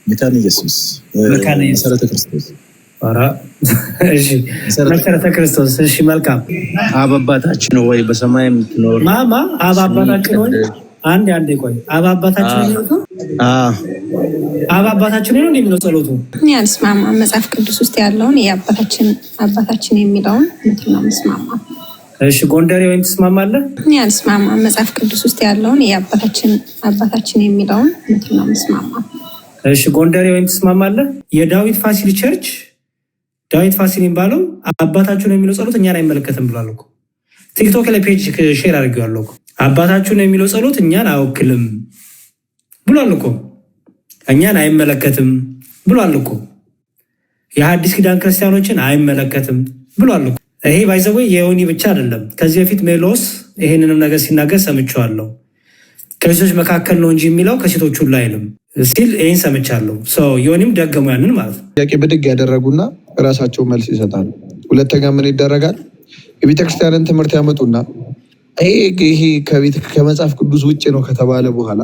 መካነ ኢየሱስ መሰረተ ክርስቶስ እሺ መሰረተ ክርስቶስ። እሺ መልካም። አብ አባታችን ወይ በሰማይ የምትኖር ማማ አብ አባታችን ወይ አንዴ ቆይ አብ አባታችን ነው። አብ አባታችን ነው እንደሚለው ጸሎቱ እኔ አልስማማም። መጽሐፍ ቅዱስ ውስጥ ያለውን የአባታችን የሚለውን ነው መስማማ። እሺ ጎንደሬ ወይም ትስማማለህ? እኔ አልስማማም። መጽሐፍ ቅዱስ ውስጥ ያለውን የአባታችን የሚለውን ነው መስማማ። እሺ ጎንደሬ ወይም ትስማማለህ? የዳዊት ፋሲል ቸርች ዳዊት ፋሲል የሚባለው አባታችሁ ነው የሚለው ጸሎት እኛን አይመለከትም ብሏል እኮ። ቲክቶክ ላይ ፔጅ ሼር አድርጌዋለሁ እኮ። አባታችሁ ነው የሚለው ጸሎት እኛን አይወክልም ብሏል እኮ። እኛን አይመለከትም ብሏል እኮ። የሐዲስ ኪዳን ክርስቲያኖችን አይመለከትም ብሏል እኮ። ይሄ ባይዘው የዮኒ ብቻ አይደለም። ከዚህ በፊት ሜሎስ ይሄንንም ነገር ሲናገር ሰምቼዋለሁ። ከሴቶች መካከል ነው እንጂ የሚለው ከሴቶች ሁሉ አይልም ሲል ይህን ሰምቻለሁ። ዮኒም ደገሙ ያንን ማለት ነው። ጥያቄ ብድግ ያደረጉና ራሳቸው መልስ ይሰጣሉ። ሁለተኛ ምን ይደረጋል? የቤተክርስቲያንን ትምህርት ያመጡና ይሄ ከመጽሐፍ ቅዱስ ውጭ ነው ከተባለ በኋላ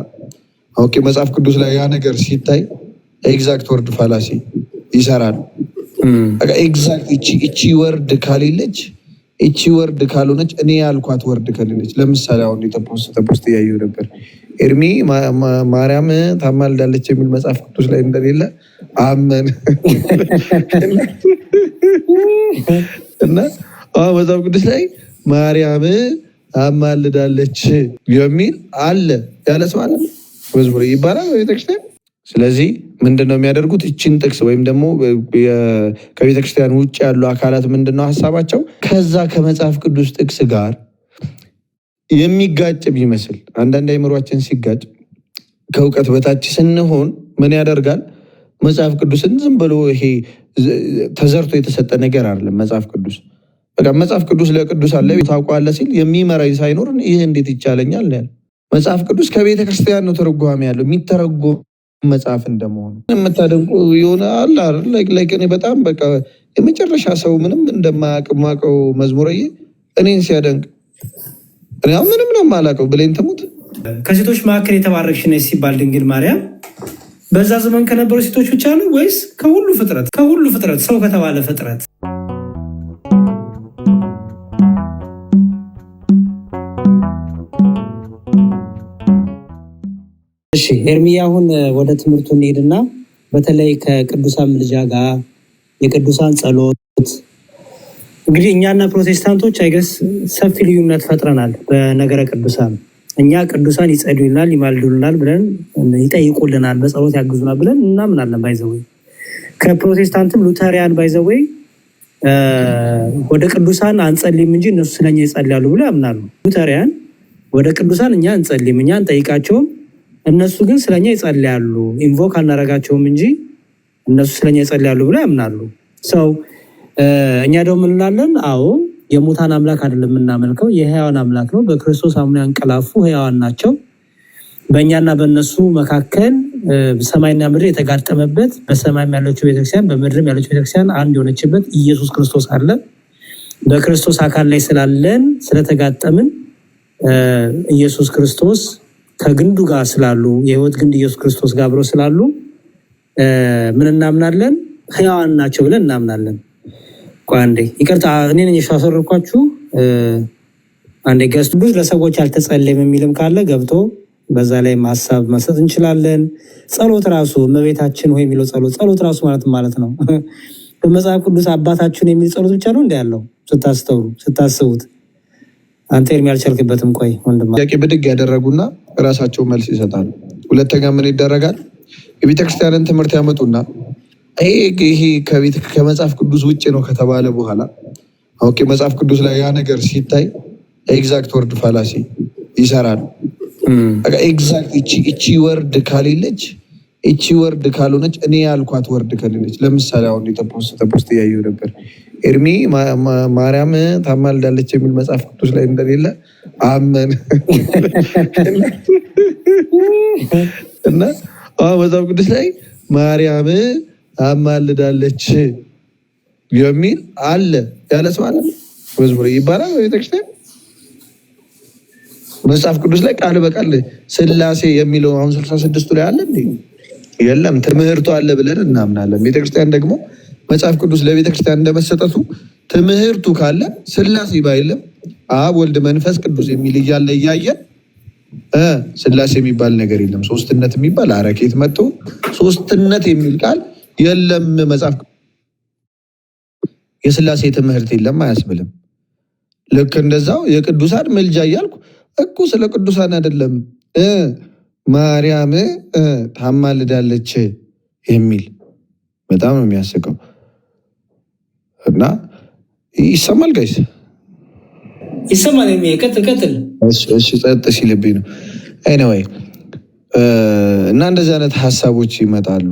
ኦኬ መጽሐፍ ቅዱስ ላይ ያ ነገር ሲታይ ኤግዛክት ወርድ ፋላሲ ይሰራል። ኤግዛክት እቺ ወርድ ካሌለች እቺ ወርድ ካልሆነች እኔ ያልኳት ወርድ ከሌለች፣ ለምሳሌ አሁን ፖስት እያየሁ ነበር። ኤርሚ ማርያም ታማልዳለች የሚል መጽሐፍ ቅዱስ ላይ እንደሌለ አመን እና መጽሐፍ ቅዱስ ላይ ማርያም ታማልዳለች የሚል አለ ያለ ሰው አለ መዝሙር ይባላል ቤተክርስቲያን። ስለዚህ ምንድነው የሚያደርጉት? እችን ጥቅስ ወይም ደግሞ ከቤተክርስቲያን ውጭ ያሉ አካላት ምንድነው ሀሳባቸው? ከዛ ከመጽሐፍ ቅዱስ ጥቅስ ጋር የሚጋጭ ቢመስል አንዳንድ አይምሯችን ሲጋጭ ከእውቀት በታች ስንሆን ምን ያደርጋል? መጽሐፍ ቅዱስን ዝም ብሎ ይሄ ተዘርቶ የተሰጠ ነገር አይደለም። መጽሐፍ ቅዱስ በቃ መጽሐፍ ቅዱስ ለቅዱስ አለ ታውቋለህ ሲል የሚመራኝ ሳይኖር ይሄ እንዴት ይቻለኛል ያለ መጽሐፍ ቅዱስ ከቤተ ክርስቲያን ነው ተረጓሚ ያለው የሚተረጎም መጽሐፍ እንደመሆኑ የምታደንቁ የሆነ አለ ላይክ እኔ በጣም በቃ የመጨረሻ ሰው ምንም እንደማያውቀው መዝሙረዬ እኔን ሲያደንቅ እኔ ምንም ነው የማላውቀው ብሌን ትሙት። ከሴቶች መካከል የተባረክሽ ነሽ ሲባል ድንግል ማርያም በዛ ዘመን ከነበሩ ሴቶች ብቻ ነው ወይስ ከሁሉ ፍጥረት ሰው ከተባለ ፍጥረት? እሺ ኤርሚያ አሁን ወደ ትምህርቱ እንሄድና በተለይ ከቅዱሳን ምልጃ ጋር የቅዱሳን ጸሎት እንግዲህ እኛና ፕሮቴስታንቶች አይገስ ሰፊ ልዩነት ፈጥረናል በነገረ ቅዱሳን። እኛ ቅዱሳን ይጸልዩልናል፣ ይማልዱልናል ብለን ይጠይቁልናል፣ በጸሎት ያግዙናል ብለን እናምናለን። ባይዘዌ ከፕሮቴስታንትም ሉተሪያን ባይዘዌ ወደ ቅዱሳን አንጸልይም እንጂ እነሱ ስለኛ ይጸልያሉ ብለው ያምናሉ። ሉተሪያን ወደ ቅዱሳን እኛ አንጸልይም፣ እኛ አንጠይቃቸውም፣ እነሱ ግን ስለኛ ይጸልያሉ፣ ኢንቮክ አናረጋቸውም እንጂ እነሱ ስለኛ ይጸልያሉ ብለው ያምናሉ። እኛ ደግሞ እንላለን አዎ የሙታን አምላክ አይደለም የምናመልከው፣ የሕያዋን አምላክ ነው። በክርስቶስ አምነው ያንቀላፉ ሕያዋን ናቸው። በእኛና በእነሱ መካከል ሰማይና ምድር የተጋጠመበት በሰማይም ያለችው ቤተክርስቲያን በምድርም ያለችው ቤተክርስቲያን አንድ የሆነችበት ኢየሱስ ክርስቶስ አለ። በክርስቶስ አካል ላይ ስላለን ስለተጋጠምን ኢየሱስ ክርስቶስ ከግንዱ ጋር ስላሉ የህይወት ግንድ ኢየሱስ ክርስቶስ ጋር አብረው ስላሉ ምን እናምናለን? ሕያዋን ናቸው ብለን እናምናለን። አንዴ ይቅርታ እኔ ነኝ ያሳሰርኳችሁ። አንዴ ገስት ብዙ ለሰዎች አልተጸለየም የሚልም ካለ ገብቶ በዛ ላይ ሀሳብ መስጠት እንችላለን። ጸሎት ራሱ እመቤታችን ሆይ የሚለው ጸሎት ራሱ ማለት ነው በመጽሐፍ ቅዱስ አባታችን የሚል ጸሎት ብቻ ነው እንደ ያለው ስታስቡት። አንተ ኤርሚ አልቻልክበትም። ቆይ ወንድም ጥያቄ ብድግ ያደረጉና ራሳቸው መልስ ይሰጣሉ። ሁለተኛ ምን ይደረጋል? የቤተክርስቲያንን ትምህርት ያመጡና ይሄ ከመጽሐፍ ቅዱስ ውጭ ነው ከተባለ በኋላ ኦኬ መጽሐፍ ቅዱስ ላይ ያ ነገር ሲታይ ኤግዛክት ወርድ ፋላሲ ይሰራል። ኤግዛክት እቺ ወርድ ካሌለች እቺ ወርድ ካልሆነች እኔ ያልኳት ወርድ ከሌለች፣ ለምሳሌ አሁን ፖስት እያየሁ ነበር። ኤርሚ ማርያም ታማልዳለች የሚል መጽሐፍ ቅዱስ ላይ እንደሌለ አመን እና መጽሐፍ ቅዱስ ላይ ማርያም ታማልዳለች የሚል አለ ያለ ሰው አለ መዝሙር ይባላል ቤተክርስቲያን። መጽሐፍ ቅዱስ ላይ ቃል በቃል ስላሴ የሚለው አሁን 66 ላይ አለ እንዴ? የለም ትምህርቱ አለ ብለን እናምናለን። ቤተክርስቲያን ደግሞ መጽሐፍ ቅዱስ ለቤተክርስቲያን እንደመሰጠቱ ትምህርቱ ካለ ስላሴ ባይልም አብ ወልድ መንፈስ ቅዱስ የሚል እያለ እያየን ስላሴ የሚባል ነገር የለም። ሶስትነት የሚባል አረኬት መጥቶ ሶስትነት የሚል ቃል የለም መጽሐፍ የስላሴ ትምህርት የለም አያስብልም። ልክ እንደዛው የቅዱሳን ምልጃ እያልኩ እኮ ስለ ቅዱሳን አይደለም ማርያም ታማልዳለች የሚል በጣም ነው የሚያስቀው። እና ይሰማል ጋይስ ይሰማል። ቀጥል። እሺ ጸጥ ሲልብኝ ነው። ኤኒዌይ እና እንደዚህ አይነት ሀሳቦች ይመጣሉ።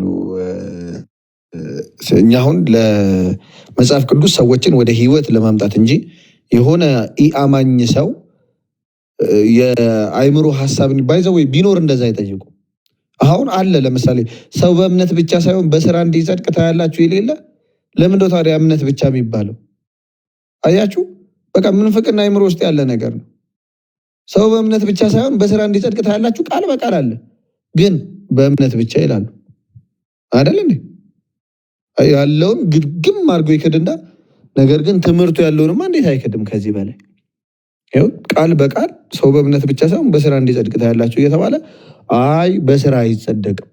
እኛ አሁን ለመጽሐፍ ቅዱስ ሰዎችን ወደ ህይወት ለማምጣት እንጂ የሆነ ኢአማኝ ሰው የአይምሮ ሀሳብን ባይዘው ወይ ቢኖር እንደዛ አይጠይቁ። አሁን አለ ለምሳሌ ሰው በእምነት ብቻ ሳይሆን በስራ እንዲጸድቅ ታያላችሁ የሌለ ለምንድነው ታዲያ እምነት ብቻ የሚባለው? አያችሁ በቃ ምንፍቅና አይምሮ ውስጥ ያለ ነገር ነው። ሰው በእምነት ብቻ ሳይሆን በስራ እንዲጸድቅ ታያላችሁ ቃል በቃል አለ፣ ግን በእምነት ብቻ ይላሉ አይደል እንዴ? ያለውን ግድግም አድርጎ ይክድና ነገር ግን ትምህርቱ ያለውንማ እንዴት አይክድም? ከዚህ በላይ ይኸው ቃል በቃል ሰው በእምነት ብቻ ሳይሆን በስራ እንዲጸድቅ ታያላችሁ እየተባለ አይ በስራ አይጸደቅም፣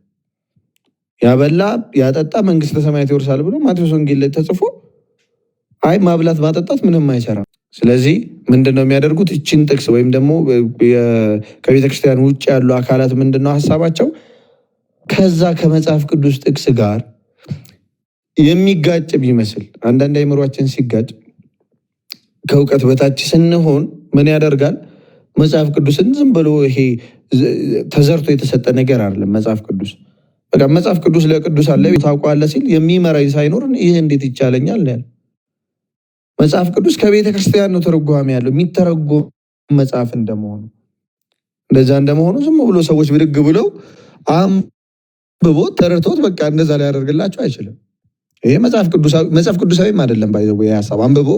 ያበላ ያጠጣ መንግስተ ሰማያት ይወርሳል ብሎ ማቴዎስ ወንጌል ላይ ተጽፎ አይ ማብላት ማጠጣት ምንም አይሰራም። ስለዚህ ምንድነው የሚያደርጉት? እቺን ጥቅስ ወይም ደግሞ ከቤተክርስቲያን ውጭ ያሉ አካላት ምንድነው ሀሳባቸው? ከዛ ከመጽሐፍ ቅዱስ ጥቅስ ጋር የሚጋጭ ቢመስል አንዳንድ አይምሯችን ሲጋጭ ከእውቀት በታች ስንሆን ምን ያደርጋል? መጽሐፍ ቅዱስን ዝም ብሎ ይሄ ተዘርቶ የተሰጠ ነገር አይደለም። መጽሐፍ ቅዱስ በቃ መጽሐፍ ቅዱስ ለቅዱስ አለ ታውቋለህ ሲል የሚመራኝ ሳይኖር ይሄ እንዴት ይቻለኛል ነው። መጽሐፍ ቅዱስ ከቤተ ክርስቲያን ነው ተረጓሚ ያለው የሚተረጎም መጽሐፍ እንደመሆኑ እንደዛ እንደመሆኑ ዝም ብሎ ሰዎች ብድግ ብለው አንብቦ ተረድቶት በቃ እንደዛ ሊያደርግላቸው አይችልም። ይሄ መጽሐፍ ቅዱሳዊም አይደለም። ባይዘው የሐሳብ አንብቦ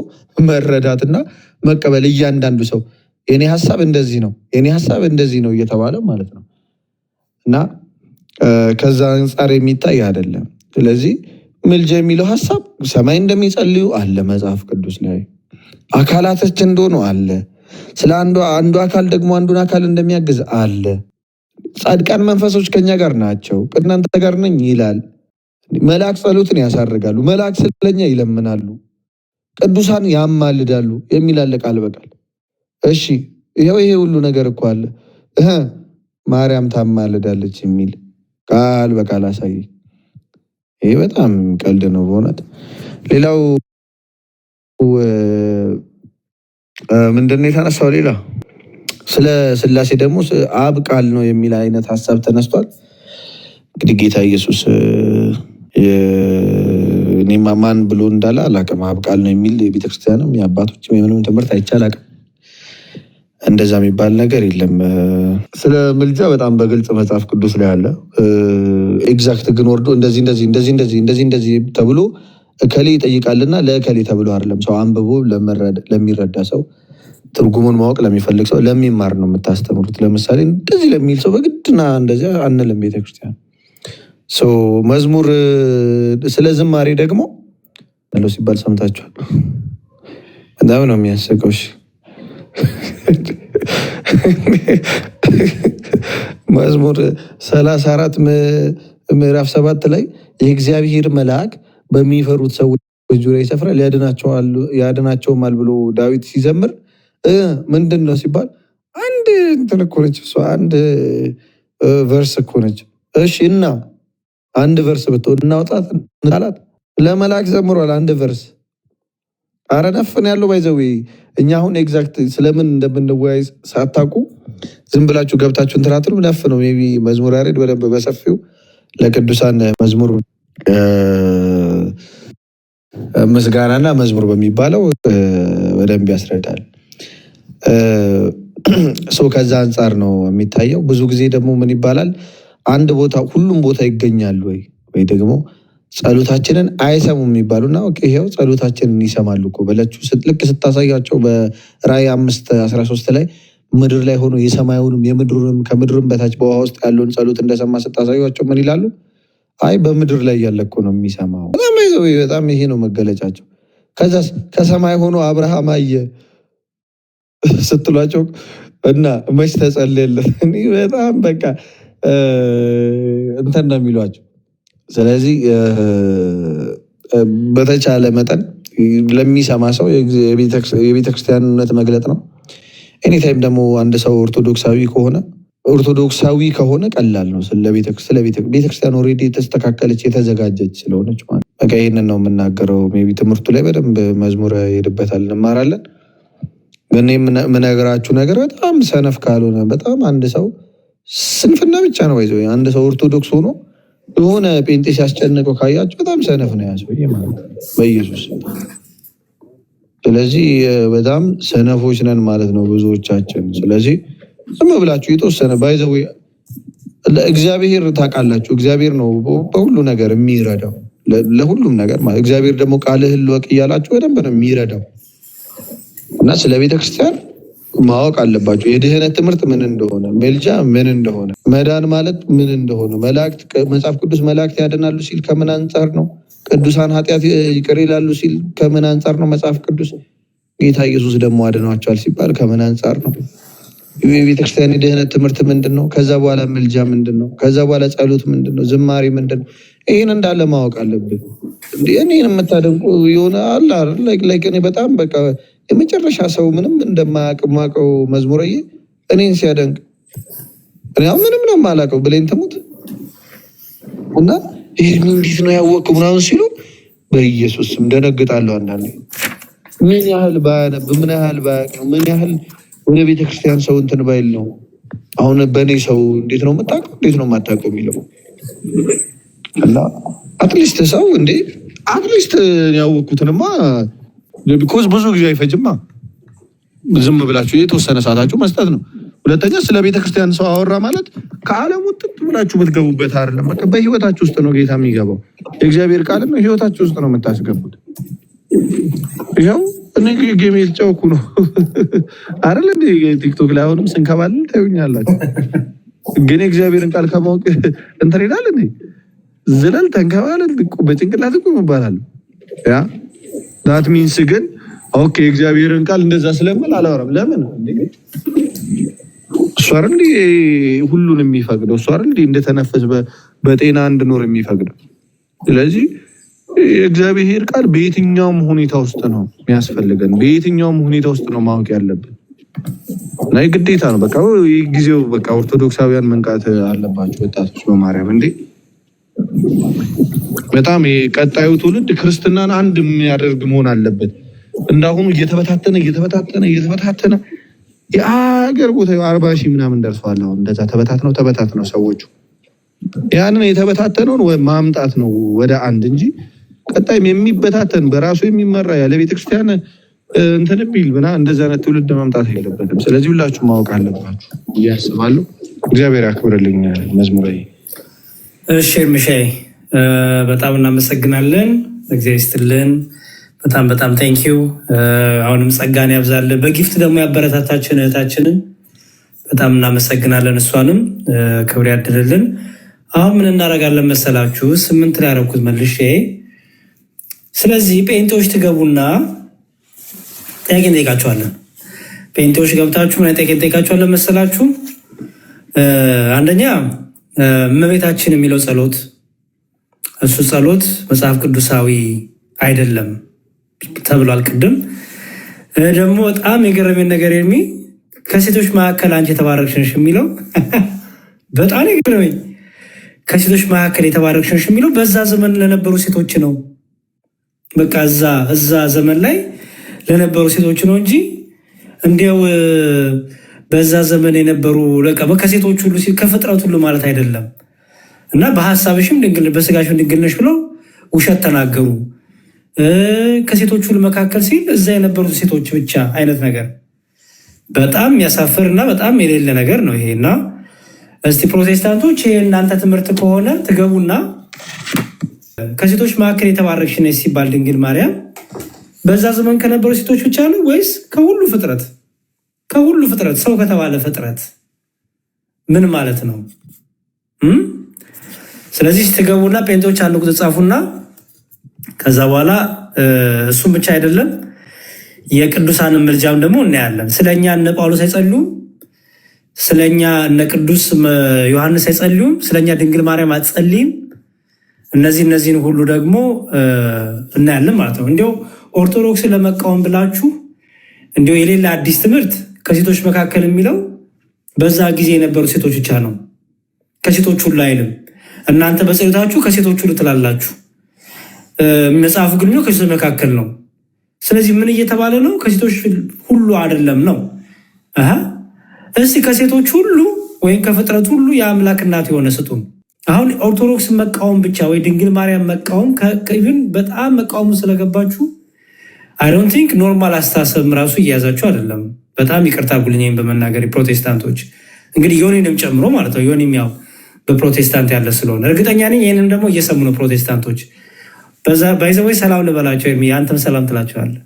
መረዳትና መቀበል እያንዳንዱ ሰው የኔ ሐሳብ እንደዚህ ነው የኔ ሐሳብ እንደዚህ ነው እየተባለ ማለት ነው። እና ከዛ አንፃር የሚታይ አይደለም። ስለዚህ ምልጃ የሚለው ሐሳብ ሰማይ እንደሚጸልዩ አለ መጽሐፍ ቅዱስ ላይ፣ አካላቶች እንደሆኑ አለ፣ ስለ አንዱ አካል ደግሞ አንዱን አካል እንደሚያግዝ አለ፣ ጻድቃን መንፈሶች ከኛ ጋር ናቸው ከእናንተ ጋር ነኝ ይላል። መልአክ ጸሎትን ያሳርጋሉ፣ መልአክ ስለኛ ይለምናሉ፣ ቅዱሳን ያማልዳሉ የሚል አለ ቃል በቃል። እሺ ይሄ ሁሉ ነገር እኮ አለ። ማርያም ታማልዳለች የሚል ቃል በቃል አሳይ። ይሄ በጣም ቀልድ ነው በእውነት። ሌላው ምንድነው የተነሳው? ሌላ ስለ ስላሴ ደግሞ አብ ቃል ነው የሚል አይነት ሀሳብ ተነስቷል። እንግዲህ ጌታ ኢየሱስ እኔማ ማን ብሎ እንዳለ አላውቅም። አብ ቃል ነው የሚል የቤተክርስቲያንም የአባቶችም የምንም ትምህርት አይቻል አቅም እንደዛ የሚባል ነገር የለም። ስለ ምልጃ በጣም በግልጽ መጽሐፍ ቅዱስ ላይ አለ። ኤግዛክት ግን ወርዶ እንደዚህ ተብሎ እከሌ ይጠይቃልና ለእከሌ ተብሎ አይደለም። ሰው አንብቦ ለሚረዳ ሰው ትርጉሙን ማወቅ ለሚፈልግ ሰው ለሚማር ነው የምታስተምሩት። ለምሳሌ እንደዚህ ለሚል ሰው በግድና እንደዚያ አንልም ቤተክርስቲያን። መዝሙር ስለ ዝማሬ ደግሞ ያለው ሲባል ሰምታችኋል። በጣም ነው የሚያስቀው። መዝሙር 34 ምዕራፍ 7 ላይ የእግዚአብሔር መልአክ በሚፈሩት ሰዎች ዙሪያ ይሰፍራል ያድናቸውማል ብሎ ዳዊት ሲዘምር ምንድን ነው ሲባል አንድ እንትን እኮ ነች እሷ፣ አንድ ቨርስ እኮ ነች። እሺ እና አንድ ቨርስ ብትሆን እናውጣት እንጣላት። ለመልአክ ዘምሯል አንድ ቨርስ። አረ ነፍን ያለው ባይዘዌ እኛ አሁን ኤግዛክት ስለምን እንደምንወያይ ሳታውቁ ዝም ብላችሁ ገብታችሁ እንትራትሉ ነፍ ነው። ሜይ ቢ መዝሙር ያሬድ በደንብ በሰፊው ለቅዱሳን መዝሙር ምስጋናና መዝሙር በሚባለው በደንብ ያስረዳል። ከዛ አንጻር ነው የሚታየው። ብዙ ጊዜ ደግሞ ምን ይባላል አንድ ቦታ ሁሉም ቦታ ይገኛሉ ወይ ደግሞ ጸሎታችንን አይሰሙም የሚባሉና ይሄው ጸሎታችንን ይሰማሉ እኮ በላችሁ ልክ ስታሳያቸው በራእይ 5:13 ላይ ምድር ላይ ሆኖ የሰማዩንም የምድሩንም ከምድርም በታች በውሃ ውስጥ ያለውን ጸሎት እንደሰማ ስታሳያቸው ምን ይላሉ? አይ በምድር ላይ ያለ እኮ ነው የሚሰማው። በጣም ይሄ ነው መገለጫቸው። ከዛ ከሰማይ ሆኖ አብርሃም አየ ስትሏቸው እና መች ተጸለየለት በጣም በቃ እንትን ነው የሚሏቸው። ስለዚህ በተቻለ መጠን ለሚሰማ ሰው የቤተክርስቲያንነት መግለጥ ነው። ኤኒታይም ደግሞ አንድ ሰው ኦርቶዶክሳዊ ከሆነ ቀላል ነው። ቤተክርስቲያን ኦልሬዲ የተስተካከለች የተዘጋጀች ስለሆነች ማለት በቃ ይህንን ነው የምናገረው። ሜይ ቢ ትምህርቱ ላይ በደንብ መዝሙር ሄድበታል፣ እንማራለን። ግን የምነግራችሁ ነገር በጣም ሰነፍ ካልሆነ በጣም አንድ ሰው ስንፍና ብቻ ነው ይዘው አንድ ሰው ኦርቶዶክስ ሆኖ የሆነ ጴንጤ ሲያስጨንቀው ካያችሁ በጣም ሰነፍ ነው ያሰው ማለት ነው በኢየሱስ። ስለዚህ በጣም ሰነፎች ነን ማለት ነው ብዙዎቻችን። ስለዚህ ዝም ብላችሁ የተወሰነ ባይዘው እግዚአብሔር ታውቃላችሁ፣ እግዚአብሔር ነው በሁሉ ነገር የሚረዳው ለሁሉም ነገር ማለት። እግዚአብሔር ደግሞ ቃልህን ልወቅ እያላችሁ በደንብ ነው የሚረዳው። እና ስለ ቤተክርስቲያን ማወቅ አለባችሁ። የድህነት ትምህርት ምን እንደሆነ፣ ሜልጃ ምን እንደሆነ፣ መዳን ማለት ምን እንደሆነ፣ መጽሐፍ ቅዱስ መላእክት ያድናሉ ሲል ከምን አንጻር ነው? ቅዱሳን ኃጢአት ይቅር ይላሉ ሲል ከምን አንጻር ነው? መጽሐፍ ቅዱስ ጌታ ኢየሱስ ደግሞ አድኗቸዋል ሲባል ከምን አንጻር ነው? የቤተክርስቲያን የድህነት ትምህርት ምንድን ነው? ከዛ በኋላ ምልጃ ምንድን ነው? ከዛ በኋላ ጸሎት ምንድን ነው? ዝማሬ ምንድን ነው? ይህን እንዳለ ማወቅ አለብን። እኔን የምታደንቁ የሆነ አለ እኔ በጣም በቃ የመጨረሻ ሰው ምንም እንደማያውቅ ማውቀው መዝሙረዬ እኔን ሲያደንቅ እኔ ምንም ነው የማላውቀው ብሌን ትሙት እና ይህን እንዴት ነው ያወቅው ምናምን ሲሉ በኢየሱስ ስም ደነግጣለሁ። አንዳንዴ ምን ያህል ባያነብ ምን ያህል ባያውቅ ምን ያህል ወደ ቤተክርስቲያን ሰው እንትን ባይል ነው። አሁን በእኔ ሰው እንዴት ነው የምታውቀው እንዴት ነው የማታውቀው የሚለው እና አትሊስት ሰው እንዴ አትሊስት ያወቅኩትንማ ቢኮዝ ብዙ ጊዜ አይፈጅማ። ዝም ብላችሁ የተወሰነ ሰዓታችሁ መስጠት ነው። ሁለተኛ ስለ ቤተክርስቲያን ሰው አወራ ማለት ከዓለም ውጥት ብላችሁ ብትገቡበት አይደለም። በቃ በህይወታችሁ ውስጥ ነው ጌታ የሚገባው። የእግዚአብሔር ቃል ነው ህይወታችሁ ውስጥ ነው የምታስገቡት። ይኸው እኔ ጌም የተጫወኩ ነው አይደል እንዴ? ቲክቶክ ላይ አሁንም ስንከባልን ታዩኛላችሁ። ግን የእግዚአብሔርን ቃል ከማወቅ እንትን ይላል እንዴ? ዝለል ተንከባለን በጭንቅላት እኮ ይባላል። ያ ዳት ሚንስ ግን ኦኬ እግዚአብሔርን ቃል እንደዛ ስለምን አላወራም። ለምን እሱ አይደል እንዴ ሁሉን የሚፈቅደው? እሱ አይደል እንዴ እንደተነፈስ በጤና እንድኖር የሚፈቅደው? ስለዚህ የእግዚአብሔር ቃል በየትኛውም ሁኔታ ውስጥ ነው የሚያስፈልገን፣ በየትኛውም ሁኔታ ውስጥ ነው ማወቅ ያለብን እና ግዴታ ነው። በቃ ጊዜው በቃ ኦርቶዶክሳውያን መንቃት አለባቸው ወጣቶች በማርያም እንዴ። በጣም የቀጣዩ ትውልድ ክርስትናን አንድ የሚያደርግ መሆን አለበት። እንዳሁኑ እየተበታተነ የአገር ቦታ 40 ሺህ ምናምን ደርሰዋል። አሁን እንደዛ ተበታትነው ሰዎቹ ያንን የተበታተነውን ማምጣት ነው ወደ አንድ እንጂ ቀጣይም የሚበታተን በራሱ የሚመራ ያለ ቤተክርስቲያን እንትን ቢል ብና እንደዛ አይነት ትውልድ ማምጣት የለበትም። ስለዚህ ሁላችሁ ማወቅ አለባችሁ እያስባለሁ። እግዚአብሔር ያክብርልኝ። መዝሙሬ እሺ ምሻይ በጣም እናመሰግናለን። እግዚአብሔር ይስጥልን። በጣም ቴንኪዩ። አሁንም ጸጋን ያብዛልን። በጊፍት ደግሞ ያበረታታችን እህታችንን በጣም እናመሰግናለን። እሷንም ክብር ያድልልን። አሁን ምን እናደርጋለን መሰላችሁ? 8 ላይ ያደረኩት መልሼ። ስለዚህ ጴንጤዎች ትገቡና ጥያቄ እንጠይቃችኋለን። ጴንጤዎች ገብታችሁ ምን ጥያቄ እንጠይቃችኋለን መሰላችሁ? አንደኛ እመቤታችን የሚለው ጸሎት፣ እሱ ጸሎት መጽሐፍ ቅዱሳዊ አይደለም ተብሏል ቅድም። ደግሞ በጣም የገረመኝ ነገር ከሴቶች መካከል አንቺ የተባረክሽ ነሽ የሚለው በጣም የገረመኝ። ከሴቶች መካከል የተባረክሽ ነሽ የሚለው በዛ ዘመን ለነበሩ ሴቶች ነው። በቃ እዛ ዘመን ላይ ለነበሩ ሴቶች ነው እንጂ እንዲያው በዛ ዘመን የነበሩ ከሴቶች ሁሉ ከፍጥረት ሁሉ ማለት አይደለም። እና በሀሳብሽም ድንግል በስጋሽም ድንግል ነሽ ብለው ውሸት ተናገሩ። ከሴቶች ሁሉ መካከል ሲል እዛ የነበሩት ሴቶች ብቻ አይነት ነገር በጣም የሚያሳፍር እና በጣም የሌለ ነገር ነው ይሄ። እና እስቲ ፕሮቴስታንቶች ይሄ እናንተ ትምህርት ከሆነ ትገቡና ከሴቶች መካከል የተባረክሽ ነሽ ሲባል ድንግል ማርያም በዛ ዘመን ከነበሩ ሴቶች ብቻ ነው ወይስ ከሁሉ ፍጥረት? ከሁሉ ፍጥረት ሰው ከተባለ ፍጥረት ምን ማለት ነው? ስለዚህ ስትገቡና ጴንጤዎች አንድ ቁጥር ጻፉና ከዛ በኋላ እሱም ብቻ አይደለም የቅዱሳንን ምልጃም ደግሞ እናያለን። ስለኛ እነ ጳውሎስ አይጸልዩም፣ ስለኛ እነ ቅዱስ ዮሐንስ አይጸልዩም፣ ስለኛ ድንግል ማርያም አትጸልይም። እነዚህን ሁሉ ደግሞ እናያለን ማለት ነው። እንዲያው ኦርቶዶክስን ለመቃወም ብላችሁ እንዲያው የሌላ አዲስ ትምህርት ከሴቶች መካከል የሚለው በዛ ጊዜ የነበሩ ሴቶች ብቻ ነው፣ ከሴቶች ሁሉ አይልም። እናንተ በጸሎታችሁ ከሴቶች ሁሉ ትላላችሁ፣ መጽሐፉ ግን ከሴቶች መካከል ነው። ስለዚህ ምን እየተባለ ነው? ከሴቶች ሁሉ አይደለም ነው። እስቲ ከሴቶች ሁሉ ወይም ከፍጥረት ሁሉ የአምላክ እናት የሆነ ስጡን። አሁን ኦርቶዶክስን መቃወም ብቻ ወይ ድንግል ማርያም መቃወም ግን በጣም መቃወሙ ስለገባችሁ አይ ዶንት ቲንክ ኖርማል አስተሳሰብ ራሱ እያያዛችሁ አይደለም። በጣም ይቅርታ ጉልኛም በመናገር ፕሮቴስታንቶች እንግዲህ ዮኒንም ጨምሮ ማለት ነው። ዮኒም ያው በፕሮቴስታንት ያለ ስለሆነ እርግጠኛ ነኝ ይህንም ደግሞ እየሰሙ ነው ፕሮቴስታንቶች። ባይዘወይ ሰላም ልበላቸው፣ የአንተም ሰላም ትላቸዋለህ።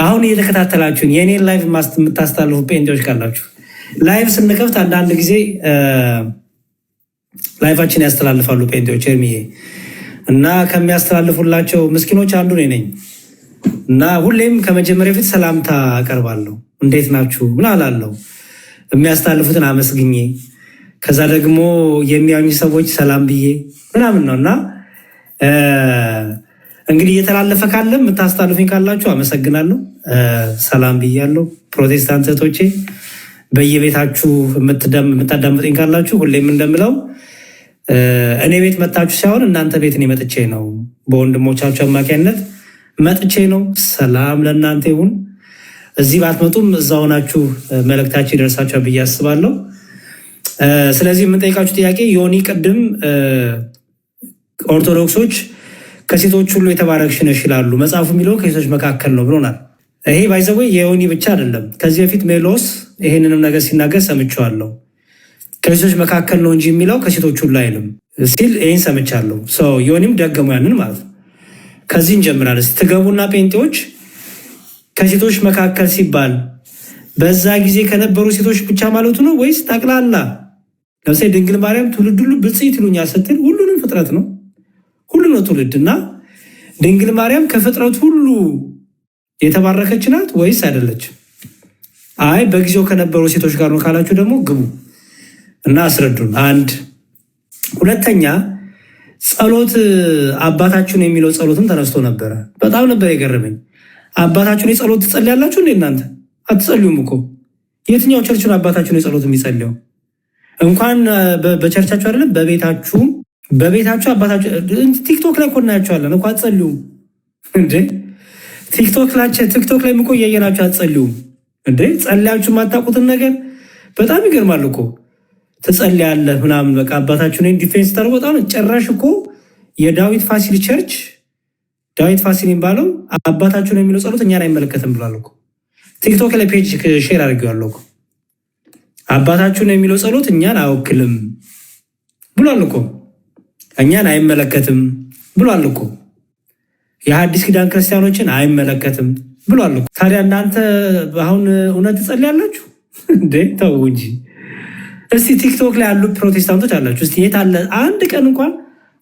አሁን እየተከታተላችሁን የእኔን ላይቭ የምታስተላልፉ ጴንጤዎች ካላችሁ ላይቭ ስንከፍት አንዳንድ ጊዜ ላይቫችን ያስተላልፋሉ ጴንጤዎች ኤርሚዬ እና ከሚያስተላልፉላቸው ምስኪኖች አንዱ እኔ ነኝ እና ሁሌም ከመጀመሪያ ፊት ሰላምታ አቀርባለሁ። እንዴት ናችሁ ምን አላለሁ የሚያስተላልፉትን አመስግኜ ከዛ ደግሞ የሚያዩኝ ሰዎች ሰላም ብዬ ምናምን ነው እና እንግዲህ እየተላለፈ ካለ የምታስተላልፉኝ ካላችሁ አመሰግናለሁ። ሰላም ብያለሁ። ፕሮቴስታንት እህቶቼ በየቤታችሁ የምታዳምጡኝ ካላችሁ ሁሌም እንደምለው እኔ ቤት መጣችሁ ሳይሆን እናንተ ቤት እኔ መጥቼ ነው፣ በወንድሞቻችሁ አማካኝነት መጥቼ ነው። ሰላም ለእናንተ ይሁን። እዚህ ባትመጡም እዛ ሆናችሁ መልእክታችሁ ይደርሳችኋል ብዬ አስባለሁ። ስለዚህ የምንጠይቃችሁ ጥያቄ ዮኒ ቅድም ኦርቶዶክሶች ከሴቶች ሁሉ የተባረክሽ ነሽ ይላሉ፣ መጽሐፉ የሚለው ከሴቶች መካከል ነው ብሎናል። ይሄ ባይዘወይ የዮኒ ብቻ አይደለም። ከዚህ በፊት ሜሎስ ይሄንንም ነገር ሲናገር ሰምቼዋለሁ። ከሴቶች መካከል ነው እንጂ የሚለው ከሴቶች ሁሉ አይልም ሲል ይህን ሰምቻለሁ። ዮኒም ደገሙ ያንን ማለት ነው። ከዚህ እንጀምራለን። ትገቡና ጴንጤዎች ከሴቶች መካከል ሲባል በዛ ጊዜ ከነበሩ ሴቶች ብቻ ማለቱ ነው ወይስ ጠቅላላ? ለምሳሌ ድንግል ማርያም ትውልድ ሁሉ ብፅዕት ይሉኛል ስትል ሁሉንም ፍጥረት ነው፣ ሁሉ ነው ትውልድ እና ድንግል ማርያም ከፍጥረት ሁሉ የተባረከች ናት ወይስ አይደለችም? አይ በጊዜው ከነበሩ ሴቶች ጋር ነው ካላችሁ ደግሞ ግቡ እና አስረዱን። አንድ ሁለተኛ ጸሎት አባታችሁን የሚለው ጸሎትም ተነስቶ ነበረ። በጣም ነበር የገረመኝ። አባታችሁን የጸሎት ትጸልያላችሁ እንዴ? እናንተ አትጸልዩም እኮ። የትኛው ቸርች ነው አባታችሁን የጸሎት የሚጸልየው? እንኳን በቸርቻችሁ አይደለም በቤታችሁ አባታችሁ። ቲክቶክ ላይ እኮ እናያችኋለን እኮ አትጸልዩም እንዴ? ቲክቶክ ላይ እኮ እያየናችሁ አትጸልዩም እንዴ? ጸልያችሁ የማታውቁትን ነገር በጣም ይገርማል እኮ። ትጸልያለህ ምናምን በቃ አባታችሁን ዲፌንስ ታደርጉ። በጣም ጨራሽ እኮ የዳዊት ፋሲል ቸርች ዳዊት ፋሲል የሚባለው አባታችሁን የሚለው ጸሎት እኛን አይመለከትም ብሏል እኮ። ቲክቶክ ላይ ፔጅ ሼር አድርጌዋለሁ እኮ። አባታችሁን የሚለው ጸሎት እኛን አይወክልም ብሏል እኮ። እኛን አይመለከትም ብሏል እኮ። የሐዲስ ኪዳን ክርስቲያኖችን አይመለከትም ብሏል እኮ። ታዲያ እናንተ አሁን እውነት ትጸልያላችሁ እንዴ? ተው እንጂ። እስቲ ቲክቶክ ላይ ያሉ ፕሮቴስታንቶች አላችሁ፣ እስቲ የት አለ አንድ ቀን እንኳን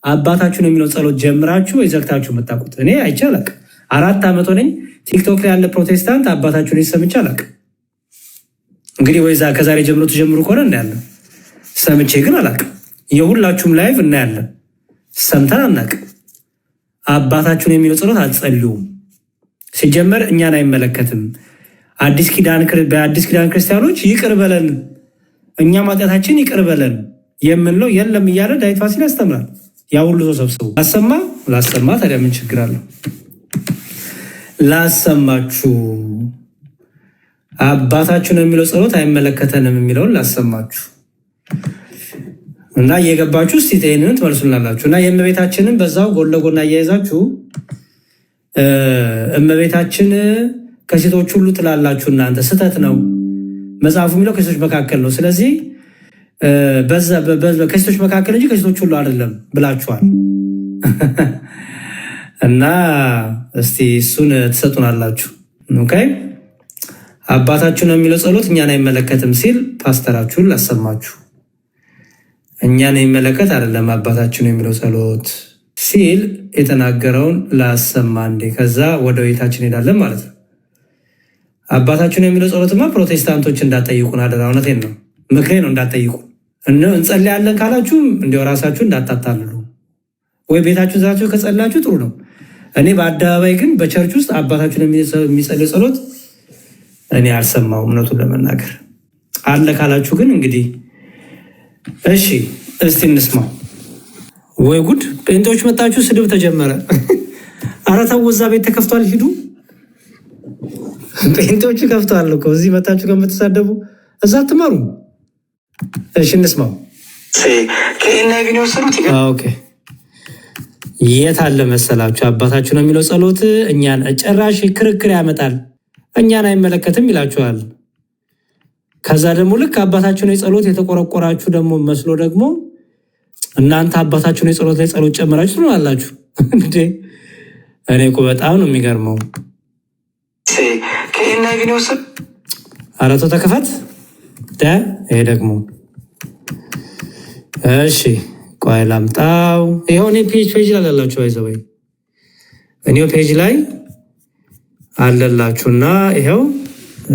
አባታችሁን የሚለው ጸሎት ጀምራችሁ የዘግታችሁ መጣቁት? እኔ አይቼ አላቅም። 4 ዓመት ሆነኝ ቲክቶክ ላይ ያለ ፕሮቴስታንት አባታችሁን ሰምቼ አላቅም። እንግዲህ ወይ ከዛሬ ጀምሮ ተጀምሩ ከሆነ እናያለን። ሰምቼ ግን አላቅም። የሁላችሁም ላይቭ እናያለን፣ ሰምተን አናቅም። አባታችሁን የሚለው ጸሎት አትጸልዩም። ሲጀመር እኛን አይመለከትም። በአዲስ ኪዳን ክርስቲያኖች ይቅር በለን እኛ ማጣታችን ይቅር በለን የምንለው የለም እያለ ዳዊት ፋሲል ያስተምራል። ያ ሁሉ ሰው ሰብስቡ ላሰማ ታዲያ ምን ችግር አለው? ላሰማችሁ አባታችሁን የሚለው ጸሎት አይመለከተንም የሚለውን ላሰማችሁ እና እየገባችሁ እስቲ ይሄንን ትመልሱልናላችሁ። እና የእመቤታችንን በዛው ጎን ለጎን አያይዛችሁ እመቤታችን ከሴቶች ሁሉ ትላላችሁ እናንተ፣ ስህተት ነው። መጽሐፉ የሚለው ከሴቶች መካከል ነው። ስለዚህ ከሴቶች መካከል እንጂ ከሴቶች ሁሉ አይደለም ብላችኋል። እና እስቲ እሱን ትሰጡናላችሁ። ኦኬ። አባታችሁ ነው የሚለው ጸሎት እኛን አይመለከትም ሲል ፓስተራችሁን ላሰማችሁ። እኛን የሚመለከት አይደለም አባታችን የሚለው ጸሎት ሲል የተናገረውን ላሰማ እንዴ። ከዛ ወደ ቤታችን ሄዳለን ማለት ነው። አባታችን የሚለው ጸሎትማ ፕሮቴስታንቶች እንዳትጠይቁን አደራ። እውነቴን ነው፣ ምክሬ ነው፣ እንዳትጠይቁ። እንጸልያለን ካላችሁ እንዲያው ራሳችሁ እንዳታታልሉ፣ ወይ ቤታችሁ ዛችሁ ከጸላችሁ ጥሩ ነው። እኔ በአደባባይ ግን በቸርች ውስጥ አባታችን የሚጸልይ ጸሎት እኔ አልሰማሁም፣ እውነቱን ለመናገር። አለ ካላችሁ ግን እንግዲህ እሺ፣ እስቲ እንስማው። ወይ ጉድ! ጴንጤዎች መጣችሁ፣ ስድብ ተጀመረ። ኧረ ተው፣ እዛ ቤት ተከፍቷል፣ ሂዱ። ጴንጤዎቹ ከፍተዋል እኮ። እዚህ መጣችሁ ከምትሳደቡ እዛ አትመሩ። እሺ እንስማው። ኦኬ፣ የት አለ መሰላችሁ አባታችሁ ነው የሚለው ጸሎት እኛን ጭራሽ ክርክር ያመጣል፣ እኛን አይመለከትም ይላችኋል። ከዛ ደግሞ ልክ አባታችሁ ነው ጸሎት የተቆረቆራችሁ ደግሞ መስሎ ደግሞ እናንተ አባታችሁ ነው ጸሎት ላይ ጸሎት ጨምራችሁ ነው አላችሁ እንዴ። እኔ እኮ በጣም ነው የሚገርመው። አረቶ ተከፈት ይሄ ደግሞ እሺ፣ ቆይ ላምጣው። ይኸው እኔ ፔጅ ላይ አላላችሁ አይዘበይ እኔው ፔጅ ላይ አለላችሁና ይኸው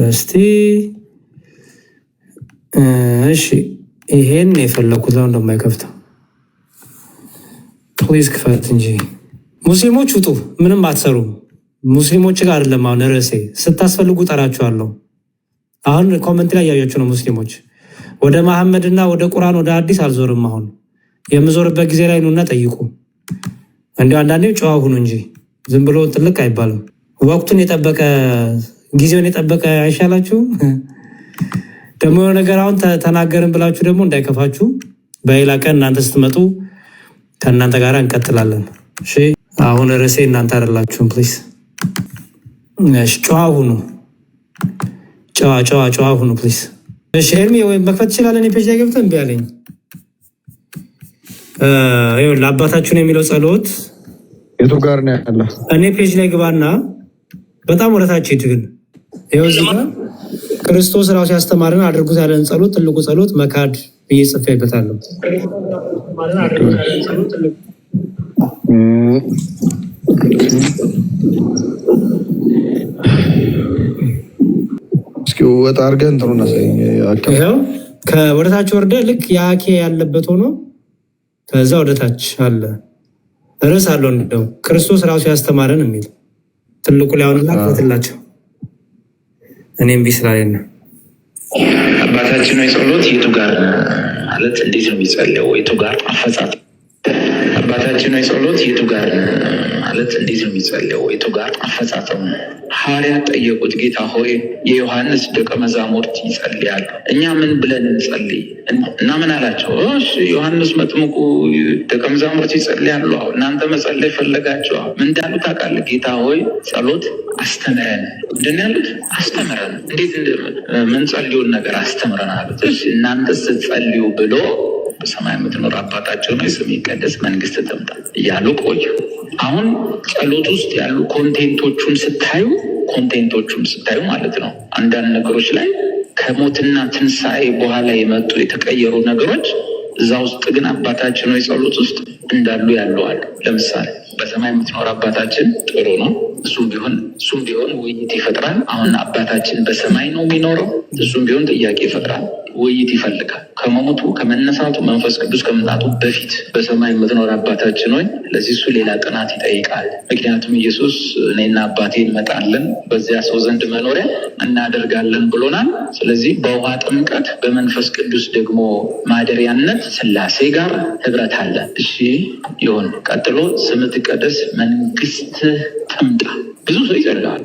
እስቲ እሺ፣ ይሄን የፈለኩት ነው እንደማይከፍተው። ፕሊዝ ክፈት እንጂ ሙስሊሞች ውጡ፣ ምንም አትሰሩም። ሙስሊሞች ጋር አይደለም አሁን ርዕሴ፣ ስታስፈልጉ ጠራችኋለሁ። አሁን ኮመንት ላይ ያያችሁ ነው ሙስሊሞች። ወደ መሐመድና ወደ ቁርአን ወደ አዲስ አልዞርም። አሁን የምዞርበት ጊዜ ላይ ነውና ጠይቁ። እንዲሁ አንዳንዴ ጨዋ ሁኑ እንጂ ዝም ብሎ ትልቅ አይባልም። ወቅቱን የጠበቀ ጊዜውን የጠበቀ አይሻላችሁም? ደግሞ ነገር አሁን ተናገርን ብላችሁ ደግሞ እንዳይከፋችሁ፣ በሌላ ቀን እናንተ ስትመጡ ከእናንተ ጋር እንቀጥላለን። እሺ፣ አሁን ርዕሴ እናንተ አይደላችሁም። ፕሊዝ ጨዋ ሁኑ፣ ጨዋ ሁኑ ፕሊዝ። እሺ ኤርሚ ወይም መክፈት ትችላለን። ፔጅ ላይ ገብተህ እምቢ አለኝ። ለአባታችሁ ነው የሚለው ጸሎት የቱ ጋር ነው ያለ? እኔ ፔጅ ላይ ግባና በጣም ወደታች ሂድ። ግን ይኸው እዚህ ጋር ክርስቶስ ራሱ ያስተማረን አድርጉት ያለን ጸሎት ትልቁ ጸሎት መካድ ብዬ ጽፌበታለሁ። እስኪ ወጣ አድርገህ እንትኑን አሳየኝ። ይኸው ከወደታች ወርደህ ልክ የአኬ ያለበት ሆኖ ከዛ ወደታች አለ ርዕስ አለው እንደው ክርስቶስ ራሱ ያስተማረን የሚል ትልቁ ላይ አሁንና ክፈትላቸው። እኔም ቢስላለን አባታችን ነው ጸሎት የቱ ጋር ማለት እንዴት ነው የሚጸልየው? የቱ ጋር አፈጻጸም? አባታችን ነው ጸሎት የቱ ጋር ማለት እንዴት ነው የሚጸልየው? የቱ ጋር አፈጻጸም? ሐዋርያት ጠየቁት፣ ጌታ ሆይ የዮሐንስ ደቀ መዛሙርት ይጸልያሉ፣ እኛ ምን ብለን እንጸልይ? እና ምን አላቸው? እሺ ዮሐንስ መጥምቁ ደቀ መዛሙርት ይጸልያሉ፣ እናንተ መጸለይ ፈለጋችሁ። ምን እንዳሉ ታውቃለህ? ጌታ ሆይ ጸሎት አስተምረን። ምንድን ነው ያሉት? አስተምረን። እንዴት ምንጸልዩን ነገር አስተምረን አሉት። እሺ እናንተ ስትጸልዩ ብሎ በሰማይ የምትኖር አባታቸው ነው ስምህ ይቀደስ መንግስት ትምጣ እያሉ ቆዩ። አሁን ጸሎት ውስጥ ያሉ ኮንቴንቶቹን ስታዩ ማለት ነው አንዳንድ ነገሮች ላይ ከሞትና ትንሣኤ በኋላ የመጡ የተቀየሩ ነገሮች እዛ ውስጥ ግን አባታችን ወይ ጸሎት ውስጥ እንዳሉ ያለዋል። ለምሳሌ በሰማይ የምትኖር አባታችን ጥሩ ነው። እሱም ቢሆን ውይይት ይፈጥራል። አሁን አባታችን በሰማይ ነው የሚኖረው። እሱም ቢሆን ጥያቄ ይፈጥራል፣ ውይይት ይፈልጋል። ከመሞቱ ከመነሳቱ መንፈስ ቅዱስ ከመምጣቱ በፊት በሰማይ የምትኖር አባታችን ሆይ፣ ለዚህ እሱ ሌላ ጥናት ይጠይቃል። ምክንያቱም ኢየሱስ እኔና አባቴ እንመጣለን በዚያ ሰው ዘንድ መኖሪያ እናደርጋለን ብሎናል። ስለዚህ በውሃ ጥምቀት በመንፈስ ቅዱስ ደግሞ ማደሪያነት ስላሴ ጋር ህብረት አለ። እሺ ይሁን። ቀጥሎ ስምህ ይቀደስ መንግስት ትምጣ። ብዙ ሰው ይጸልያል።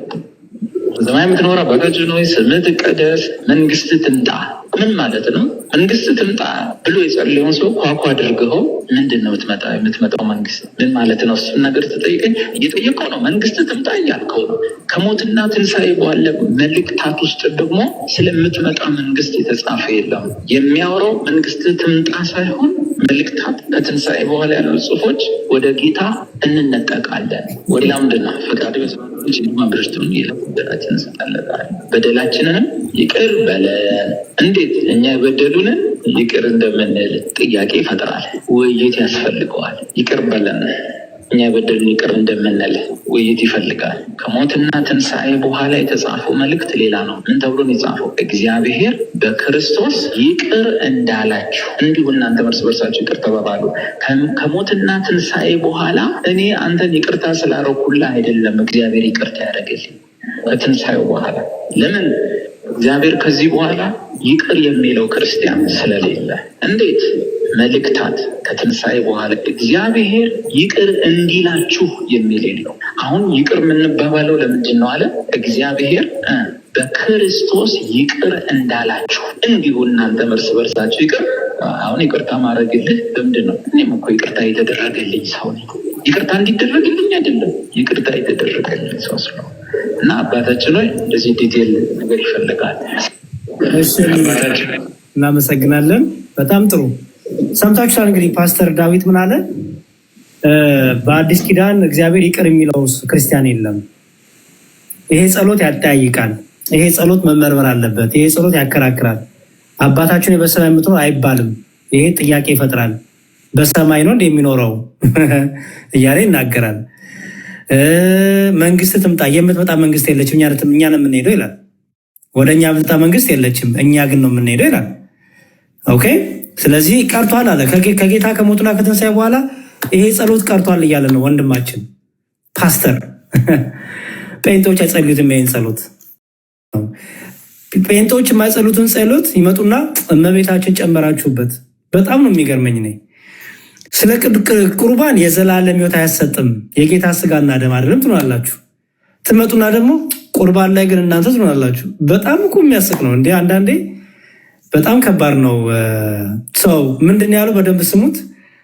በሰማይ የምትኖር አባታችን ሆይ ስምህ ይቀደስ መንግስት ትምጣ። ምን ማለት ነው? መንግስት ትምጣ ብሎ የጸለየውን ሰው ኳኳ አድርገው ምንድን ነው የምትመጣው መንግስት ምን ማለት ነው? እሱን ነገር ትጠይቀኝ እየጠየቀው ነው። መንግስት ትምጣ እያልከው ነው። ከሞትና ትንሣኤ በኋላ መልእክታት ውስጥ ደግሞ ስለምትመጣ መንግስት የተጻፈ የለም። የሚያወራው መንግስት ትምጣ ሳይሆን መልእክታት ከትንሣኤ በኋላ ያሉ ጽሁፎች ወደ ጌታ እንነጠቃለን። ወደ ምንድና ፈቃድ በሰዎች ማብረሽቱን በደላችን እንሰጣለን። በደላችንንም ይቅር በለን። እንዴት? እኛ የበደሉንን ይቅር እንደምንል ጥያቄ ይፈጥራል። ውይይት ያስፈልገዋል። ይቅር በለን እኛ የበደሉን ይቅር እንደምንል ውይይት ይፈልጋል። ከሞትና ትንሣኤ በኋላ የተጻፈው መልእክት ሌላ ነው። ምን ተብሎ ነው የጻፈው? እግዚአብሔር በክርስቶስ ይቅር እንዳላችሁ እንዲሁ እናንተ እርስ በርሳችሁ ይቅር ተባባሉ። ከሞትና ትንሣኤ በኋላ እኔ አንተን ይቅርታ ስላረኩልህ አይደለም እግዚአብሔር ይቅርታ ያደረገልኝ ከትንሣኤው በኋላ። ለምን? እግዚአብሔር ከዚህ በኋላ ይቅር የሚለው ክርስቲያን ስለሌለ። እንዴት? መልእክታት ከትንሣኤ በኋላ እግዚአብሔር ይቅር እንዲላችሁ የሚል የለው። አሁን ይቅር የምንባባለው ለምንድን ነው አለ? እግዚአብሔር በክርስቶስ ይቅር እንዳላችሁ እንዲሁ እናንተ እርስ በርሳችሁ ይቅር። አሁን ይቅርታ ማድረግልህ ለምንድን ነው? እኔም እኮ ይቅርታ የተደረገልኝ ሰው ነኝ። ይቅርታ እንዲደረግልኝ አይደለም፣ ይቅርታ የተደረገልኝ ሰው ስለሆነ እና አባታችን ሆይ እንደዚህ ዲቴል ነገር ይፈልጋል። እናመሰግናለን። በጣም ጥሩ ሰምታችኋል። እንግዲህ ፓስተር ዳዊት ምን አለ? በአዲስ ኪዳን እግዚአብሔር ይቅር የሚለው ክርስቲያን የለም። ይሄ ጸሎት ያጠያይቃል። ይሄ ጸሎት መመርመር አለበት። ይሄ ጸሎት ያከራክራል። አባታችን በሰማይ የምትኖር አይባልም። ይሄ ጥያቄ ይፈጥራል። በሰማይ ነው እንደሚኖረው እያለ ይናገራል። መንግስት ትምጣ፣ የምትመጣ መንግስት የለችም፣ እኛ ነው የምንሄደው ይላል። ወደ እኛ የምትመጣ መንግስት የለችም፣ እኛ ግን ነው የምንሄደው ይላል። ኦኬ፣ ስለዚህ ቀርቷል አለ። ከጌታ ከሞቱና ከትንሣኤ በኋላ ይሄ ጸሎት ቀርቷል እያለ ነው ወንድማችን ፓስተር። ጴንጤዎች አይጸልዩትም ይሄን ጸሎት። ጴንጤዎች የማይጸሉትን ጸሎት ይመጡና እመቤታችን ጨመራችሁበት። በጣም ነው የሚገርመኝ ነኝ። ስለ ቁርባን የዘላለም ሕይወት አያሰጥም የጌታ ስጋና ደም አይደለም ትኖራላችሁ። ትመጡና ደግሞ ቁርባን ላይ ግን እናንተ ትኖራላችሁ። በጣም እኮ የሚያስቅ ነው እንዴ! አንዳንዴ በጣም ከባድ ነው። ሰው ምንድን ያለው በደንብ ስሙት።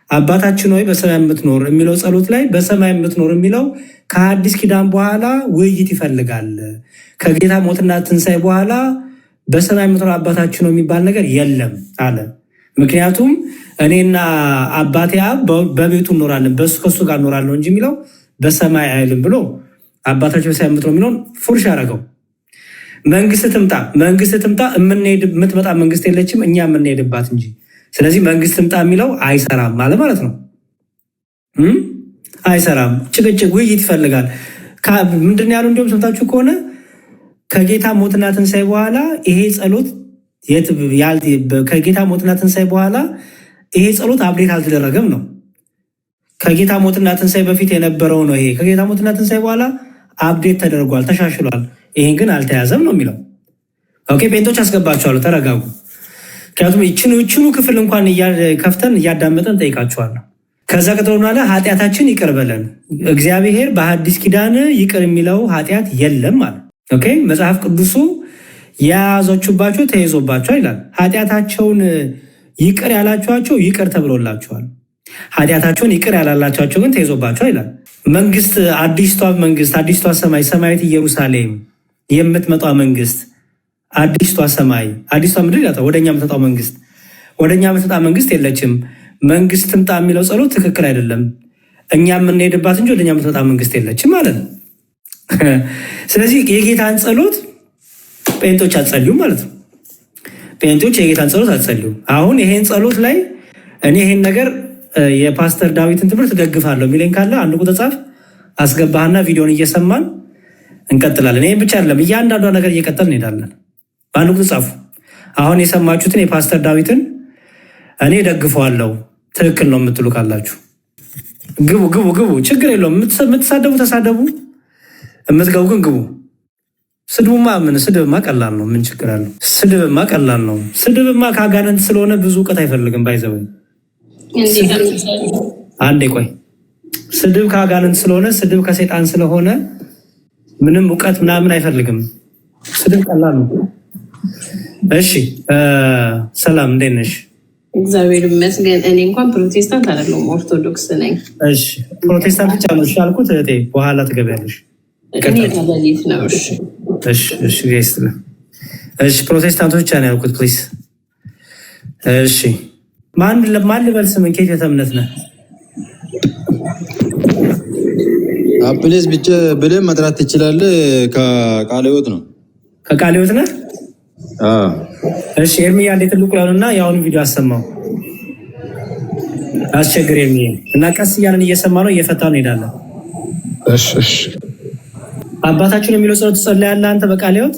አባታችን ሆይ በሰማይ የምትኖር የሚለው ጸሎት ላይ በሰማይ የምትኖር የሚለው ከአዲስ ኪዳን በኋላ ውይይት ይፈልጋል። ከጌታ ሞትና ትንሣኤ በኋላ በሰማይ የምትኖር አባታችን ነው የሚባል ነገር የለም አለ። ምክንያቱም እኔና አባቴ አብ በቤቱ እኖራለን፣ በሱ ከሱ ጋር እኖራለሁ እንጂ የሚለው በሰማይ አይልም ብሎ አባታችን በሰማይ የምትኖር የሚለውን ፉርሽ አደረገው። መንግስት ትምጣ የምትመጣ መንግስት የለችም፣ እኛ የምንሄድባት እንጂ። ስለዚህ መንግስት ትምጣ የሚለው አይሰራም ማለት ነው። አይሰራም። ጭቅጭቅ፣ ውይይት ይፈልጋል። ምንድን ያሉ እንዲሁም ሰምታችሁ ከሆነ ከጌታ ሞትና ትንሣኤ በኋላ ይሄ ጸሎት ከጌታ ሞትና ትንሣኤ በኋላ ይሄ ጸሎት አብዴት አልተደረገም ነው። ከጌታ ሞትና ትንሣኤ በፊት የነበረው ነው። ይሄ ከጌታ ሞትና ትንሣኤ በኋላ አብዴት ተደርጓል፣ ተሻሽሏል። ይሄን ግን አልተያዘም ነው የሚለው። ኦኬ፣ ጴንጦች አስገባችኋለሁ፣ ተረጋጉ። ምክንያቱም ይችኑ ክፍል እንኳን ከፍተን እያዳመጠን ጠይቃችኋለሁ። ከዛ ቀጥሎ ሆናለ ኃጢአታችን ይቅር በለን። እግዚአብሔር በሐዲስ ኪዳን ይቅር የሚለው ኃጢአት የለም ማለት። ኦኬ፣ መጽሐፍ ቅዱሱ የያዛችሁባቸው ተይዞባቸው ይላል። ኃጢአታቸውን ይቅር ያላችኋቸው ይቅር ተብሎላቸዋል። ኃጢአታቸውን ይቅር ያላላቸው ግን ተይዞባቸው ይላል። መንግስት፣ አዲስቷ ሰማይ፣ ሰማያዊት ኢየሩሳሌም የምትመጣ መንግስት፣ አዲስቷ ሰማይ፣ አዲስቷ ምድር ይላታል። ወደኛ የምትመጣው መንግስት፣ ወደኛ የምትመጣ መንግስት የለችም። መንግስት ትምጣ የሚለው ጸሎት ትክክል አይደለም። እኛ የምንሄድባት እንጂ ወደኛ የምትመጣ መንግስት የለችም ማለት ነው። ስለዚህ የጌታን ጸሎት ጴንጦች አትጸልዩም ማለት ነው። ጴንጦች የጌታን ጸሎት አትጸልዩም። አሁን ይሄን ጸሎት ላይ እኔ ይሄን ነገር የፓስተር ዳዊትን ትምህርት ደግፋለሁ የሚለኝ ካለ አንድ ቁጥር ጻፍ፣ አስገባህና ቪዲዮን እየሰማን እንቀጥላለን። ይህም ብቻ አይደለም፣ እያንዳንዷ ነገር እየቀጠል እንሄዳለን። በአንድ ቁጥር ጻፉ። አሁን የሰማችሁትን የፓስተር ዳዊትን እኔ ደግፈዋለሁ ትክክል ነው የምትሉ ካላችሁ ግቡ። ችግር የለውም። የምትሳደቡ ተሳደቡ፣ የምትገቡ ግን ግቡ። ስድብማ ቀላል ነው። ምን ችግር አለው? ስድብማ ቀላል ነው። ስድብማ ከአጋንንት ስለሆነ ብዙ እውቀት አይፈልግም። ባይዘው አንዴ ቆይ፣ ስድብ ከአጋንንት ስለሆነ፣ ስድብ ከሰይጣን ስለሆነ ምንም እውቀት ምናምን አይፈልግም። ስድብ ቀላል ነው። እሺ፣ ሰላም እንዴት ነሽ? እግዚአብሔር ይመስገን። እኔ እንኳን ፕሮቴስታንት አይደለሁም ኦርቶዶክስ ነኝ። እሺ፣ ፕሮቴስታንት ብቻ ነው ያልኩት እህቴ፣ በኋላ ትገቢያለሽ። ከበሊት ነው። እሺ፣ ፕሮቴስታንቶች ብቻ ነው ያልኩት ፕሊዝ። እሺ፣ ማን ልበል ስምን? ከየት እምነት ነህ? አፕሌስ ብቻ ብለህ መጥራት ትችላለህ። ከቃለ ሕይወት ነው። ከቃለ ሕይወት ነህ? እሺ ኤርሚያ እንደ ትልቁ ያሉና ያውን ቪዲዮ አሰማው አስቸግር ኤርሚያ እና ቀስ እያልን እየሰማ ነው እየፈታ ነው እንሄዳለን። እሺ አባታችን የሚለው ጸሎት ትጸልያለህ አንተ በቃለ ሕይወት?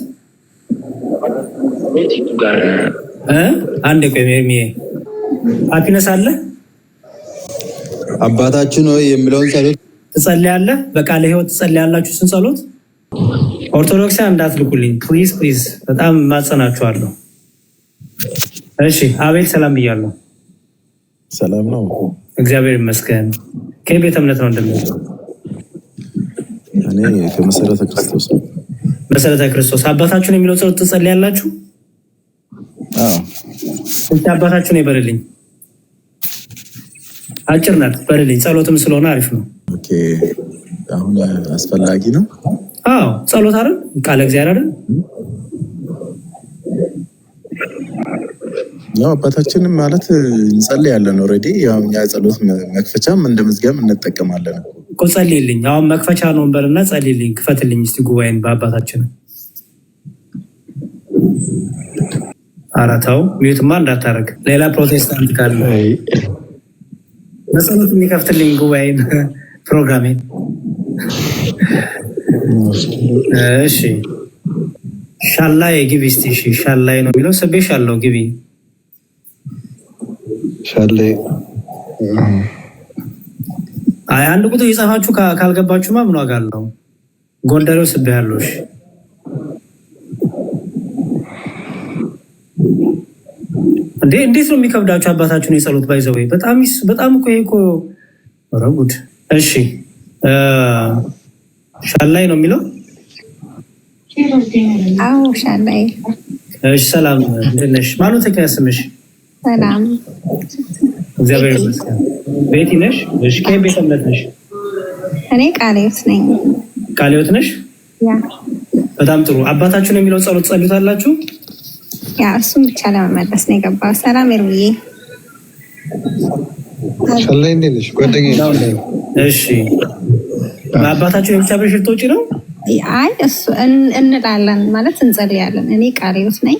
አንዴ ቆይ ኤርሚያ አፒነስ አለ አባታችን ሆይ የሚለውን ጸሎት ትጸልያለህ? በቃለ ሕይወት ትጸልያላችሁ? ስን ጸሎት ኦርቶዶክሳን እንዳትልኩልኝ ፕሊዝ፣ በጣም ማጸናችኋለሁ። እሺ አቤል ሰላም ብያለሁ። ሰላም ነው እግዚአብሔር ይመስገን። ከቤተ እምነት ነው እንደምን? እኔ ከመሰረተ ክርስቶስ ነው። መሰረተ ክርስቶስ። አባታችሁን የሚለው ጸሎት ትጸልያላችሁ? እንት አባታችሁን ይበርልኝ። አጭር ናት በርልኝ። ጸሎትም ስለሆነ አሪፍ ነው። ኦኬ አሁን አስፈላጊ ነው። ጸሎት አይደል? ቃለ እግዚአብሔር አይደል? ያው አባታችን ማለት እንጸልያለን። ኦሬዲ ያው እኛ ጸሎት መክፈቻም እንደ መዝጊያም እንጠቀማለን እኮ። ጸልይልኝ። አሁን መክፈቻ ነው እንበልና ጸልይልኝ፣ ክፈትልኝ እስቲ ጉባኤን በአባታችን። አራታው ሚዩትማ እንዳታረግ ሌላ ፕሮቴስታንት ካለ በጸሎት የሚከፍትልኝ ጉባኤን ፕሮግራሜን። እሺ ሻላይ ግቢ እስቲ። እሺ ሻላይ ነው የሚለው ሰቤሽ አለው ግቢ ሻላይ። አይ አንድ ቁጥር የጻፋችሁ ካልገባችሁማ ምን ዋጋ አለው? ጎንደሬው ስቤ ያለው። እሺ እንዴት ነው የሚከብዳችሁ አባታችሁን የጸሎት ባይዘው? በጣም እኮ ይሄ እኮ ረጉድ። እሺ ሻላይ ነው የሚለው? አዎ ሻላይ። እሺ ሰላም እንደት ነሽ? ማነው ተከያ ስምሽ? ሰላም እግዚአብሔር ይመስገን። ቤቲ ነሽ? እሺ ከቤተ እምነት ነሽ? እኔ ቃለ ሕይወት ነኝ። ቃለ ሕይወት ነሽ? ያ በጣም ጥሩ። አባታችሁን የሚለው ጸሎት ጸልዩታላችሁ? ያ እሱም ብቻ ለመመለስ ነው የገባው። ሰላም ኤርሚዬ። ሻላይ እንዴት ነሽ ጓደኛዬ? እሺ በአባታችሁ የብቻ ብሽርት ውጪ ነው? አይ እሱ እንላለን ማለት እንጸልያለን። እኔ ቃለ ሕይወት ነኝ።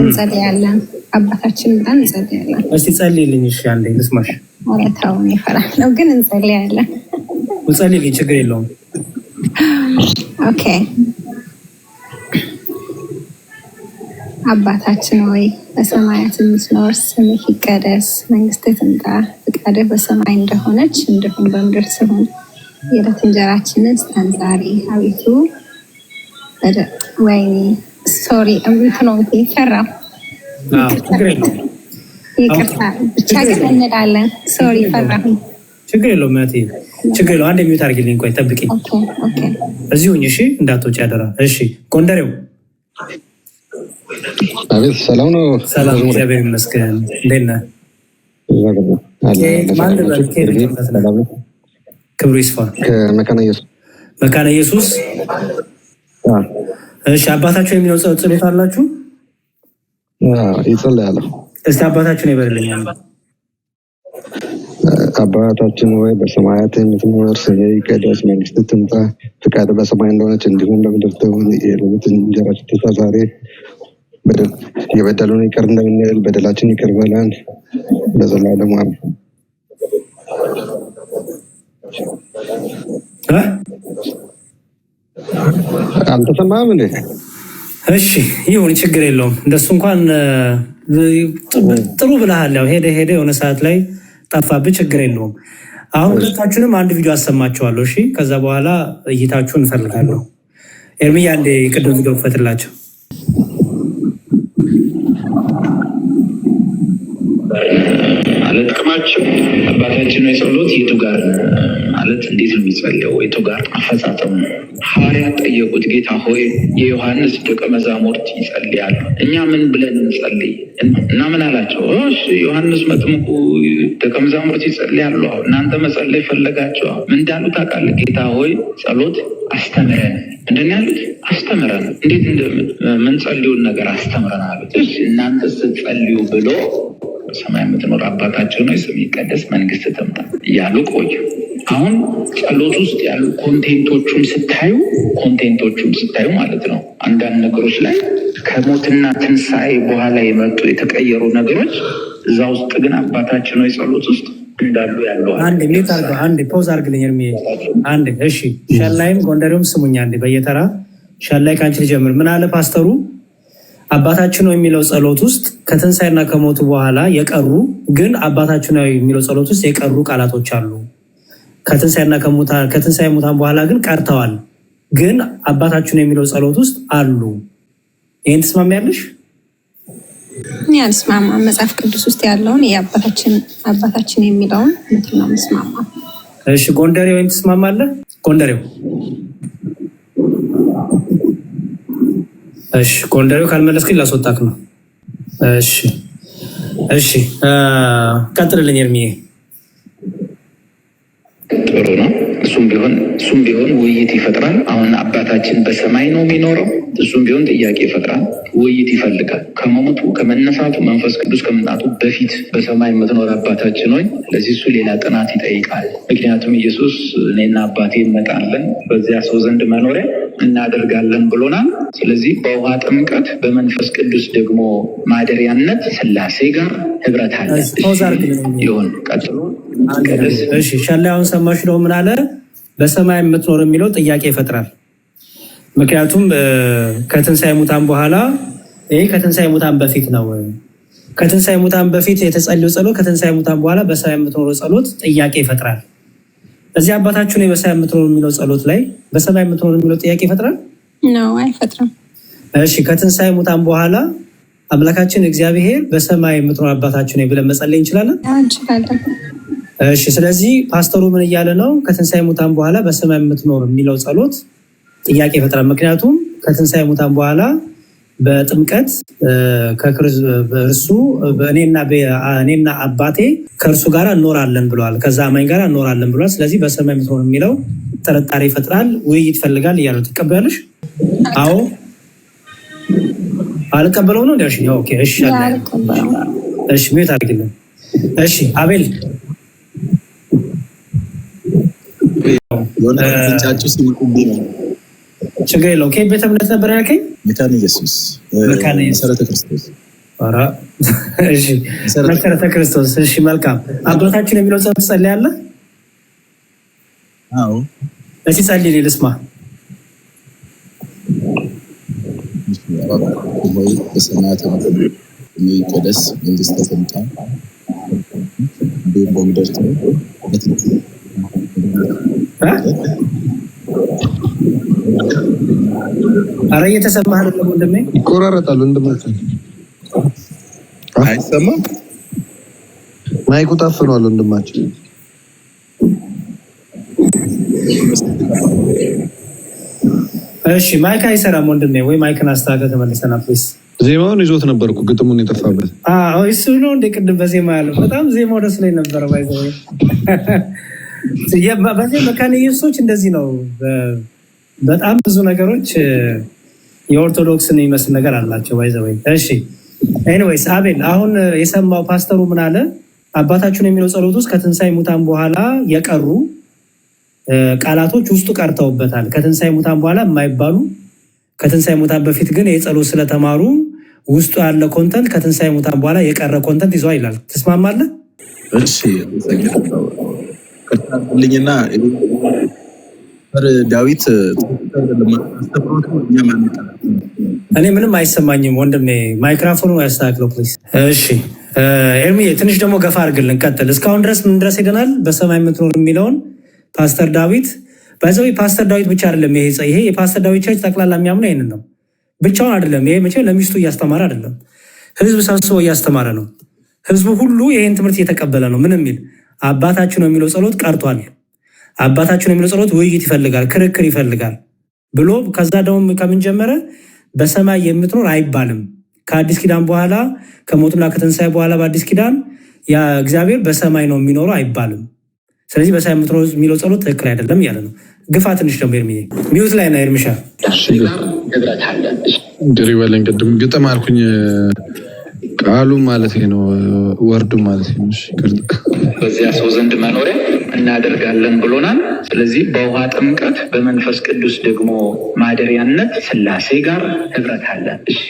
እንጸልያለን አባታችን ብለን እንጸልያለን። እስቲ ጸልይልኝ። እሺ አንዴ ልስማሽ። ማለታውን ይፈራለሁ ግን እንጸልያለን። ጸልይልኝ ችግር የለውም። ኦኬ አባታችን ሆይ በሰማያት የምትኖር ስምህ ይቀደስ፣ መንግስትህ ትምጣ፣ ፈቃድህ በሰማይ እንደሆነች እንዲሁም በምድር ትሁን። የዕለት እንጀራችንን ስጠን ዛሬ። አቤቱ ወይኔ ሶሪ እምትነው ይፈራል። ይቅርታ ብቻ ግን እንላለን። ሶሪ ፈራሁ። ችግር የለውም እህቴ ችግር የለውም። አንድ ሚዩት አድርጊልኝ። ቆይ ጠብቂኝ እዚሁ እሺ፣ እንዳትወጪ አደራ። እሺ ጎንደሬው አቤት ሰላም ነው? ሰላም እግዚአብሔር ይመስገን። እንዴት ነህ? ክብሩ ይስፋ። ከመካነ ኢየሱስ። መካነ ኢየሱስ። እሺ አባታችሁ የሚለው ጸሎት አላችሁ? ይጸልያለሁ። እስቲ አባታችሁን ይበልልኛል። አባታችን ወይ በሰማያት የምትኖር ስምህ ይቀደስ፣ መንግስትህ ትምጣ፣ ፈቃድህ በሰማይ እንደሆነች እንዲሁም በምድር ትሁን። የዕለት እንጀራችንን ስጠን ዛሬ፣ የበደሉን ይቅር እንደምንል በደላችን ይቅር በለን ለዘላለሙ አሜን። አልተሰማህም እንዴ? እሺ ይሁን ችግር የለውም። እንደሱ እንኳን ጥሩ ብለሃል። ያው ሄደ የሆነ ሰዓት ላይ ጠፋብህ፣ ችግር የለውም። አሁን ሁለታችሁንም አንድ ቪዲዮ አሰማችኋለሁ። እሺ ከዛ በኋላ እይታችሁን እንፈልጋለሁ። ኤርሚያ አንዴ ቅድም ቪዲዮ ክፈትላቸው። ማለት ጥቅማቸው አባታችን ነው የጸሎት የቱ ጋር ማለት እንዴት ነው የሚጸልየው? የቱ ጋር አፈጻጸሙ? ሐዋርያት ጠየቁት፣ ጌታ ሆይ የዮሐንስ ደቀ መዛሙርት ይጸልያሉ፣ እኛ ምን ብለን እንጸልይ? እና ምን አላቸው? እሺ ዮሐንስ መጥምቁ ደቀ መዛሙርት ይጸልያሉ፣ እናንተ መጸለይ ፈለጋቸው። ምን እንዳሉ ታውቃለህ? ጌታ ሆይ ጸሎት አስተምረን። ምንድን ያሉት? አስተምረን። እንዴት እንደምንጸልዩን ነገር አስተምረን አሉት። እናንተ ስትጸልዩ ብሎ በሰማይ የምትኖር አባታችን ሆይ ስምህ ይቀደስ፣ መንግስት ትምጣ እያሉ ቆዩ። አሁን ጸሎት ውስጥ ያሉ ኮንቴንቶቹን ስታዩ ማለት ነው አንዳንድ ነገሮች ላይ ከሞትና ትንሣኤ በኋላ የመጡ የተቀየሩ ነገሮች እዛ ውስጥ ግን አባታችን ሆይ ጸሎት ውስጥ እንዳሉ ያለው አንድ ፖዝ አድርግልኝ አንድ። እሺ ሸላይም ጎንደሬውም ስሙኛ አንዴ በየተራ ሸላይ ከአንቺ ልጀምር። ምን አለ ፓስተሩ? አባታችን ነው የሚለው ጸሎት ውስጥ ከትንሣኤና ከሞቱ በኋላ የቀሩ ግን አባታችን ነው የሚለው ጸሎት ውስጥ የቀሩ ቃላቶች አሉ። ከትንሣኤ ሙታን በኋላ ግን ቀርተዋል፣ ግን አባታችን ነው የሚለው ጸሎት ውስጥ አሉ። ይህን ትስማሚያለሽ? ያልስማማ መጽሐፍ ቅዱስ ውስጥ ያለውን አባታችን የሚለውን ምትል ነው መስማማ። እሺ ጎንደሬው ወይም ትስማማለህ? ጎንደሬው እሺ ጎንደሬው ካልመለስክኝ ላስወጣክ ነው። እሺ ቀጥልልኝ ኤርሚዬ። ጥሩ ነው። እሱም ቢሆን ውይይት ይፈጥራል። አሁን አባታችን በሰማይ ነው የሚኖረው። እሱም ቢሆን ጥያቄ ይፈጥራል፣ ውይይት ይፈልጋል። ከመሞቱ ከመነሳቱ መንፈስ ቅዱስ ከመምጣቱ በፊት በሰማይ የምትኖር አባታችን ሆይ፣ ለዚህ እሱ ሌላ ጥናት ይጠይቃል። ምክንያቱም ኢየሱስ እኔና አባቴ እንመጣለን በዚያ ሰው ዘንድ መኖሪያ እናደርጋለን ብሎናል። ስለዚህ በውሃ ጥምቀት በመንፈስ ቅዱስ ደግሞ ማደሪያነት ስላሴ ጋር ህብረት አለ ይሆን? ቀጥሎ ሸላዩን ሰማሽ ነው ምን አለ? በሰማይ የምትኖር የሚለው ጥያቄ ይፈጥራል። ምክንያቱም ከትንሣኤ ሙታን በኋላ ይሄ ከትንሣኤ ሙታን በፊት ነው። ከትንሣኤ ሙታን በፊት የተጸለየው ጸሎት ከትንሣኤ ሙታን በኋላ በሰማይ የምትኖረው ጸሎት ጥያቄ ይፈጥራል። እዚህ አባታችሁ ነው በሰማይ የምትኖር የሚለው ጸሎት ላይ በሰማይ የምትኖር የሚለው ጥያቄ ይፈጥራል ነው? አይፈጥርም። እሺ ከትንሣኤ ሙታን በኋላ አምላካችን እግዚአብሔር በሰማይ የምትኖር አባታችሁ ነው ብለን መጸለይ እንችላለን? እንችላለን። እሺ ስለዚህ ፓስተሩ ምን እያለ ነው? ከትንሣኤ ሙታን በኋላ በሰማይ የምትኖር የሚለው ጸሎት ጥያቄ ይፈጥራል። ምክንያቱም ከትንሣኤ ሙታን በኋላ በጥምቀት እርሱ እኔና አባቴ ከእርሱ ጋር እንኖራለን ብለዋል። ከዛ አማኝ ጋር እንኖራለን ብለዋል። ስለዚህ በሰማይ የምትኖር የሚለው ጥርጣሬ ይፈጥራል፣ ውይይት ይፈልጋል እያሉ ትቀበያለሽ? አዎ አልቀበለው ነው እንዲያሽ? ኦኬ እሺ እሺ ሚዩት አድርግልን። እሺ አቤል ችግር የለውም። ከየት ቤተ እምነት ነበር ያልከኝ? መካነ ኢየሱስ መሰረተ ክርስቶስ። መሰረተ ክርስቶስ። እሺ መልካም። አባታችን የሚለው ጸሎት ትጸልያለህ? አዎ። እስኪ ጸልይ ልስማ። ሆይ በሰማያት ይቀደስ፣ መንግስትህ ትምጣ፣ እንዲሁም በምድር ትሁን። ኧረ እየተሰማህ አይደለም ወንድሜ? ይቆራረጣል ወንድማችን። አይሰማም? ማይኩ ታፍኗል ወንድማችን። እሺ ማይክ አይሰራም ወንድሜ፣ ወይ ማይክን አስተካክል ተመልሰና ፕሊስ። ዜማውን ይዞት ነበርኩ ግጥሙን የጠፋበት። እሱ ነው እንደ ቅድም በዜማ ያለው በጣም ዜማው ደስ ላይ ነበረ። ባይዘው በዚህ መካነ ኢየሱሶች እንደዚህ ነው። በጣም ብዙ ነገሮች የኦርቶዶክስን የሚመስል ነገር አላቸው። ባይዘው እሺ ኤኒዌይስ አቤል አሁን የሰማው ፓስተሩ ምን አለ? አባታችን የሚለው ጸሎት ውስጥ ከትንሣኤ ሙታን በኋላ የቀሩ ቃላቶች ውስጡ ቀርተውበታል። ከትንሣኤ ሙታን በኋላ የማይባሉ ከትንሣኤ ሙታን በፊት ግን የጸሎት ስለተማሩ ውስጡ ያለ ኮንተንት ከትንሣኤ ሙታን በኋላ የቀረ ኮንተንት ይዟል ይላል። ትስማማለህ? እሺ ልኝና ዳዊት እኔ ምንም አይሰማኝም ወንድሜ፣ ማይክሮፎኑ ያስተካክለው ፕሊዝ። እሺ ኤርሚዬ ትንሽ ደግሞ ገፋ አድርግልን፣ ቀጥል። እስካሁን ድረስ ምን ድረስ ሄደናል? በሰማይ የምትኖር የሚለውን ፓስተር ዳዊት ባይዘው ፓስተር ዳዊት ብቻ አይደለም። ይሄ የፓስተር ዳዊት ቸርች ጠቅላላ የሚያምነው ይሄንን ነው። ብቻውን አይደለም። ይሄ መቼም ለሚስቱ እያስተማረ አይደለም፣ ህዝብ ሰብስቦ እያስተማረ ነው። ህዝቡ ሁሉ ይሄን ትምህርት እየተቀበለ ነው። ምን የሚል አባታችን ነው የሚለው ጸሎት ቀርቷል። አባታችን ነው የሚለው ጸሎት ውይይት ይፈልጋል፣ ክርክር ይፈልጋል ብሎ ከዛ ደግሞ ከምን ጀመረ? በሰማይ የምትኖር አይባልም። ከአዲስ ኪዳን በኋላ ከሞቱና ከትንሣኤ በኋላ በአዲስ ኪዳን እግዚአብሔር በሰማይ ነው የሚኖረው አይባልም። ስለዚህ በሰማይ የምትኖር የሚለው ጸሎት ትክክል አይደለም እያለ ነው። ግፋ ትንሽ ደግሞ ኤርሚ ሚዩት ላይ ነው። ኤርሚሻ ህብረት አለ ድሪ በለን ቅድም ግጥም አልኩኝ ቃሉ ማለት ነው ወርዱ ማለት ነው። በዚያ ሰው ዘንድ መኖሪያ እናደርጋለን ብሎናል። ስለዚህ በውሃ ጥምቀት በመንፈስ ቅዱስ ደግሞ ማደሪያነት ሥላሴ ጋር ህብረት አለ። እሺ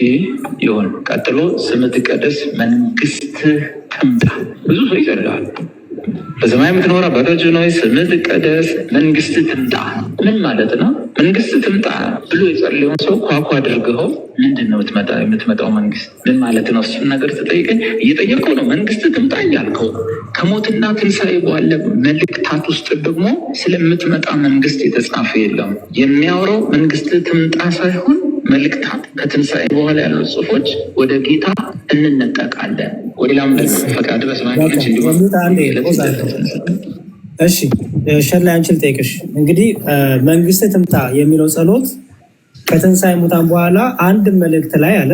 ይሁን። ቀጥሎ ስምህ ይቀደስ መንግስትህ ትምጣ። ብዙ ሰው ይጸልያል። በሰማይ የምትኖር አባታችን ሆይ ስምህ ይቀደስ መንግስትህ ትምጣ። ምን ማለት ነው? መንግስት ትምጣ ብሎ የጸለየውን ሰው ኳኳ አድርገው ምንድን ነው የምትመጣው መንግስት ምን ማለት ነው? እሱን ነገር ትጠይቀኝ እየጠየቀው ነው። መንግስት ትምጣ እያልከው ከሞትና ትንሣኤ በኋላ መልእክታት ውስጥ ደግሞ ስለምትመጣ መንግስት የተጻፈ የለም። የሚያወራው መንግስት ትምጣ ሳይሆን መልእክታት ከትንሣኤ በኋላ ያሉ ጽሁፎች ወደ ጌታ እንነጠቃለን። ወደ ላም ፈቃድ በስማች እንዲሆን እሺ ሸላይ አንችል ጠይቅሽ እንግዲህ መንግስት ትምጣ የሚለው ጸሎት ከትንሣኤ ሙታን በኋላ አንድ መልእክት ላይ አለ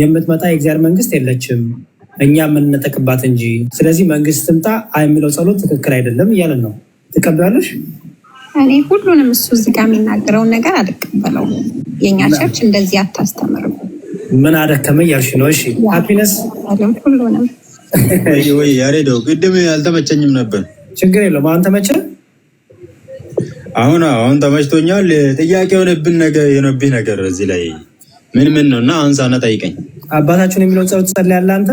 የምትመጣ የእግዚአብሔር መንግስት የለችም እኛ የምንነጠቅባት እንጂ። ስለዚህ መንግስት ትምጣ የሚለው ጸሎት ትክክል አይደለም እያለን ነው። ትቀበላለሽ? እኔ ሁሉንም እሱ እዚህ ጋር የሚናገረውን ነገር አልቀበለውም። የእኛ ቸርች እንደዚህ አታስተምርም። ምን አደከመ እያልሽ ነው? እሺ ሃፒነስ ሁሉንም ወይ ያሬዶ ቅድም አልተመቸኝም ነበር። ችግር የለውም። አሁን ተመቸ? አሁን ተመችቶኛል። ጥያቄ የሆነብኝ ነገር እዚህ ላይ ምን ነው እና አንሳና ጠይቀኝ። አባታችን የሚለውን ጸሎት ትጸልያለህ አንተ?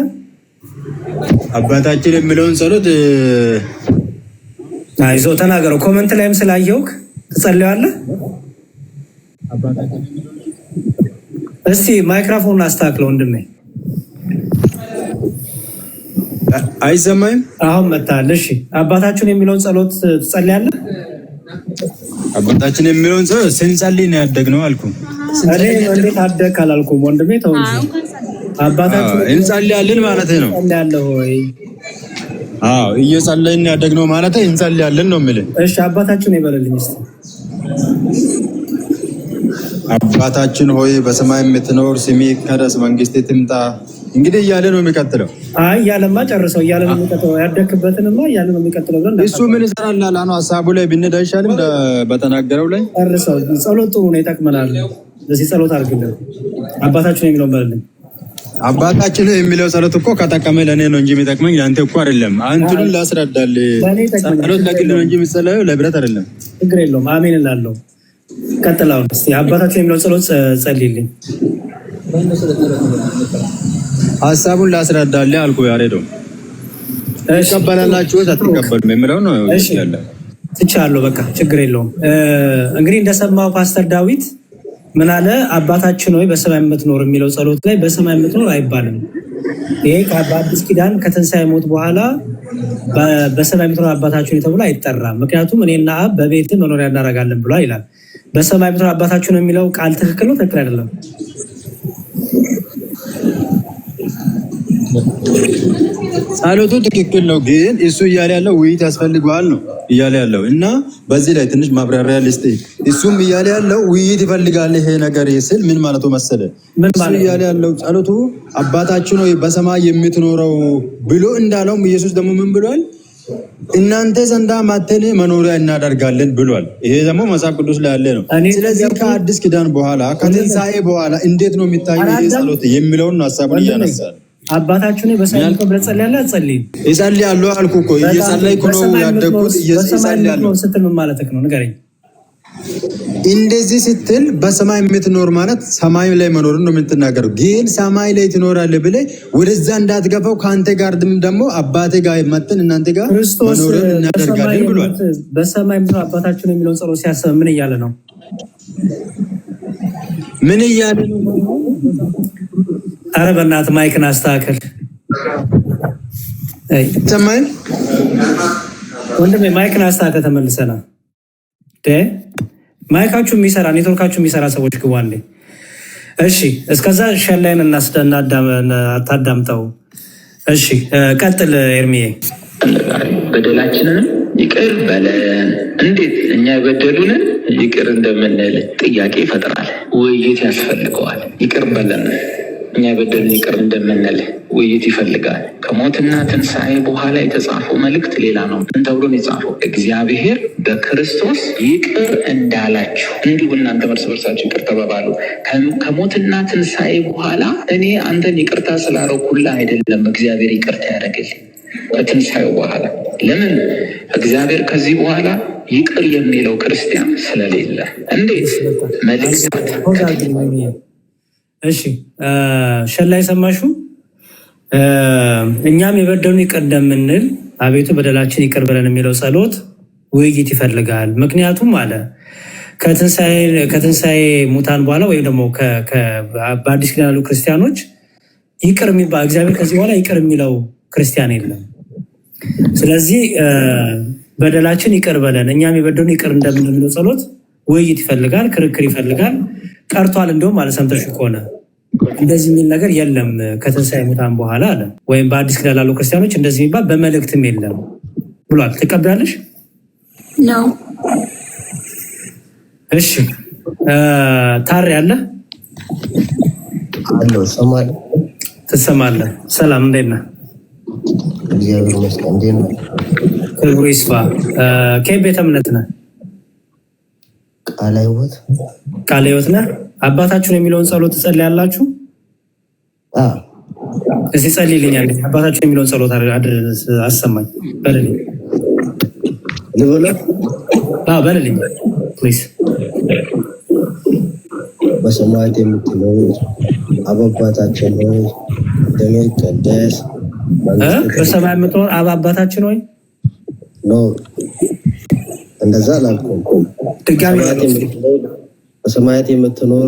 አባታችን የሚለውን ጸሎት አይዞህ ተናገረው። ኮመንት ላይም ስላየውክ ትጸልያለህ። እስቲ ማይክሮፎን አስተካክለው ወንድሜ። አይሰማኝም? አሁን መጣል። እሺ አባታችን የሚለውን ጸሎት ትጸልያለህ? አባታችን የሚለውን ጸሎት ስንጸልይ ነው ያደግነው አልኩ። እኔ እንዴት አደግክ አላልኩም ወንድሜ፣ ተው እንጂ። አባታችን እንጸልያለን ማለት ነው። እንጸልያለህ ወይ? አዎ እየጸለይን ያደግነው ማለት እንጸልያለን ነው የምልህ። እሺ አባታችን ይበልልኝ እስቲ። አባታችን ሆይ በሰማይ የምትኖር ስምህ ይቀደስ መንግስትህ ትምጣ። እንግዲህ እያለ ነው የሚቀጥለው። አይ እያለማ ጨርሰው እያለ ነው የሚቀጥለው። ያደግክበትንማ እያለ ነው የሚቀጥለው። እሱ ምን ይሰራል አላነው ሀሳቡ ላይ ብንሄድ አይሻልም? በተናገረው ላይ ጨርሰው። ጸሎት ጥሩ ነው ይጠቅመናል። ለዚህ ጸሎት አድርግልን። አባታችን የሚለውን በልልኝ። አባታችን የሚለው ጸሎት እኮ ከጠቀመ ለእኔ ነው እንጂ የሚጠቅመኝ ለአንተ እኮ አይደለም። አንተን ላስረዳል። ጸሎት ለግል ነው እንጂ የሚጸለየው ለህብረት አይደለም። ችግር የለውም። አሜን እላለሁ። ቀጥላው እስቲ አባታችን የሚለውን ጸሎት ጸልይልኝ። ሀሳቡን ላስረዳልህ አልኩ። ያሬዶ ትቀበላላችሁ አትቀበሉም የሚለው ነው ያለ። ትቻለሁ በቃ ችግር የለውም። እንግዲህ እንደሰማው ፓስተር ዳዊት ምን አለ? አባታችን ሆይ በሰማይ የምትኖር የሚለው ጸሎት ላይ በሰማይ የምትኖር አይባልም። ይሄ በአዲስ ኪዳን ከትንሣኤ ሞት በኋላ በሰማይ የምትኖር አባታችን ተብሎ አይጠራም። ምክንያቱም እኔና አብ በቤት መኖሪያ እናደርጋለን ብሏል ይላል። በሰማይ የምትኖር አባታችን የሚለው ቃል ትክክል ነው? ትክክል አይደለም? ጸሎቱ ትክክል ነው፣ ግን እሱ እያለ ያለው ውይይት ያስፈልገዋል ነው እያለ ያለው እና በዚህ ላይ ትንሽ ማብራሪያ ልስጥ። እሱም እያለ ያለው ውይይት ይፈልጋል ይሄ ነገር ስል ምን ማለቱ መሰለ? እሱ እያለ ያለው ጸሎቱ አባታችን ሆይ በሰማይ የምትኖረው ብሎ እንዳለውም ኢየሱስ ደግሞ ምን ብሏል? እናንተ ዘንዳ መጥተን መኖሪያ እናደርጋለን ብሏል። ይሄ ደግሞ መጽሐፍ ቅዱስ ላይ ያለ ነው። ስለዚህ ከአዲስ ኪዳን በኋላ ከትንሣኤ በኋላ እንዴት ነው የሚታየው ይሄ ጸሎት የሚለውን ሀሳቡን እያነሳል። አባታችን በሰማይ ብለህ ጸልያለህ? አትጸልይም? እጸልያለሁ አልኩ እኮ እየጸለይኩ ነው ያደግኩት። እጸልያለሁ ስትል ምን ማለትህ ነው? ንገረኝ። እንደዚህ ስትል በሰማይ የምትኖር ማለት ሰማይ ላይ መኖርን ነው የምትናገረው። ግን ሰማይ ላይ ትኖራለህ ብለህ ወደዛ እንዳትገፋው ከአንተ ጋር ደግሞ አባቴ ጋር መጥተን እናንተ ጋር መኖርን እናደርጋለን ብሏል። በሰማይ የምትኖር አባታችን የሚለውን ጸሎት ሲያስብ ምን እያለ ነው? ምን እያለ ነው? አረ በእናትህ ማይክን አስተካከል። ሰማይ ወንድሜ ማይክን አስተካከል። ተመልሰና ማይካችሁ የሚሰራ ኔትወርካችሁ የሚሰራ ሰዎች ግቡ አንዴ። እሺ እስከዛ ሸላይን አታዳምጠው። እሺ ቀጥል ኤርሚዬ። በደላችንንም ይቅር በለን እንዴት እኛ የበደሉንን ይቅር እንደምንል ጥያቄ ይፈጥራል። ውይይት ያስፈልገዋል። ይቅር በለን እኛ የበደሉን ይቅር እንደምንል ውይይት ይፈልጋል። ከሞትና ትንሣኤ በኋላ የተጻፈው መልእክት ሌላ ነው። ምን ተብሎ ነው የጻፈው? እግዚአብሔር በክርስቶስ ይቅር እንዳላችሁ እንዲሁ እናንተ እርስ በርሳችሁ ይቅር ተባባሉ። ከሞትና ትንሣኤ በኋላ እኔ አንተን ይቅርታ ስላረኩልህ አይደለም እግዚአብሔር ይቅርታ ያደረግልኝ ከትንሣኤው በኋላ። ለምን? እግዚአብሔር ከዚህ በኋላ ይቅር የሚለው ክርስቲያን ስለሌለ። እንዴት መልእክት እሺ ሸላይ ሰማሹ። እኛም የበደሉን ይቅር እንደምንል አቤቱ በደላችን ይቅር በለን የሚለው ጸሎት ውይይት ይፈልጋል። ምክንያቱም አለ ከትንሣኤ ሙታን በኋላ ወይም ደግሞ በአዲስ ኪዳን ያሉ ክርስቲያኖች ይቅር የሚባል እግዚአብሔር ከዚህ በኋላ ይቅር የሚለው ክርስቲያን የለም። ስለዚህ በደላችን ይቅር በለን እኛም የበደሉን ይቅር እንደምንል የሚለው ጸሎት ውይይት ይፈልጋል፣ ክርክር ይፈልጋል። ቀርቷል። እንደውም ማለት ሰምተሽ ከሆነ እንደዚህ የሚል ነገር የለም ከትንሣኤ ሙታን በኋላ አለ። ወይም በአዲስ ኪዳን ላሉ ክርስቲያኖች እንደዚህ የሚባል በመልእክትም የለም ብሏል። ትቀበላለሽ? ነው። እሺ ታሪ አለ አለው ሰማል ትሰማለህ? ሰላም እንዴት ነህ? እግዚአብሔር ይመስገን። እንዴት ነህ? ክብሩ ይስፋ። ከየት ቤተ እምነት ነህ? ቃለ ሕይወት። ቃለ ሕይወት ነህ? አባታችሁን የሚለውን ጸሎት ትጸልያላችሁ? እስኪ ጸልይልኛል። አባታችሁን የሚለውን ጸሎት አሰማኝ። በልልኝ በልልኝ ፕሊዝ። በሰማያት የምትኖር አባታችን ሆይ ስምህ ይቀደስ። በሰማይ የምትኖር አባታችን ሆይ ኖ እንደዛ አላልኩም። ድጋሚ በሰማያት የምትኖር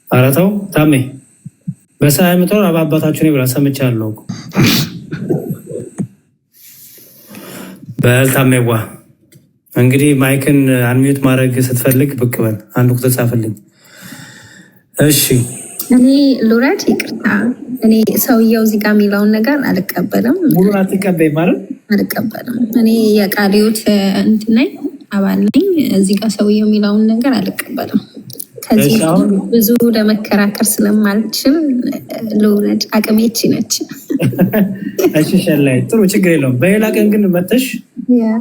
ኧረ ተው ታሜ። በሰማይ የምትኖር አባታችን ብላ ሰምቻለሁ። በል ታሜዋ እንግዲህ ማይክን አንሚዩት ማድረግ ስትፈልግ ብቅ በል። አንድ ቁጥር ጻፍልኝ። እሺ እኔ ሉራድ ይቅርታ፣ እኔ ሰውየው እዚህ ጋር የሚለውን ነገር አልቀበልም። ሙሉን አትቀበይ ማለት አልቀበልም። እኔ የቃሊዮት እንትን ነኝ፣ አባል ነኝ። እዚህ ጋር ሰውየው የሚለውን ነገር አልቀበልም። ከዚህ ብዙ ለመከራከር ስለማልችል ልውረድ። አቅሜች ነች። እሺ ሸላይ ጥሩ፣ ችግር የለውም። በሌላ ቀን ግን መተሽ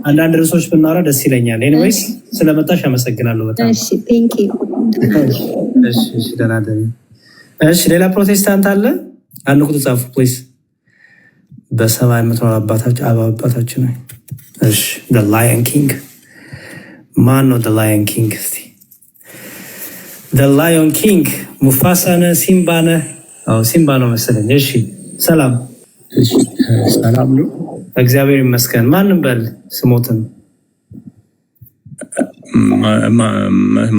አንዳንድ ርዕሶች ብናወራ ደስ ይለኛል። ኤኒዌይስ ስለመጣሽ አመሰግናለሁ በጣም። እሺ ቴንክ ዩ። እሺ ደህና ደሪ። እሺ ሌላ ፕሮቴስታንት አለ? አንድ ቁጥር ጻፉ ፕሊዝ። በሰማይ የምትኖር አባታችን ነው። እሺ the lion king ማን ነው? the lion king እስቲ the lion king ሙፋሳ ነህ? ሲምባ ነህ? አዎ ሲምባ ነው መሰለኝ። እሺ ሰላም። እሺ ሰላም ነው፣ እግዚአብሔር ይመስገን። ማንም በል ስሞትን።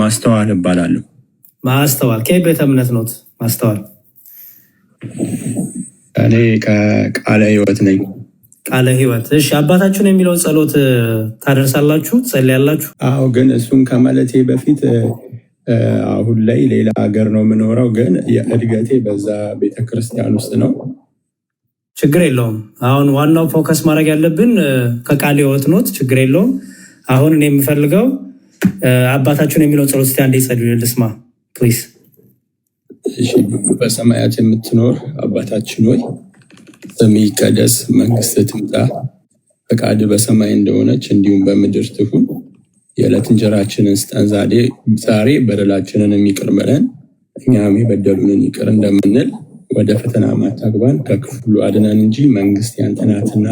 ማስተዋል እባላለሁ። ማስተዋል ከየት ቤተ እምነት ኖት? ማስተዋል እኔ ከቃለ ሕይወት ነኝ። ቃለ ሕይወት። እሺ አባታችሁን የሚለውን ጸሎት ታደርሳላችሁ? ትጸልያላችሁ? አዎ፣ ግን እሱን ከማለቴ በፊት አሁን ላይ ሌላ ሀገር ነው የምኖረው፣ ግን የእድገቴ በዛ ቤተክርስቲያን ውስጥ ነው። ችግር የለውም። አሁን ዋናው ፎከስ ማድረግ ያለብን ከቃለ ሕይወት ኖት። ችግር የለውም። አሁን እኔ የምፈልገው አባታችሁን የሚለውን ጸሎት እስቲ አንዴ ጸልዩ ልስማ ፕሊዝ። በሰማያት የምትኖር አባታችን ሆይ ስምህ ይቀደስ፣ መንግስትህ ትምጣ፣ ፈቃድህ በሰማይ እንደሆነች እንዲሁም በምድር ትሁን። የዕለት እንጀራችንን ስጠን ዛሬ፣ በደላችንን ይቅር በለን እኛም የበደሉንን ይቅር እንደምንል፣ ወደ ፈተና አታግባን ከክፉ አድነን እንጂ መንግስት ያንተ ናትና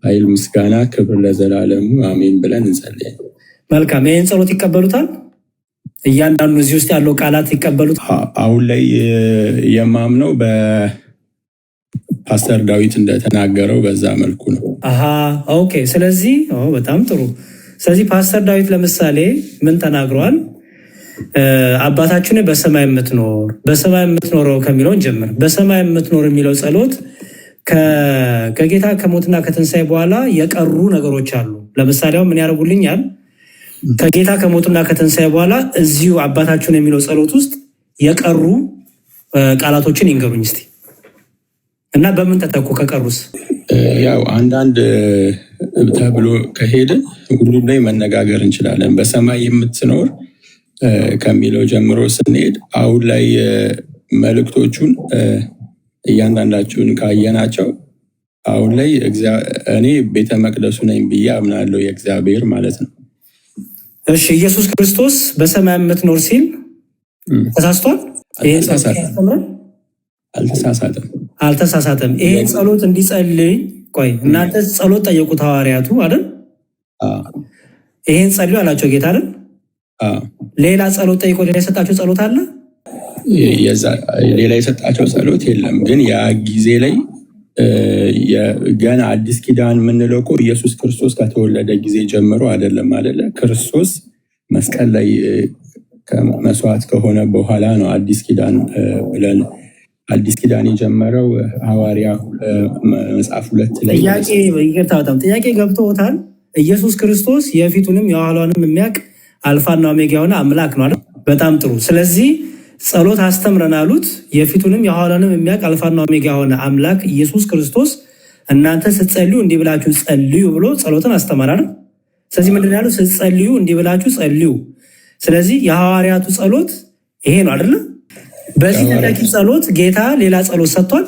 ኃይል፣ ምስጋና፣ ክብር ለዘላለሙ አሜን ብለን እንጸልያለን። መልካም። ይህን ጸሎት ይቀበሉታል? እያንዳንዱ እዚህ ውስጥ ያለው ቃላት ይቀበሉት? አሁን ላይ የማምነው በፓስተር ዳዊት እንደተናገረው በዛ መልኩ ነው። ኦኬ። ስለዚህ በጣም ጥሩ። ስለዚህ ፓስተር ዳዊት ለምሳሌ ምን ተናግሯል? አባታችን በሰማይ የምትኖር፣ በሰማይ የምትኖረው ከሚለውን ጀምር። በሰማይ የምትኖር የሚለው ጸሎት ከጌታ ከሞትና ከትንሣኤ በኋላ የቀሩ ነገሮች አሉ። ለምሳሌ ምን ያደርጉልኛል? ከጌታ ከሞቱና ከትንሣኤ በኋላ እዚሁ አባታችሁን የሚለው ጸሎት ውስጥ የቀሩ ቃላቶችን ይንገሩኝ እስቲ እና በምን ተተኩ? ከቀሩስ ያው አንዳንድ ተብሎ ከሄድን ሁሉም ላይ መነጋገር እንችላለን። በሰማይ የምትኖር ከሚለው ጀምሮ ስንሄድ አሁን ላይ መልእክቶቹን እያንዳንዳቸውን ካየናቸው አሁን ላይ እኔ ቤተ መቅደሱ ነኝ ብዬ አምናለሁ፣ የእግዚአብሔር ማለት ነው። እሺ ኢየሱስ ክርስቶስ በሰማይ የምትኖር ሲል ተሳስቷል? አልተሳሳተም። ይሄ ጸሎት እንዲጸልይ ቆይ እናንተ ጸሎት ጠየቁት ሐዋርያቱ አይደል? ይሄን ጸልዩ አላቸው ጌታ አይደል? ሌላ ጸሎት ጠይቆ ሌላ የሰጣቸው ጸሎት አለ? ሌላ የሰጣቸው ጸሎት የለም። ግን ያ ጊዜ ላይ ገና አዲስ ኪዳን የምንለው እኮ ኢየሱስ ክርስቶስ ከተወለደ ጊዜ ጀምሮ አይደለም አይደለ? ክርስቶስ መስቀል ላይ መስዋዕት ከሆነ በኋላ ነው አዲስ ኪዳን ብለን አዲስ ኪዳን የጀመረው ሐዋርያ መጽሐፍ 2 ላይ። ጥያቄ ገብቶታል። ኢየሱስ ክርስቶስ የፊቱንም የኋላውንም የሚያውቅ አልፋና ኦሜጋ የሆነ አምላክ ነው አይደል? በጣም ጥሩ። ስለዚህ ጸሎት አስተምረን አሉት። የፊቱንም የኋላውንም የሚያውቅ አልፋና ኦሜጋ የሆነ አምላክ ኢየሱስ ክርስቶስ እናንተ ስትጸልዩ እንዲህ ብላችሁ ጸልዩ ብሎ ጸሎትን አስተማራል። ስለዚህ ምንድን ያለው? ስትጸልዩ እንዲህ ብላችሁ ጸልዩ። ስለዚህ የሐዋርያቱ ጸሎት ይሄ ነው አይደል? በዚህ ተተኪ ጸሎት ጌታ ሌላ ጸሎት ሰጥቷል።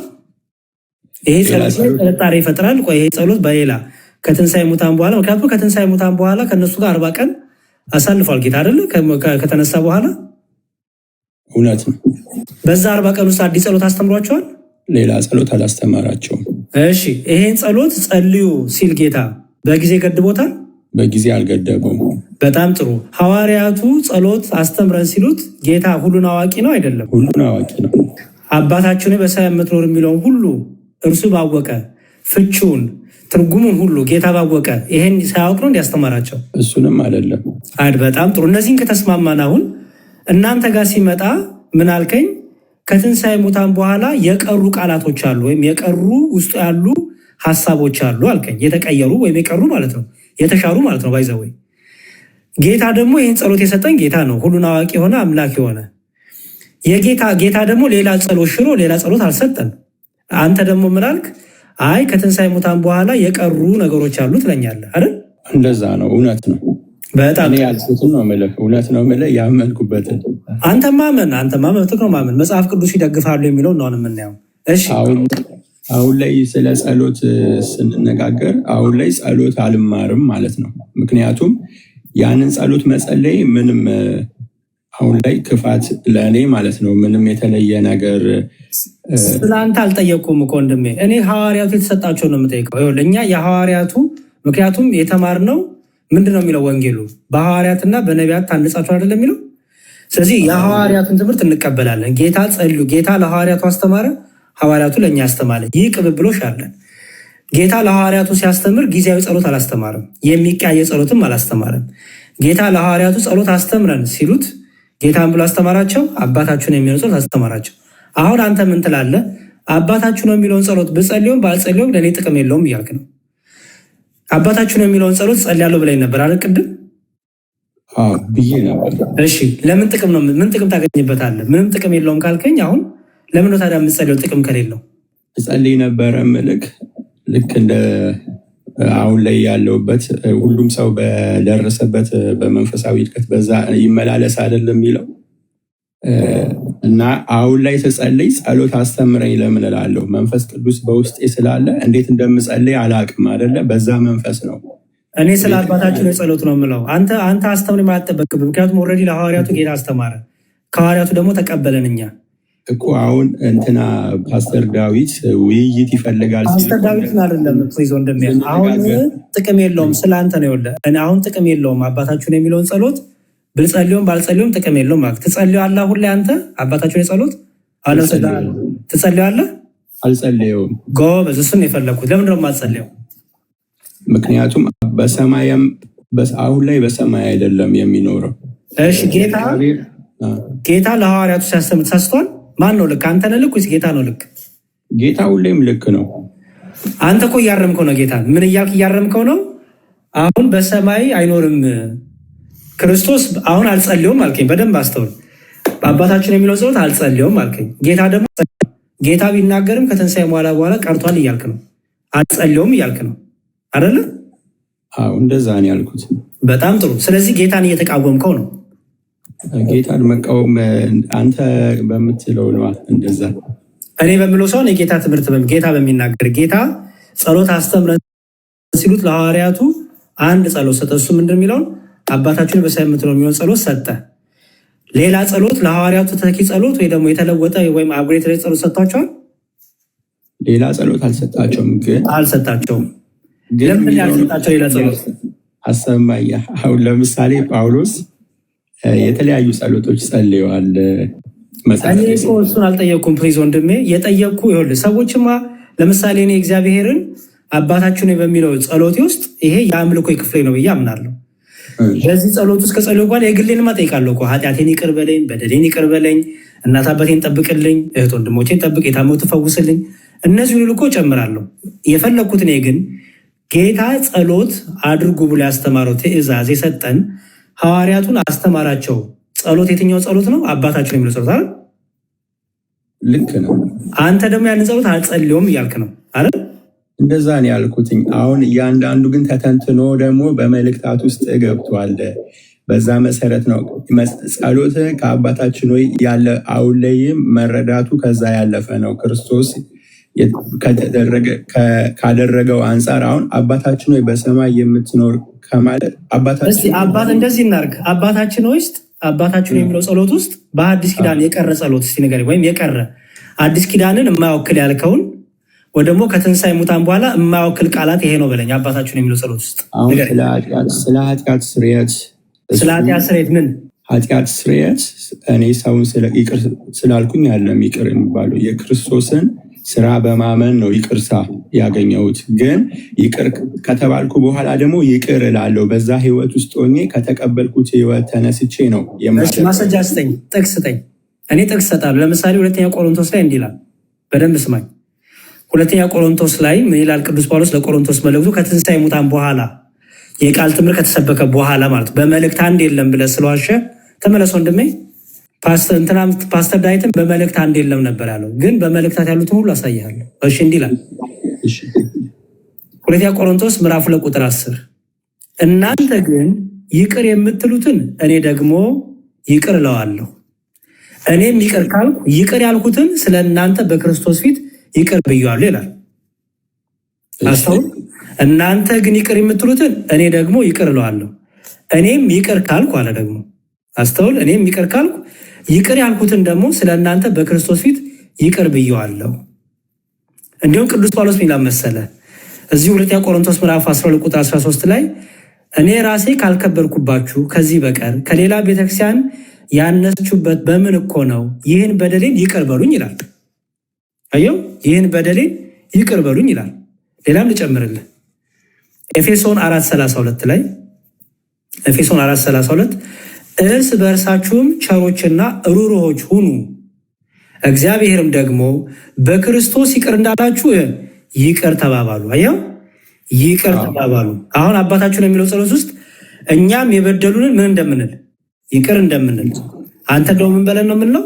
ይሄ ጸሎት ጥርጣሬ ይፈጥራል። ቆይ ይሄ ጸሎት በሌላ ከትንሣኤ ሙታን በኋላ ምክንያቱም ከትንሣኤ ሙታን በኋላ ከነሱ ጋር 40 ቀን አሳልፏል ጌታ አይደል? ከተነሳ በኋላ እውነት ነው። በዛ 40 ቀን ውስጥ አዲስ ጸሎት አስተምሯቸዋል? ሌላ ጸሎት አላስተማራቸውም። እሺ ይሄን ጸሎት ጸልዩ ሲል ጌታ በጊዜ ገድቦታል? በጊዜ አልገደበውም። በጣም ጥሩ። ሐዋርያቱ ጸሎት አስተምረን ሲሉት ጌታ ሁሉን አዋቂ ነው አይደለም? ሁሉን አዋቂ ነው። አባታችን በሰማይ የምትኖር የሚለውን ሁሉ እርሱ ባወቀ ፍቺውን ትርጉሙን ሁሉ ጌታ ባወቀ ይሄን ሳያውቅ ነው እንዲያስተማራቸው? እሱንም አይደለም። በጣም ጥሩ። እነዚህን ከተስማማን አሁን እናንተ ጋር ሲመጣ ምን አልከኝ? ከትንሣኤ ሙታን በኋላ የቀሩ ቃላቶች አሉ ወይም የቀሩ ውስጡ ያሉ ሀሳቦች አሉ አልከኝ። የተቀየሩ ወይም የቀሩ ማለት ነው፣ የተሻሩ ማለት ነው። ባይዘወይ ጌታ ደግሞ ይህን ጸሎት የሰጠን ጌታ ነው፣ ሁሉን አዋቂ የሆነ አምላክ የሆነ ጌታ ደግሞ ሌላ ጸሎት ሽሮ ሌላ ጸሎት አልሰጠን። አንተ ደግሞ ምን አልክ? አይ ከትንሣኤ ሙታን በኋላ የቀሩ ነገሮች አሉ ትለኛለህ አይደል? እንደዛ ነው። እውነት ነው። በጣም እኔ ያልኩትን ነው የምልህ። እውነት ነው የምልህ። ያመንኩበትን አንተ ማመን ትክክል ነው። ማመን መጽሐፍ ቅዱስ ይደግፋሉ የሚለው ነው የምናየው። እሺ አሁን ላይ ስለ ጸሎት ስንነጋገር አሁን ላይ ጸሎት አልማርም ማለት ነው። ምክንያቱም ያንን ጸሎት መጸለይ ምንም አሁን ላይ ክፋት ለእኔ ማለት ነው። ምንም የተለየ ነገር ስለአንተ አልጠየቅኩም እኮ ወንድሜ። እኔ ሐዋርያቱ የተሰጣቸው ነው የምጠይቀው። እኛ የሐዋርያቱ ምክንያቱም የተማርነው ምንድን ነው የሚለው ወንጌሉ በሐዋርያትና በነቢያት ታንጻችሁ አይደለም የሚለው። ስለዚህ የሐዋርያቱን ትምህርት እንቀበላለን። ጌታ ጸልዩ፣ ጌታ ለሐዋርያቱ አስተማረ፣ ሐዋርያቱ ለእኛ አስተማረ። ይህ ቅብብሎሽ አለን። ጌታ ለሐዋርያቱ ሲያስተምር ጊዜያዊ ጸሎት አላስተማርም፣ የሚቀያየር ጸሎትም አላስተማርም። ጌታ ለሐዋርያቱ ጸሎት አስተምረን ሲሉት ጌታን ብሎ አስተማራቸው፣ አባታችሁ ነው የሚለውን ጸሎት አስተማራቸው። አሁን አንተ ምን ትላለህ? አባታችሁ ነው የሚለውን ጸሎት ብጸልዮም ባልጸልዮም ለእኔ ጥቅም የለውም እያልክ ነው። አባታችሁ ነው የሚለውን ጸሎት ጸልያለሁ ብለኝ ነበር አይደል? ቅድም ብዬ ነበር። እሺ ለምን ጥቅም ነው? ምን ጥቅም ታገኝበታለህ? ምንም ጥቅም የለውም ካልከኝ አሁን ለምን ነው ታዲያ የምትጸልየው ጥቅም ከሌለው? እጸልይ ነበረ ልክ እንደ አሁን ላይ ያለውበት ሁሉም ሰው በደረሰበት በመንፈሳዊ እድገት በዛ ይመላለስ አይደለም የሚለው እና አሁን ላይ ስጸልይ ጸሎት አስተምረኝ ለምን እላለሁ? መንፈስ ቅዱስ በውስጤ ስላለ እንዴት እንደምጸልይ አላቅም አይደለ? በዛ መንፈስ ነው። እኔ ስለ አባታችን የጸሎት ነው የምለው። አንተ አስተምረኝ ማጠበቅብህ። ምክንያቱም ኦልሬዲ ለሐዋርያቱ ጌታ አስተማረ፣ ከሐዋርያቱ ደግሞ ተቀበለን እኛ እኮ። አሁን እንትና ፓስተር ዳዊት ውይይት ይፈልጋል። ፓስተር ዳዊትን አይደለም ፕሊዝ ወንድሜ፣ አሁን ጥቅም የለውም ስለ አንተ ነው ይኸውልህ። እኔ አሁን ጥቅም የለውም አባታችሁን የሚለውን ጸሎት ብልጸልዮም ባልጸልዮም ጥቅም የለውም ማለት ትጸልያለህ። አሁን ላይ አንተ አባታችሁን የጸሎት ትጸልያለህ? አልጸልየውም። ጎበዝ፣ እሱን የፈለግኩት። ለምንድን ነው የማትጸልየው? ምክንያቱም በሰማይም አሁን ላይ በሰማይ አይደለም የሚኖረው። እሺ ጌታ ለሐዋርያቱ ሲያስተምር ተሳስቷል? ማን ነው ልክ? አንተ ነህ ልክ ወይስ ጌታ ነው ልክ? ጌታ ሁሌም ልክ ነው። አንተ እኮ እያረምከው ነው ጌታ። ምን እያልክ እያረምከው ነው? አሁን በሰማይ አይኖርም ክርስቶስ። አሁን አልጸልየውም አልከኝ። በደንብ አስተውል። አባታችን የሚለው ጸሎት አልጸልየውም አልከኝ። ጌታ ደግሞ ጌታ ቢናገርም ከትንሣኤ በኋላ ቀርቷል እያልክ ነው። አልጸልየውም እያልክ ነው አይደለ? እንደዛ ነው ያልኩት። በጣም ጥሩ። ስለዚህ ጌታን እየተቃወምከው ነው። ጌታን መቃወም አንተ በምትለው ነው። እንደዛ እኔ በምለው ሰው የጌታ ትምህርት ጌታ በሚናገር ጌታ ጸሎት አስተምረን ሲሉት ለሐዋርያቱ አንድ ጸሎት ሰጠ። እሱ ምንድን የሚለውን አባታችን በሰማይ የምትለው የሚሆን ጸሎት ሰጠ። ሌላ ጸሎት ለሐዋርያቱ ተተኪ ጸሎት ወይ ደግሞ የተለወጠ ወይም አብግሬት ላይ ጸሎት ሰጥቷቸዋል? ሌላ ጸሎት አልሰጣቸውም። ለምን ያልሰጣቸው ሌላ ጸሎት አሰማኝ። አሁን ለምሳሌ ጳውሎስ የተለያዩ ጸሎቶች ጸልየዋል። እሱን አልጠየቅኩም። ፕሊዝ ወንድሜ የጠየቅኩ ይኸውልህ፣ ሰዎችማ ለምሳሌ እኔ እግዚአብሔርን አባታችን በሚለው ጸሎቴ ውስጥ ይሄ የአምልኮ ክፍሌ ነው ብዬ አምናለሁ። በዚህ ጸሎት ውስጥ ከጸሎት በኋላ የግሌንማ እጠይቃለሁ እኮ ኃጢአቴን ይቅር በለኝ፣ በደሌን ይቅር በለኝ፣ እናት አባቴን ጠብቅልኝ፣ እህት ወንድሞቼን ጠብቅ፣ የታመሙት ፈውስልኝ፣ እነዚህ ሁሉ እኮ ጨምራለሁ። የፈለግኩት እኔ ግን ጌታ ጸሎት አድርጉ ብሎ ያስተማረው ትእዛዝ የሰጠን ሐዋርያቱን አስተማራቸው። ጸሎት የትኛው ጸሎት ነው? አባታችን የሚለው ጸሎት አይደል? ልክ ነው። አንተ ደግሞ ያንን ጸሎት አልጸልዮም እያልክ ነው አይደል? እንደዛ ነው ያልኩትኝ። አሁን እያንዳንዱ ግን ተተንትኖ ደግሞ በመልእክታት ውስጥ ገብቷል። በዛ መሰረት ነው ጸሎት ከአባታችን ሆይ ያለ አሁን ላይም መረዳቱ ከዛ ያለፈ ነው። ክርስቶስ ካደረገው አንጻር አሁን አባታችን ሆይ በሰማይ የምትኖር ከማለት እንደዚህ እናድርግ። አባታችን ሆይ ውስጥ አባታችን የሚለው ጸሎት ውስጥ በአዲስ ኪዳን የቀረ ጸሎት እስቲ ንገረኝ፣ ወይም የቀረ አዲስ ኪዳንን የማይወክል ያልከውን ወይ ደግሞ ከትንሣኤ ሙታን በኋላ የማይወክል ቃላት ይሄ ነው በለኝ። አባታችን የሚለው ጸሎት ውስጥ ስለ ኃጢአት ስርየት ምን ኃጢአት ስርየት እኔ ሰውን ይቅር ስላልኩኝ ያለም ይቅር የሚባለው የክርስቶስን ስራ በማመን ነው ይቅርታ ያገኘሁት። ግን ይቅር ከተባልኩ በኋላ ደግሞ ይቅር እላለሁ። በዛ ህይወት ውስጥ ሆኜ ከተቀበልኩት ህይወት ተነስቼ ነው። ማስረጃ ስጠኝ፣ ጥቅስ ስጠኝ። እኔ ጥቅስ ሰጣለሁ። ለምሳሌ ሁለተኛ ቆሮንቶስ ላይ እንዲህ ይላል። በደንብ ስማኝ። ሁለተኛ ቆሮንቶስ ላይ ምን ይላል ቅዱስ ጳውሎስ ለቆሮንቶስ መልእክቱ? ከትንሣኤ ሙታን በኋላ የቃል ትምህርት ከተሰበከ በኋላ ማለት በመልእክት አንድ የለም ብለህ ስለዋሸ ተመለስ ወንድሜ። ፓስተር ዳዊትን በመልእክት አንድ የለም ነበር ያለው፣ ግን በመልእክታት ያሉትን ሁሉ አሳይሃለሁ። እሺ እንዲህ ይላል ሁለተኛ ቆሮንቶስ ምዕራፍ 2 ቁጥር 10 እናንተ ግን ይቅር የምትሉትን እኔ ደግሞ ይቅር እለዋለሁ። እኔም ይቅር ካልኩ ይቅር ያልኩትን ስለ እናንተ በክርስቶስ ፊት ይቅር ብያለሁ ይላል። አስተውል። እናንተ ግን ይቅር የምትሉትን እኔ ደግሞ ይቅር እለዋለሁ። እኔም ይቅር ካልኩ አለ ደግሞ አስተውል። እኔም ይቅር ካልኩ ይቅር ያልኩትን ደግሞ ስለ እናንተ በክርስቶስ ፊት ይቅር ብያለሁ። እንዲሁም ቅዱስ ጳውሎስ ምን መሰለ እዚህ ሁለተኛ ቆሮንቶስ ምዕራፍ 12 ቁጥር 13 ላይ እኔ ራሴ ካልከበርኩባችሁ ከዚህ በቀር ከሌላ ቤተክርስቲያን ያነሳችሁበት በምን እኮ ነው? ይህን በደሌን ይቅር በሉኝ ይላል። አየው፣ ይህን በደሌን ይቅር በሉኝ ይላል። ሌላም ልጨምርልህ ኤፌሶን 4:32 ላይ ኤፌሶን 4:32 እርስ በእርሳችሁም ቸሮችና ሩሩሆች ሁኑ፣ እግዚአብሔርም ደግሞ በክርስቶስ ይቅር እንዳላችሁ ይቅር ተባባሉ። አየው፣ ይቅር ተባባሉ። አሁን አባታችን የሚለው ጸሎት ውስጥ እኛም የበደሉንን ምን እንደምንል ይቅር እንደምንል አንተ ደግሞ ምን በለን ነው የምንለው?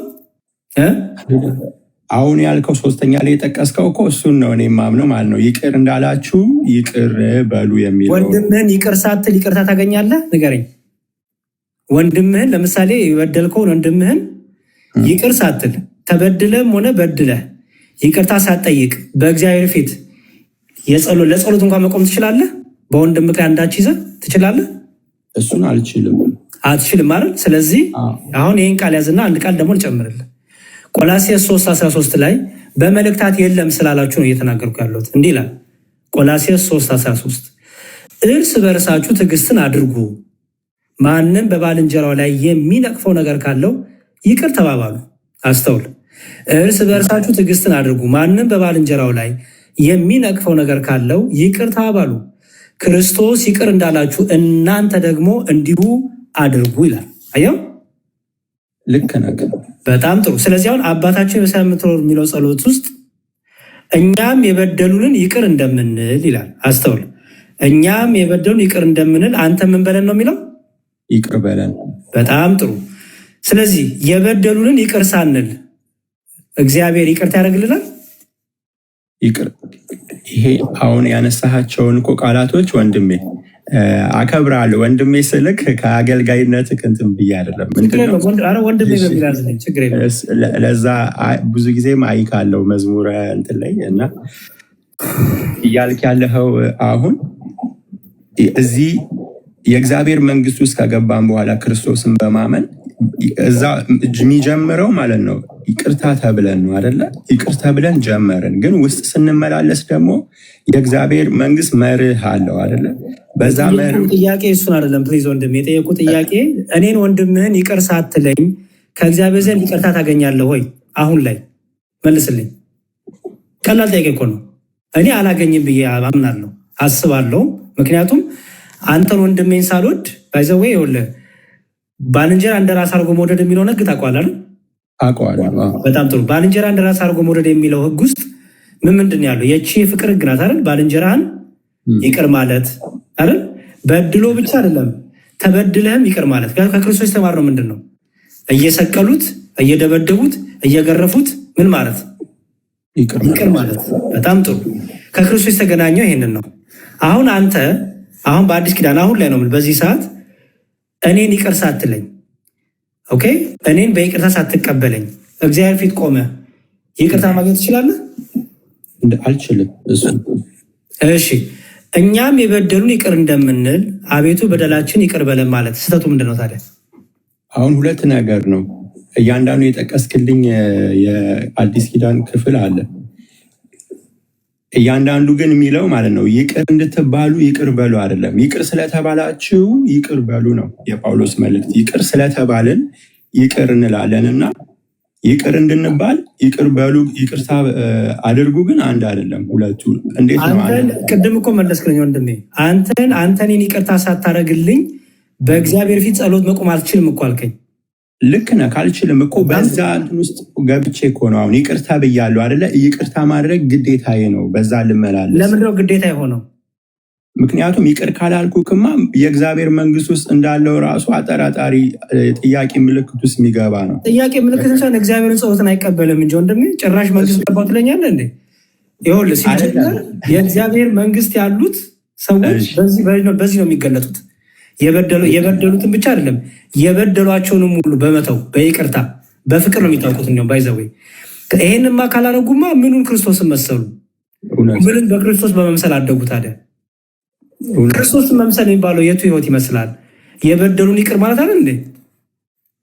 አሁን ያልከው ሶስተኛ ላይ የጠቀስከው እኮ እሱን ነው እኔ የማምነው ማለት ነው። ይቅር እንዳላችሁ ይቅር በሉ የሚለው። ወንድምህን ይቅር ሳትል ይቅርታ ታገኛለህ? ንገረኝ። ወንድምህን ለምሳሌ የበደልከውን ወንድምህን ይቅር ሳትል ተበድለም ሆነ በድለህ ይቅርታ ሳትጠይቅ በእግዚአብሔር ፊት ለጸሎት እንኳን መቆም ትችላለህ? በወንድም ምክንያት አንዳች ይዘህ ትችላለህ? እሱን አትችልም አይደል? ስለዚህ አሁን ይህን ቃል ያዝና አንድ ቃል ደግሞ ልጨምርልህ። ቆላስይስ 3:13 ላይ በመልእክታት የለም ስላላችሁ ነው እየተናገርኩ ያለሁት። እንዲህ ይላል ቆላስይስ 3:13 እርስ በርሳችሁ ትዕግስትን አድርጉ፣ ማንም በባልንጀራው ላይ የሚነቅፈው ነገር ካለው ይቅር ተባባሉ። አስተውል። እርስ በርሳችሁ ትዕግስትን አድርጉ፣ ማንም በባልንጀራው ላይ የሚነቅፈው ነገር ካለው ይቅር ተባባሉ፣ ክርስቶስ ይቅር እንዳላችሁ እናንተ ደግሞ እንዲሁ አድርጉ ይላል። አየው፣ ልክ ነህ። በጣም ጥሩ። ስለዚህ አሁን አባታችን በሰማይ የምትኖር የሚለው ጸሎት ውስጥ እኛም የበደሉንን ይቅር እንደምንል ይላል። አስተውል። እኛም የበደሉን ይቅር እንደምንል አንተ ምን በለን ነው የሚለው? ይቅር በለን። በጣም ጥሩ። ስለዚህ የበደሉንን ይቅር ሳንል እግዚአብሔር ይቅርታ ያደርግልናል? ይቅር ይሄ አሁን ያነሳሃቸውን እኮ ቃላቶች ወንድሜ አከብራለሁ ወንድሜ ስልክ ከአገልጋይነት እንትን ብዬ አይደለም። ለዛ ብዙ ጊዜ ማይክ አለው መዝሙረ እንትን ላይ እና እያልክ ያለኸው አሁን እዚህ የእግዚአብሔር መንግስት ውስጥ ከገባን በኋላ ክርስቶስን በማመን እዛ የሚጀምረው ማለት ነው ይቅርታ ተብለን ነው አይደለ? ይቅርታ ብለን ጀመርን። ግን ውስጥ ስንመላለስ ደግሞ የእግዚአብሔር መንግስት መርህ አለው አይደለ? በዛ መርህ ጥያቄ እሱን አይደለም ፕሊዝ ወንድም የጠየቁ ጥያቄ እኔን ወንድምህን ይቅር ሳትለኝ ከእግዚአብሔር ዘንድ ይቅርታ ታገኛለህ ወይ? አሁን ላይ መልስልኝ። ቀላል ጥያቄ እኮ ነው። እኔ አላገኝም ብዬ አምናለሁ አስባለሁ። ምክንያቱም አንተን ወንድሜን ሳልወድ ባይዘዌ ይኸውልህ ባልንጀራ እንደ ራስ አድርጎ መውደድ የሚለውን ህግ ታውቀዋለህ? በጣም ጥሩ። ባልንጀራ እንደ ራስ አድርጎ መውደድ የሚለው ህግ ውስጥ ምንድን ያለው? የቺ ፍቅር ህግ ናት አይደል? ባልንጀራህን ይቅር ማለት አይደል? በድሎ ብቻ አይደለም ተበድለህም ይቅር ማለት። ከክርስቶስ የተማርነው ምንድን ነው? እየሰቀሉት፣ እየደበደቡት፣ እየገረፉት ምን ማለት? ይቅር ማለት። በጣም ጥሩ። ከክርስቶስ የተገናኘው ይሄንን ነው። አሁን አንተ አሁን በአዲስ ኪዳን አሁን ላይ ነው በዚህ ሰዓት እኔን ይቅር ሳትለኝ ኦኬ፣ እኔን በይቅርታ ሳትቀበለኝ እግዚአብሔር ፊት ቆመ ይቅርታ ማግኘት ትችላለህ? አልችልም። እሺ፣ እኛም የበደሉን ይቅር እንደምንል አቤቱ በደላችን ይቅር በለን ማለት ስህተቱ ምንድን ነው ታዲያ? አሁን ሁለት ነገር ነው። እያንዳንዱ የጠቀስክልኝ የአዲስ ኪዳን ክፍል አለ። እያንዳንዱ ግን የሚለው ማለት ነው ይቅር እንድትባሉ ይቅር በሉ አይደለም። ይቅር ስለተባላችሁ ይቅር በሉ ነው የጳውሎስ መልእክት። ይቅር ስለተባልን ይቅር እንላለን እና ይቅር እንድንባል ይቅር በሉ ይቅርታ አድርጉ ግን አንድ አይደለም። ሁለቱ እንዴት ነው? ቅድም እኮ መለስክልኝ ወንድሜ። አንተን ይቅርታ ሳታደርግልኝ በእግዚአብሔር ፊት ጸሎት መቆም አልችልም እኮ አልከኝ። ልክ ነህ። ካልችልም እኮ በዛ እንትን ውስጥ ገብቼ እኮ ነው አሁን ይቅርታ ብያለሁ አይደለ? ይቅርታ ማድረግ ግዴታዬ ነው። በዛ ልመላለስ። ለምንድነው ግዴታ የሆነው? ምክንያቱም ይቅር ካላልኩክማ የእግዚአብሔር መንግስት ውስጥ እንዳለው ራሱ አጠራጣሪ ጥያቄ ምልክት ውስጥ የሚገባ ነው። ጥያቄ ምልክት እንኳን እግዚአብሔርን ጸሎትን አይቀበልም እንጂ ወንድሜ ጭራሽ መንግስት ገባው ትለኛለህ እንዴ? ይኸውልህ ሲጀመር የእግዚአብሔር መንግስት ያሉት ሰዎች በዚህ ነው የሚገለጡት። የበደሉትን ብቻ አይደለም የበደሏቸውንም ሁሉ በመተው በይቅርታ በፍቅር ነው የሚታወቁት። እንዲሁም ባይዘወይ ይሄንማ ካላረጉማ ምኑን ክርስቶስን መሰሉ? ምንን በክርስቶስ በመምሰል አደጉ ታዲያ? ክርስቶስን መምሰል የሚባለው የቱ ህይወት ይመስላል? የበደሉን ይቅር ማለት አይደል እንዴ?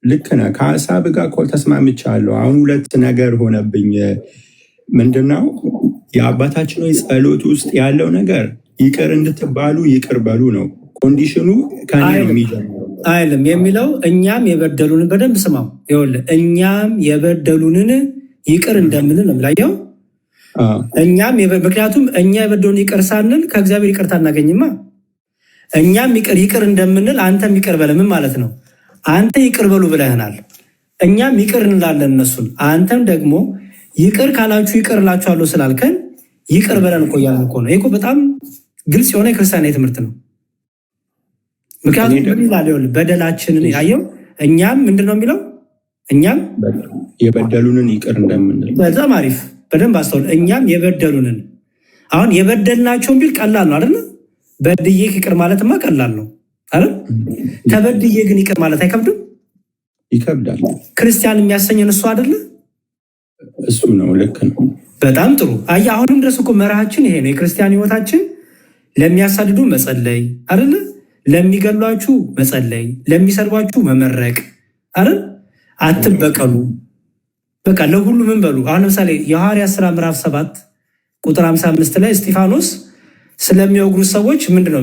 ልክ ነህ። ከሀሳብ ጋር እኮ ተስማምቻለሁ። አሁን ሁለት ነገር ሆነብኝ። ምንድነው የአባታችን ሆይ ጸሎት ውስጥ ያለው ነገር ይቅር እንድትባሉ ይቅር በሉ ነው። ኮንዲሽኑ ከኔ ነው የሚጀምረው አይደለም የሚለው እኛም የበደሉንን በደንብ ስማው። ይኸውልህ እኛም የበደሉንን ይቅር እንደምንል ነው የሚላየው። ምክንያቱም እኛ የበደሉን ይቅር ሳንል ከእግዚአብሔር ይቅርታ እናገኝማ። እኛም ይቅር እንደምንል አንተም ይቅር በለ ምን ማለት ነው? አንተ ይቅር በሉ ብለህናል፣ እኛም ይቅር እንላለን እነሱን። አንተም ደግሞ ይቅር ካላችሁ ይቅር እላችኋለሁ ስላልከን ይቅር በለን እኮ እያልን እኮ ነው። ይሄ እኮ በጣም ግልጽ የሆነ የክርስቲያናዊ ትምህርት ነው። ምክንያቱም ምን ይላል? ይኸውልህ በደላችንን ያየው እኛም ምንድን ነው የሚለው? እኛም የበደሉንን ይቅር እንደምንል። በጣም አሪፍ፣ በደንብ አስተውል። እኛም የበደሉንን አሁን የበደልናቸውን ቢል ቀላል ነው አይደለ? በድዬ ይቅር ማለትማ ቀላል ነው አይደል? ተበድዬ ግን ይቅር ማለት አይከብድም? ይከብዳል። ክርስቲያን የሚያሰኘን እሱ አይደለ? እሱ ነው። ልክ ነው። በጣም ጥሩ። አየህ አሁንም ድረስ እኮ መርሃችን ይሄ ነው። የክርስቲያን ህይወታችን ለሚያሳድዱ መጸለይ አይደለ? ለሚገሏችሁ መጸለይ፣ ለሚሰርቧችሁ መመረቅ አይደል? አትበቀሉ። በቃ ለሁሉ ምን በሉ። አሁን ለምሳሌ የሐዋርያት ሥራ ምዕራፍ 7 ቁጥር 55 ላይ እስጢፋኖስ ስለሚወግሩት ሰዎች ምንድነው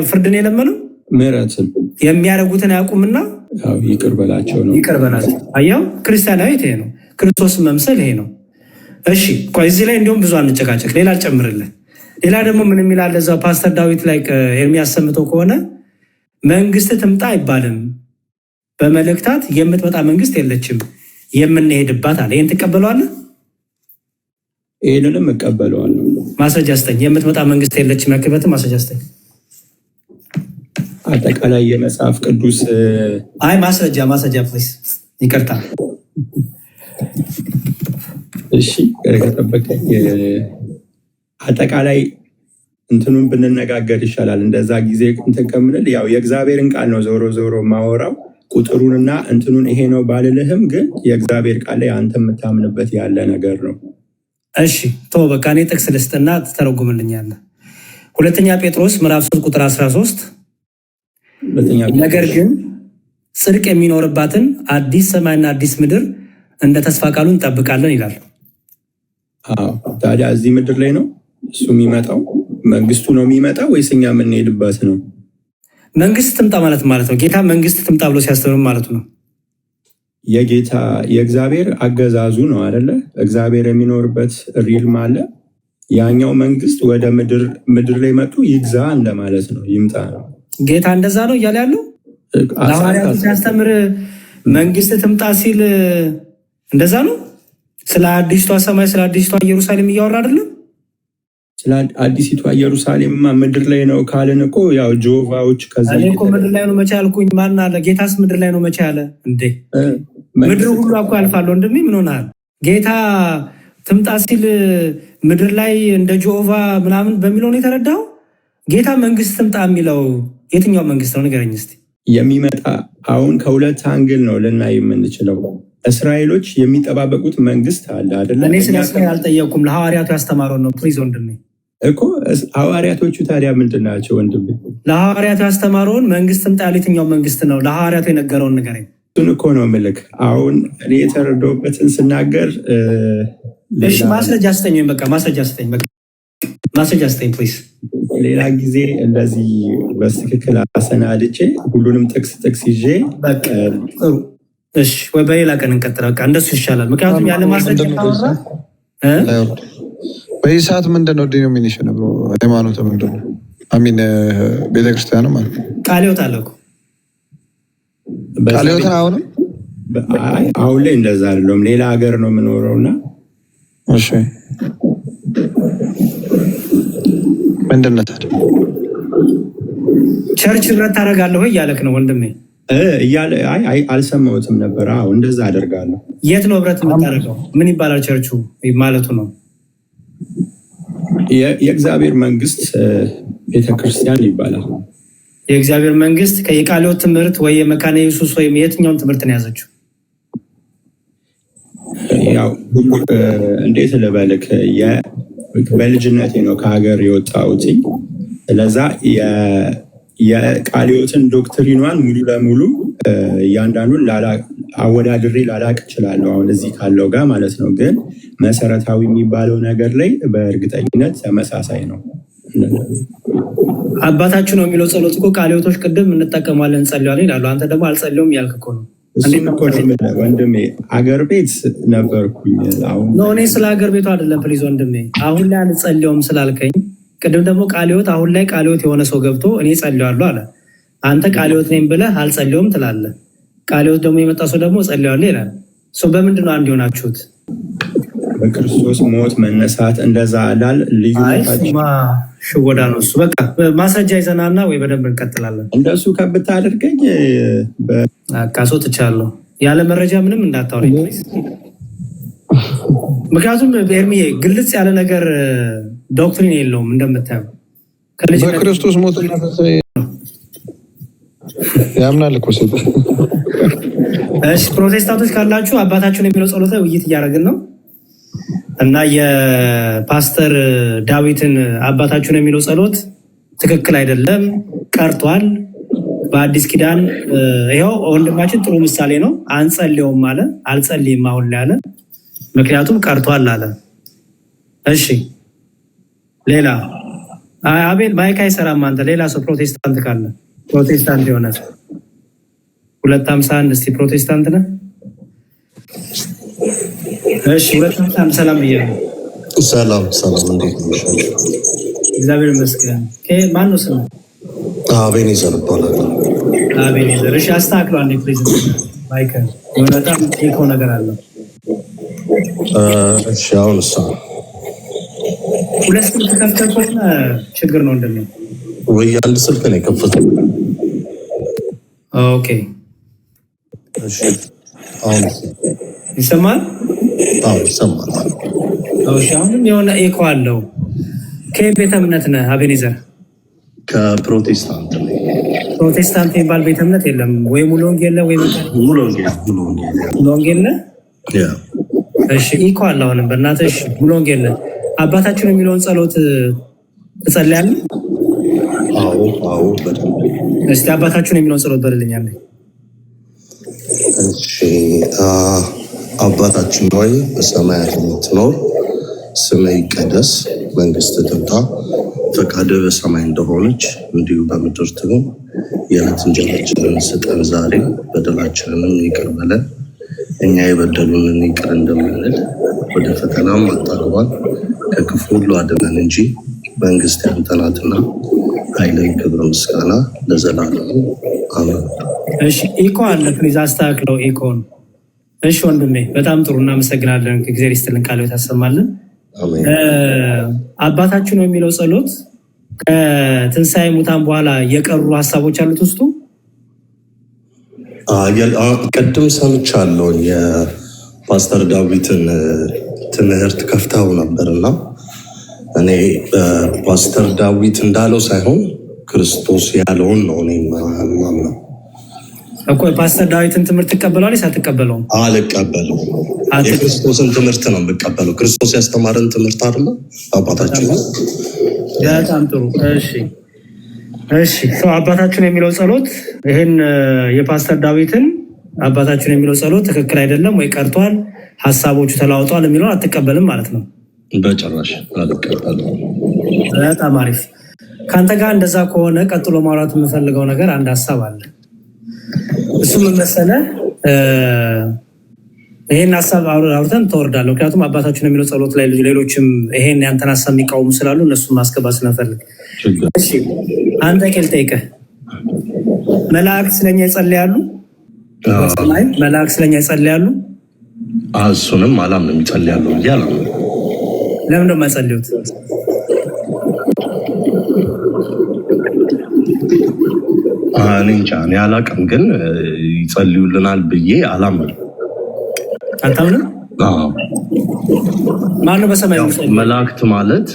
ፍርድን የለመነው? ምሕረትን የሚያደርጉትን አያውቁምና ይቅር በላቸው ነው። ይቅር በላቸው። አያው ክርስቲያናዊ ይሄ ነው። ክርስቶስን መምሰል ይሄ ነው። እሺ ቆይ እዚህ ላይ እንዲሁም ብዙ አንጨቃጨቅ። ሌላ አልጨምርልህ። ሌላ ደግሞ ምን የሚላል እዛው ፓስተር ዳዊት ላይ ኤርሚያስ ሰምተው ከሆነ መንግስት ትምጣ አይባልም፣ በመልእክታት የምትመጣ መንግስት የለችም የምንሄድባት አለ። ይህን ትቀበለዋለህ? ይህንንም እቀበለዋለሁ። ማስረጃ ስጠኝ። የምትመጣ መንግስት የለችም ያክበትን ማስረጃ ስጠኝ። አጠቃላይ የመጽሐፍ ቅዱስ ማስረጃ ፕሊዝ። ይቅርታ እሺ፣ ከጠበቀኝ አጠቃላይ እንትኑን ብንነጋገር ይሻላል። እንደዛ ጊዜ እንትን ከምንል ያው የእግዚአብሔርን ቃል ነው ዞሮ ዞሮ ማወራው። ቁጥሩንና እንትኑን ይሄ ነው ባልልህም፣ ግን የእግዚአብሔር ቃል ላይ አንተ የምታምንበት ያለ ነገር ነው። እሺ ቶ በቃ እኔ ጥቅስ ልስጥና ትተረጉምልኛለህ። ሁለተኛ ጴጥሮስ ምዕራፍ 3 ቁጥር 13 ነገር ግን ጽድቅ የሚኖርባትን አዲስ ሰማይና አዲስ ምድር እንደ ተስፋ ቃሉ እንጠብቃለን ይላል። ታዲያ እዚህ ምድር ላይ ነው እሱ የሚመጣው? መንግስቱ ነው የሚመጣው ወይስ እኛ የምንሄድበት ነው? መንግስት ትምጣ ማለት ነው። ጌታ መንግስት ትምጣ ብሎ ሲያስተምር ማለት ነው። የጌታ የእግዚአብሔር አገዛዙ ነው አይደለ? እግዚአብሔር የሚኖርበት ሪልም አለ። ያኛው መንግስት ወደ ምድር ላይ መጡ ይግዛ እንደማለት ነው፣ ይምጣ ነው። ጌታ እንደዛ ነው እያለ ያለው ለሐዋርያቱ ሲያስተምር መንግስት ትምጣ ሲል እንደዛ ነው። ስለ አዲስቷ ሰማይ ስለ አዲስቷ ኢየሩሳሌም እያወራ አይደለም። ስለ አዲሲቷ ኢየሩሳሌምማ ምድር ላይ ነው ካልን እኮ ያው ጆቫዎች ከዛ እኔ እኮ ምድር ላይ ነው መቼ አልኩኝ? ማን አለ? ጌታስ ምድር ላይ ነው መቼ አለ እንዴ? ምድር ሁሉ እኮ ያልፋል ወንድሜ። ምን ሆናል? ጌታ ትምጣ ሲል ምድር ላይ እንደ ጆቫ ምናምን በሚለው ነው የተረዳው። ጌታ መንግስት ትምጣ የሚለው የትኛው መንግስት ነው ንገረኝ እስቲ። የሚመጣ አሁን ከሁለት አንግል ነው ልናይ የምንችለው። እስራኤሎች የሚጠባበቁት መንግስት አለ አይደለ? እኔ ስለ እስራኤል አልጠየቅኩም፣ ለሐዋርያቱ ያስተማረውን ነው። ፕሊዝ ወንድሜ እኮ ሐዋርያቶቹ ታዲያ ምንድን ናቸው ወንድሜ? ለሐዋርያቱ ያስተማረውን መንግስት ትምጣ ያለ የትኛው መንግስት ነው? ለሐዋርያቱ የነገረውን ንገረኝ። እሱን እኮ ነው ምልክ። አሁን እኔ የተረዳሁበትን ስናገር ማስረጃ ስጠኝ፣ ወይም በቃ ማስረጃ ስጠኝ፣ በቃ ማስረጃ ስጠኝ ፕሊዝ። ሌላ ጊዜ እንደዚህ በትክክል አሰናድቼ ሁሉንም ጥቅስ ይዤ ጥሩ። እሺ ወይ በሌላ ቀን እንቀጥል። በቃ እንደሱ ይሻላል። ምክንያቱም ያለ ማስረጃ ካወራ በዚህ ሰዓት ምንድነው ዲኖሚኔሽን ብሎ ሃይማኖት ምንድነው? አሚን ቤተክርስቲያኑ ማለት ቃል ይወጣል እኮ ቃል ይወጣል። አሁን ላይ እንደዛ አይደለም። ሌላ ሀገር ነው የምኖረውና እሺ ምንድነው ታዲያ ቸርች ህብረት ታደርጋለህ ወይ እያለክ ነው ወንድሜ? እያለ አልሰማሁትም ነበር። እንደዛ አደርጋለሁ። የት ነው ህብረት የምታደርገው? ምን ይባላል ቸርቹ ማለቱ ነው? የእግዚአብሔር መንግስት ቤተክርስቲያን ይባላል። የእግዚአብሔር መንግስት የቃልዮት ትምህርት ወይ የመካነ ኢየሱስ ወይም የትኛውን ትምህርት ነው የያዘችው? ያው እንዴት ልበልክ፣ በልጅነቴ ነው ከሀገር የወጣሁት። ስለዛ የቃልዮትን ዶክትሪኗን ሙሉ ለሙሉ እያንዳንዱን አወዳድሬ ላላቅ እችላለሁ፣ አሁን እዚህ ካለው ጋር ማለት ነው። ግን መሰረታዊ የሚባለው ነገር ላይ በእርግጠኝነት ተመሳሳይ ነው። አባታችሁ ነው የሚለው ጸሎት እኮ ቃልዮቶች ቅድም እንጠቀማለን እንጸልያለን ይላሉ። አንተ ደግሞ አልጸልዩም ያልክ እኮ ነው። ወንድሜ አገር ቤት ነበርኩኝ። እኔ ስለ ሀገር ቤቱ አይደለም ፕሊዝ ወንድሜ። አሁን ላይ አልጸልዩም ስላልከኝ ቅድም ደግሞ ቃልዮት አሁን ላይ ቃልዮት የሆነ ሰው ገብቶ እኔ ጸልያለሁ አለ። አንተ ቃልዮት ነኝ ብለህ አልጸልዩም ትላለህ። ቃልዮት ደግሞ የመጣ ሰው ደግሞ ጸልያለሁ ይላል። በምንድን ነው አንድ የሆናችሁት? በክርስቶስ ሞት መነሳት እንደዛ አላል። ልዩነታችን ሽወዳ ነው እሱ። በቃ ማስረጃ ይዘናና ወይ በደንብ እንቀጥላለን። እንደሱ ከብታደርገኝ ካሶ ትቻለሁ። ያለ መረጃ ምንም እንዳታወራኝ። ምክንያቱም ኤርሚዬ ግልጽ ያለ ነገር ዶክትሪን የለውም እንደምታየው። በክርስቶስ ሞት ያምናል እኮ ሰው። እሺ ፕሮቴስታንቶች ካላችሁ አባታችሁን የሚለው ጸሎት ላይ ውይይት እያደረግን ነው እና የፓስተር ዳዊትን አባታችሁን የሚለው ጸሎት ትክክል አይደለም፣ ቀርቷል። በአዲስ ኪዳን ይኸው ወንድማችን ጥሩ ምሳሌ ነው። አንጸልየውም አለ፣ አልጸልይም አሁን ላይ አለ፣ ምክንያቱም ቀርቷል አለ። እሺ ሌላ አቤል ማይክ አይሰራም። አንተ ሌላ ሰው ፕሮቴስታንት ካለ ፕሮቴስታንት የሆነ 251 እስቲ ፕሮቴስታንት ነህ? እሺ 251 ሰላም ብያለሁ። ሰላም እንዴት ነሽ? እግዚአብሔር ይመስገን። ማን ነው ስሙ? አቤኔዘር ይባላል። አቤኔዘር። እሺ አስተካክሎ አንዴ ፕሊዝ ማይክ የሆነ በጣም ኢኮ ነገር አለ። እሺ አሁን እሷ ሁለት ስልክ ከፍተህ ከሆነ ችግር ነው እንደምን ወይ አንድ ስልክ ነው የከፈተው። ኦኬ እሺ አሁን ይሰማል? ይሰማል። እሺ አሁንም የሆነ ኢኮ አለው። ከቤተ እምነት ነህ አቤኔዘር? ከፕሮቴስታንት ነው። ፕሮቴስታንት የሚባል ቤተ እምነት የለም ወይ? ሙሉ ወንጌል ወይ ሙሉ ወንጌል ሙሉ ወንጌል ነህ? እሺ ኢኮ አለ አሁንም በእናትህ ሙሉ ወንጌል ነህ። አባታችን የሚለውን ጸሎት ትጸልያለህ? አዎ በደንብ። እስቲ አባታችን የሚለውን ጸሎት በልልኛል። እሺ አባታችን ሆይ በሰማያት የምትኖር ስምህ ይቀደስ፣ መንግስትህ ትምጣ፣ ፈቃድህ በሰማይ እንደሆነች እንዲሁ በምድር ትሁን። የዕለት እንጀራችንን ስጠን ዛሬ፣ በደላችንንም ይቅር በለን እኛ የበደሉንን ይቅር እንደምንል፣ ወደ ፈተናም አታግባን ከክፉ ሁሉ አድነን እንጂ መንግስት ያንተ ናትና ኃይል፣ ክብር፣ ምስጋና ለዘላለሙ አሜን። እሺ ኢኮ አለ ፕሊዝ አስተካክለው ኢኮን። እሺ ወንድሜ በጣም ጥሩ እናመሰግናለን። እግዚአብሔር ይስጥልን፣ ቃል ታሰማልን። አባታችን የሚለው ጸሎት ከትንሣኤ ሙታን በኋላ የቀሩ ሀሳቦች አሉት ውስጡ? ቅድም ሰምቻለሁ የፓስተር ዳዊትን ትምህርት ከፍተው ነበርና እኔ ፓስተር ዳዊት እንዳለው ሳይሆን ክርስቶስ ያለውን ነው እኔ ማምነው። እኮ ፓስተር ዳዊትን ትምህርት ትቀበላለህ? አትቀበለውም? አልቀበለው። የክርስቶስን ትምህርት ነው የምቀበለው። ክርስቶስ ያስተማረን ትምህርት አይደለ አባታችን። በጣም ጥሩ። እሺ አባታችን የሚለው ጸሎት ይሄን የፓስተር ዳዊትን አባታችን የሚለው ጸሎት ትክክል አይደለም ወይ ቀርቷል፣ ሀሳቦቹ ተለዋውጧል የሚለውን አትቀበልም ማለት ነው? በጭራሽ አልቀበለው። በጣም አሪፍ። ከአንተ ጋር እንደዛ ከሆነ ቀጥሎ ማውራት የምፈልገው ነገር አንድ ሀሳብ አለ። እሱ ምን መሰለህ? ይሄን ሀሳብ አውርተን ተወርዳለሁ። ምክንያቱም አባታችን የሚለው ጸሎት ላይ ሌሎችም ይሄን ያንተን ሀሳብ የሚቃወሙ ስላሉ እነሱን ማስገባት ስለፈልግ፣ እሺ አንድ ጥያቄ ልጠይቅህ። መላእክት ስለኛ ይጸልያሉ? መላእክት ስለኛ ይጸልያሉ? እሱንም አላምንም። ይጸልያሉ ብዬ አላምንም። ለምን ነው የማይጸልዩት? እኔ እንጃ፣ እኔ አላውቅም፣ ግን ይጸልዩልናል ብዬ አላምንም። አታምንም? ማነው በሰማይ መላእክት ማለት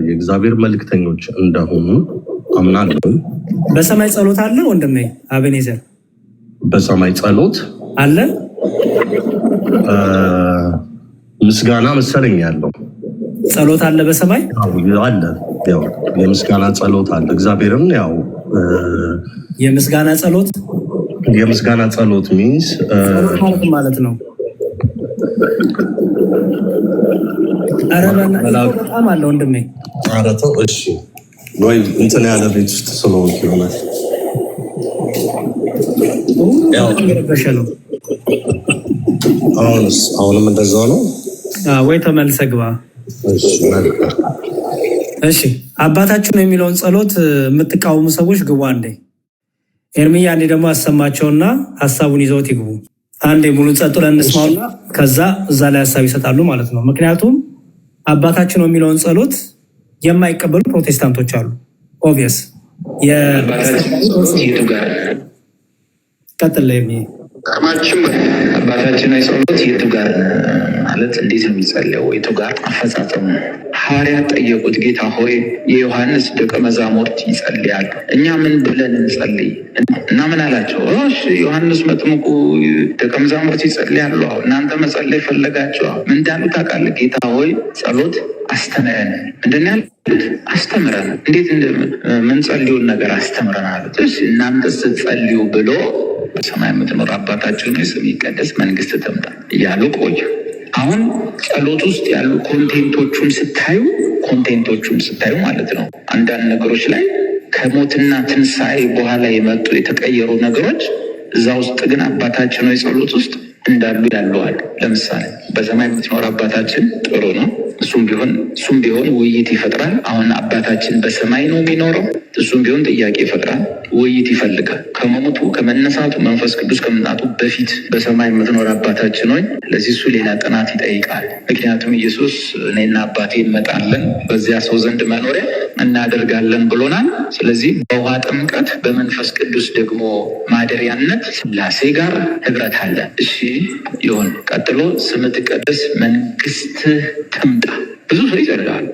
የእግዚአብሔር መልእክተኞች እንደሆኑ አምናለሁ። በሰማይ ጸሎት አለ ወንድሜ አቤኔዘር? በሰማይ ጸሎት አለ? ምስጋና መሰለኝ ያለው ጸሎት አለ በሰማይ አለ። ያው የምስጋና ጸሎት አለ። እግዚአብሔርም ያው የምስጋና ጸሎት ሚንስ ማለት ነው። በጣም አለ ወንድሜ። ኧረ ተው እሺ። ወይ እንትን ያለ ቤት ውስጥ ስለሆንኩ ይሆናል። ነው። አሁንም እንደዛው ነው ወይ? ተመልሰህ ግባ። እሺ አባታችን የሚለውን ጸሎት የምትቃወሙ ሰዎች ግቡ። አንዴ ኤርሚያ፣ አንዴ ደግሞ አሰማቸውና ሀሳቡን ይዘውት ይግቡ። አንዴ ሙሉን ጸጥ ብለን እንስማውና ከዛ እዛ ላይ ሀሳብ ይሰጣሉ ማለት ነው። ምክንያቱም አባታችን የሚለውን ጸሎት የማይቀበሉ ፕሮቴስታንቶች አሉ። ኦብቪየስ ቀጥል ላይ አባታችን ጸሎት የቱ ጋር ማለት እንዴት ነው የሚጸለየው? የቱ ጋር አፈጻጸሙ? ሐዋርያት ጠየቁት፣ ጌታ ሆይ የዮሐንስ ደቀ መዛሙርት ይጸልያሉ፣ እኛ ምን ብለን እንጸልይ? እና ምን አላቸው? እሺ ዮሐንስ መጥምቁ ደቀ መዛሙርት ይጸልያሉ፣ እናንተ መጸለይ ፈለጋችሁ? ምን እንዳሉ ታውቃለህ? ጌታ ሆይ ጸሎት አስተምረን። ምንድን ነው ያሉት? አስተምረን። እንዴት ምንጸልዩን ነገር አስተምረን አሉት። እሺ እናንተ ስትጸልዩ ብሎ በሰማይ የምትኖር አባታችን ሆይ ስምህ ይቀደስ፣ መንግስት ትምጣ እያሉ ቆዩ። አሁን ጸሎት ውስጥ ያሉ ኮንቴንቶቹን ስታዩ ማለት ነው አንዳንድ ነገሮች ላይ ከሞትና ትንሣኤ በኋላ የመጡ የተቀየሩ ነገሮች እዛ ውስጥ ግን አባታችን ሆይ ጸሎት ውስጥ እንዳሉ ያለዋል። ለምሳሌ በሰማይ የምትኖር አባታችን ጥሩ ነው። እሱም ቢሆን ውይይት ይፈጥራል። አሁን አባታችን በሰማይ ነው የሚኖረው። እሱም ቢሆን ጥያቄ ይፈጥራል፣ ውይይት ይፈልጋል። ከመሞቱ ከመነሳቱ መንፈስ ቅዱስ ከመምጣቱ በፊት በሰማይ የምትኖር አባታችን ሆይ፣ ለዚህ እሱ ሌላ ጥናት ይጠይቃል። ምክንያቱም ኢየሱስ እኔና አባቴ እንመጣለን በዚያ ሰው ዘንድ መኖሪያ እናደርጋለን ብሎናል። ስለዚህ በውሃ ጥምቀት በመንፈስ ቅዱስ ደግሞ ማደሪያነት ሥላሴ ጋር ህብረት አለ። እሺ ይሁን። ቀጥሎ ስምህ ትቀደስ፣ መንግስትህ ትምጣ። ብዙ ሰው ይጸልያል።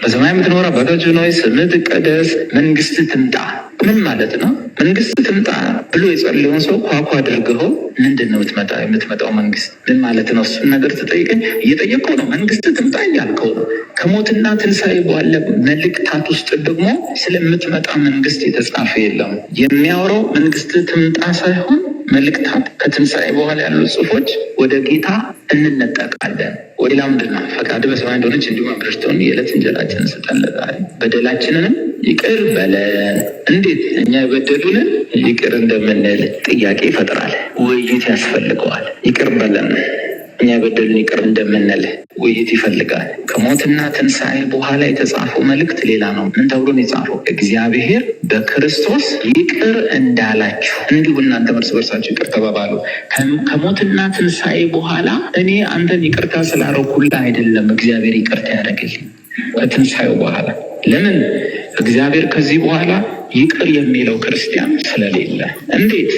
በሰማይ የምትኖር አባታችን ሆይ ስምህ ይቀደስ፣ መንግስትህ ትምጣ። ምን ማለት ነው? መንግስት ትምጣ ብሎ የጸለየውን ሰው ኳኳ አድርገው ምንድን ነው የምትመጣው መንግስት ምን ማለት ነው? እሱን ነገር ትጠይቀኝ እየጠየቀው ነው። መንግስት ትምጣ እያልከው ነው። ከሞትና ትንሣኤ በኋላ መልእክታት ውስጥ ደግሞ ስለምትመጣ መንግስት የተጻፈ የለም። የሚያወራው መንግስት ትምጣ ሳይሆን መልእክታት ከትንሣኤ በኋላ ያሉ ጽሁፎች ወደ ጌታ እንነጠቃለን። ሌላ ምንድን ነው? ፈቃድ በሰማይ እንደሆነች እንዲሁም በምድር ትሁን፣ የዕለት እንጀራችንን ስጠን ዛሬ፣ በደላችንንም ይቅር በለን እንዴት እኛ የበደሉንን ይቅር እንደምንል ጥያቄ ይፈጥራል። ውይይት ያስፈልገዋል። ይቅር በለን እኛ የበደሉን ይቅር እንደምንል ውይይት ይፈልጋል። ከሞትና ትንሣኤ በኋላ የተጻፈው መልእክት ሌላ ነው። ምን ተብሎ ነው የጻፈው? እግዚአብሔር በክርስቶስ ይቅር እንዳላችሁ እንዲሁ እናንተ እርስ በርሳችሁ ይቅር ተባባሉ። ከሞትና ትንሣኤ በኋላ እኔ አንተን ይቅርታ ስላረኩልህ አይደለም እግዚአብሔር ይቅርታ ያደረግልኝ ከትንሣኤው በኋላ። ለምን? እግዚአብሔር ከዚህ በኋላ ይቅር የሚለው ክርስቲያን ስለሌለ። እንዴት?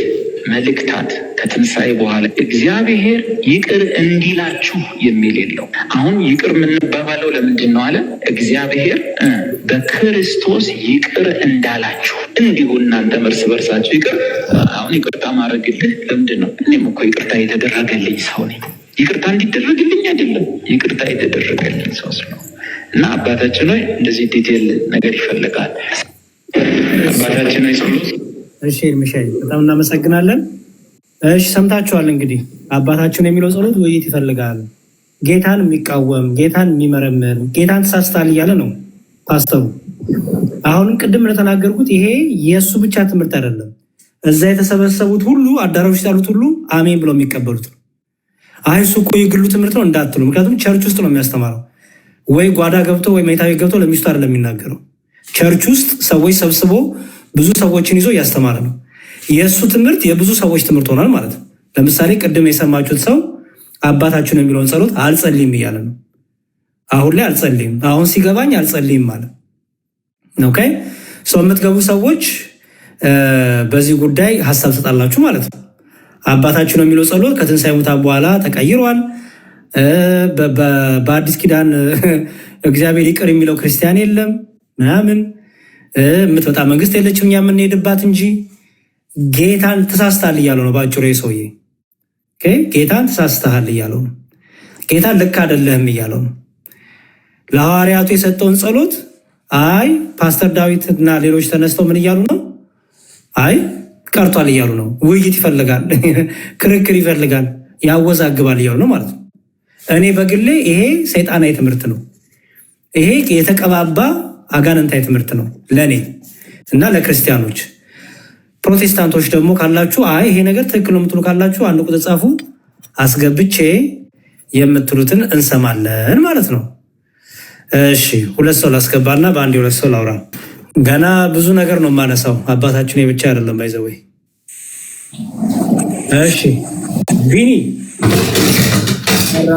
መልእክታት ከትንሣኤ በኋላ እግዚአብሔር ይቅር እንዲላችሁ የሚል የለው። አሁን ይቅር የምንባባለው ለምንድን ነው አለ? እግዚአብሔር በክርስቶስ ይቅር እንዳላችሁ እንዲሁ እናንተ እርስ በርሳችሁ ይቅር። አሁን ይቅርታ ማድረግልህ ለምንድን ነው? እኔም እኮ ይቅርታ የተደረገልኝ ሰው ነኝ። ይቅርታ እንዲደረግልኝ አይደለም፣ ይቅርታ የተደረገልኝ ሰው ነው። እና አባታችን ሆይ እንደዚህ ዲቴል ነገር ይፈልጋል። አባታችን ሆይ ጸሎት። እሺ ኤርሚሻይ በጣም እናመሰግናለን። እሺ ሰምታችኋል። እንግዲህ አባታችን የሚለው ጸሎት ውይይት ይፈልጋል። ጌታን የሚቃወም ጌታን የሚመረምር ጌታን ተሳስታል እያለ ነው ፓስተሩ። አሁንም ቅድም እንደተናገርኩት ይሄ የእሱ ብቻ ትምህርት አይደለም። እዛ የተሰበሰቡት ሁሉ አዳራሾች ያሉት ሁሉ አሜን ብለው የሚቀበሉት ነው። አይ እሱ እኮ የግሉ ትምህርት ነው እንዳትሉ። ምክንያቱም ቸርች ውስጥ ነው የሚያስተማረው። ወይ ጓዳ ገብቶ ወይ መኝታ ገብቶ ለሚስቱ አይደለም የሚናገረው። ቸርች ውስጥ ሰዎች ሰብስቦ ብዙ ሰዎችን ይዞ እያስተማረ ነው። የእሱ ትምህርት የብዙ ሰዎች ትምህርት ሆኗል ማለት ነው። ለምሳሌ ቅድም የሰማችሁት ሰው አባታችን የሚለውን ጸሎት አልጸልይም እያለ ነው። አሁን ላይ አልጸልይም፣ አሁን ሲገባኝ አልጸልይም ማለት ኦኬ። ሰው የምትገቡ ሰዎች በዚህ ጉዳይ ሀሳብ ትሰጣላችሁ ማለት ነው። አባታችን የሚለው ጸሎት ከትንሣኤ ሙታን በኋላ ተቀይሯል። በአዲስ ኪዳን እግዚአብሔር ይቅር የሚለው ክርስቲያን የለም ምናምን የምትመጣ መንግስት የለችም እኛ የምንሄድባት እንጂ ጌታን ተሳስተሃል እያለው ነው በአጭሩ ሰውዬ። ጌታን ተሳስተሃል እያለው ነው። ጌታን ልክ አይደለህም እያለው ነው። ለሐዋርያቱ የሰጠውን ጸሎት አይ ፓስተር ዳዊት እና ሌሎች ተነስተው ምን እያሉ ነው? አይ ቀርቷል እያሉ ነው። ውይይት ይፈልጋል፣ ክርክር ይፈልጋል፣ ያወዛግባል እያሉ ነው ማለት ነው። እኔ በግሌ ይሄ ሰይጣናዊ ትምህርት ነው። ይሄ የተቀባባ አጋንንታዊ ትምህርት ነው ለእኔ እና ለክርስቲያኖች። ፕሮቴስታንቶች ደግሞ ካላችሁ አይ ይሄ ነገር ትክክል ነው የምትሉ ካላችሁ አንድ ቁጥር ጻፉ፣ አስገብቼ የምትሉትን እንሰማለን ማለት ነው። እሺ ሁለት ሰው ላስገባና በአንድ ሁለት ሰው ላውራ። ገና ብዙ ነገር ነው የማነሳው። አባታችን ብቻ አይደለም ባይዘወይ። እሺ ቢኒ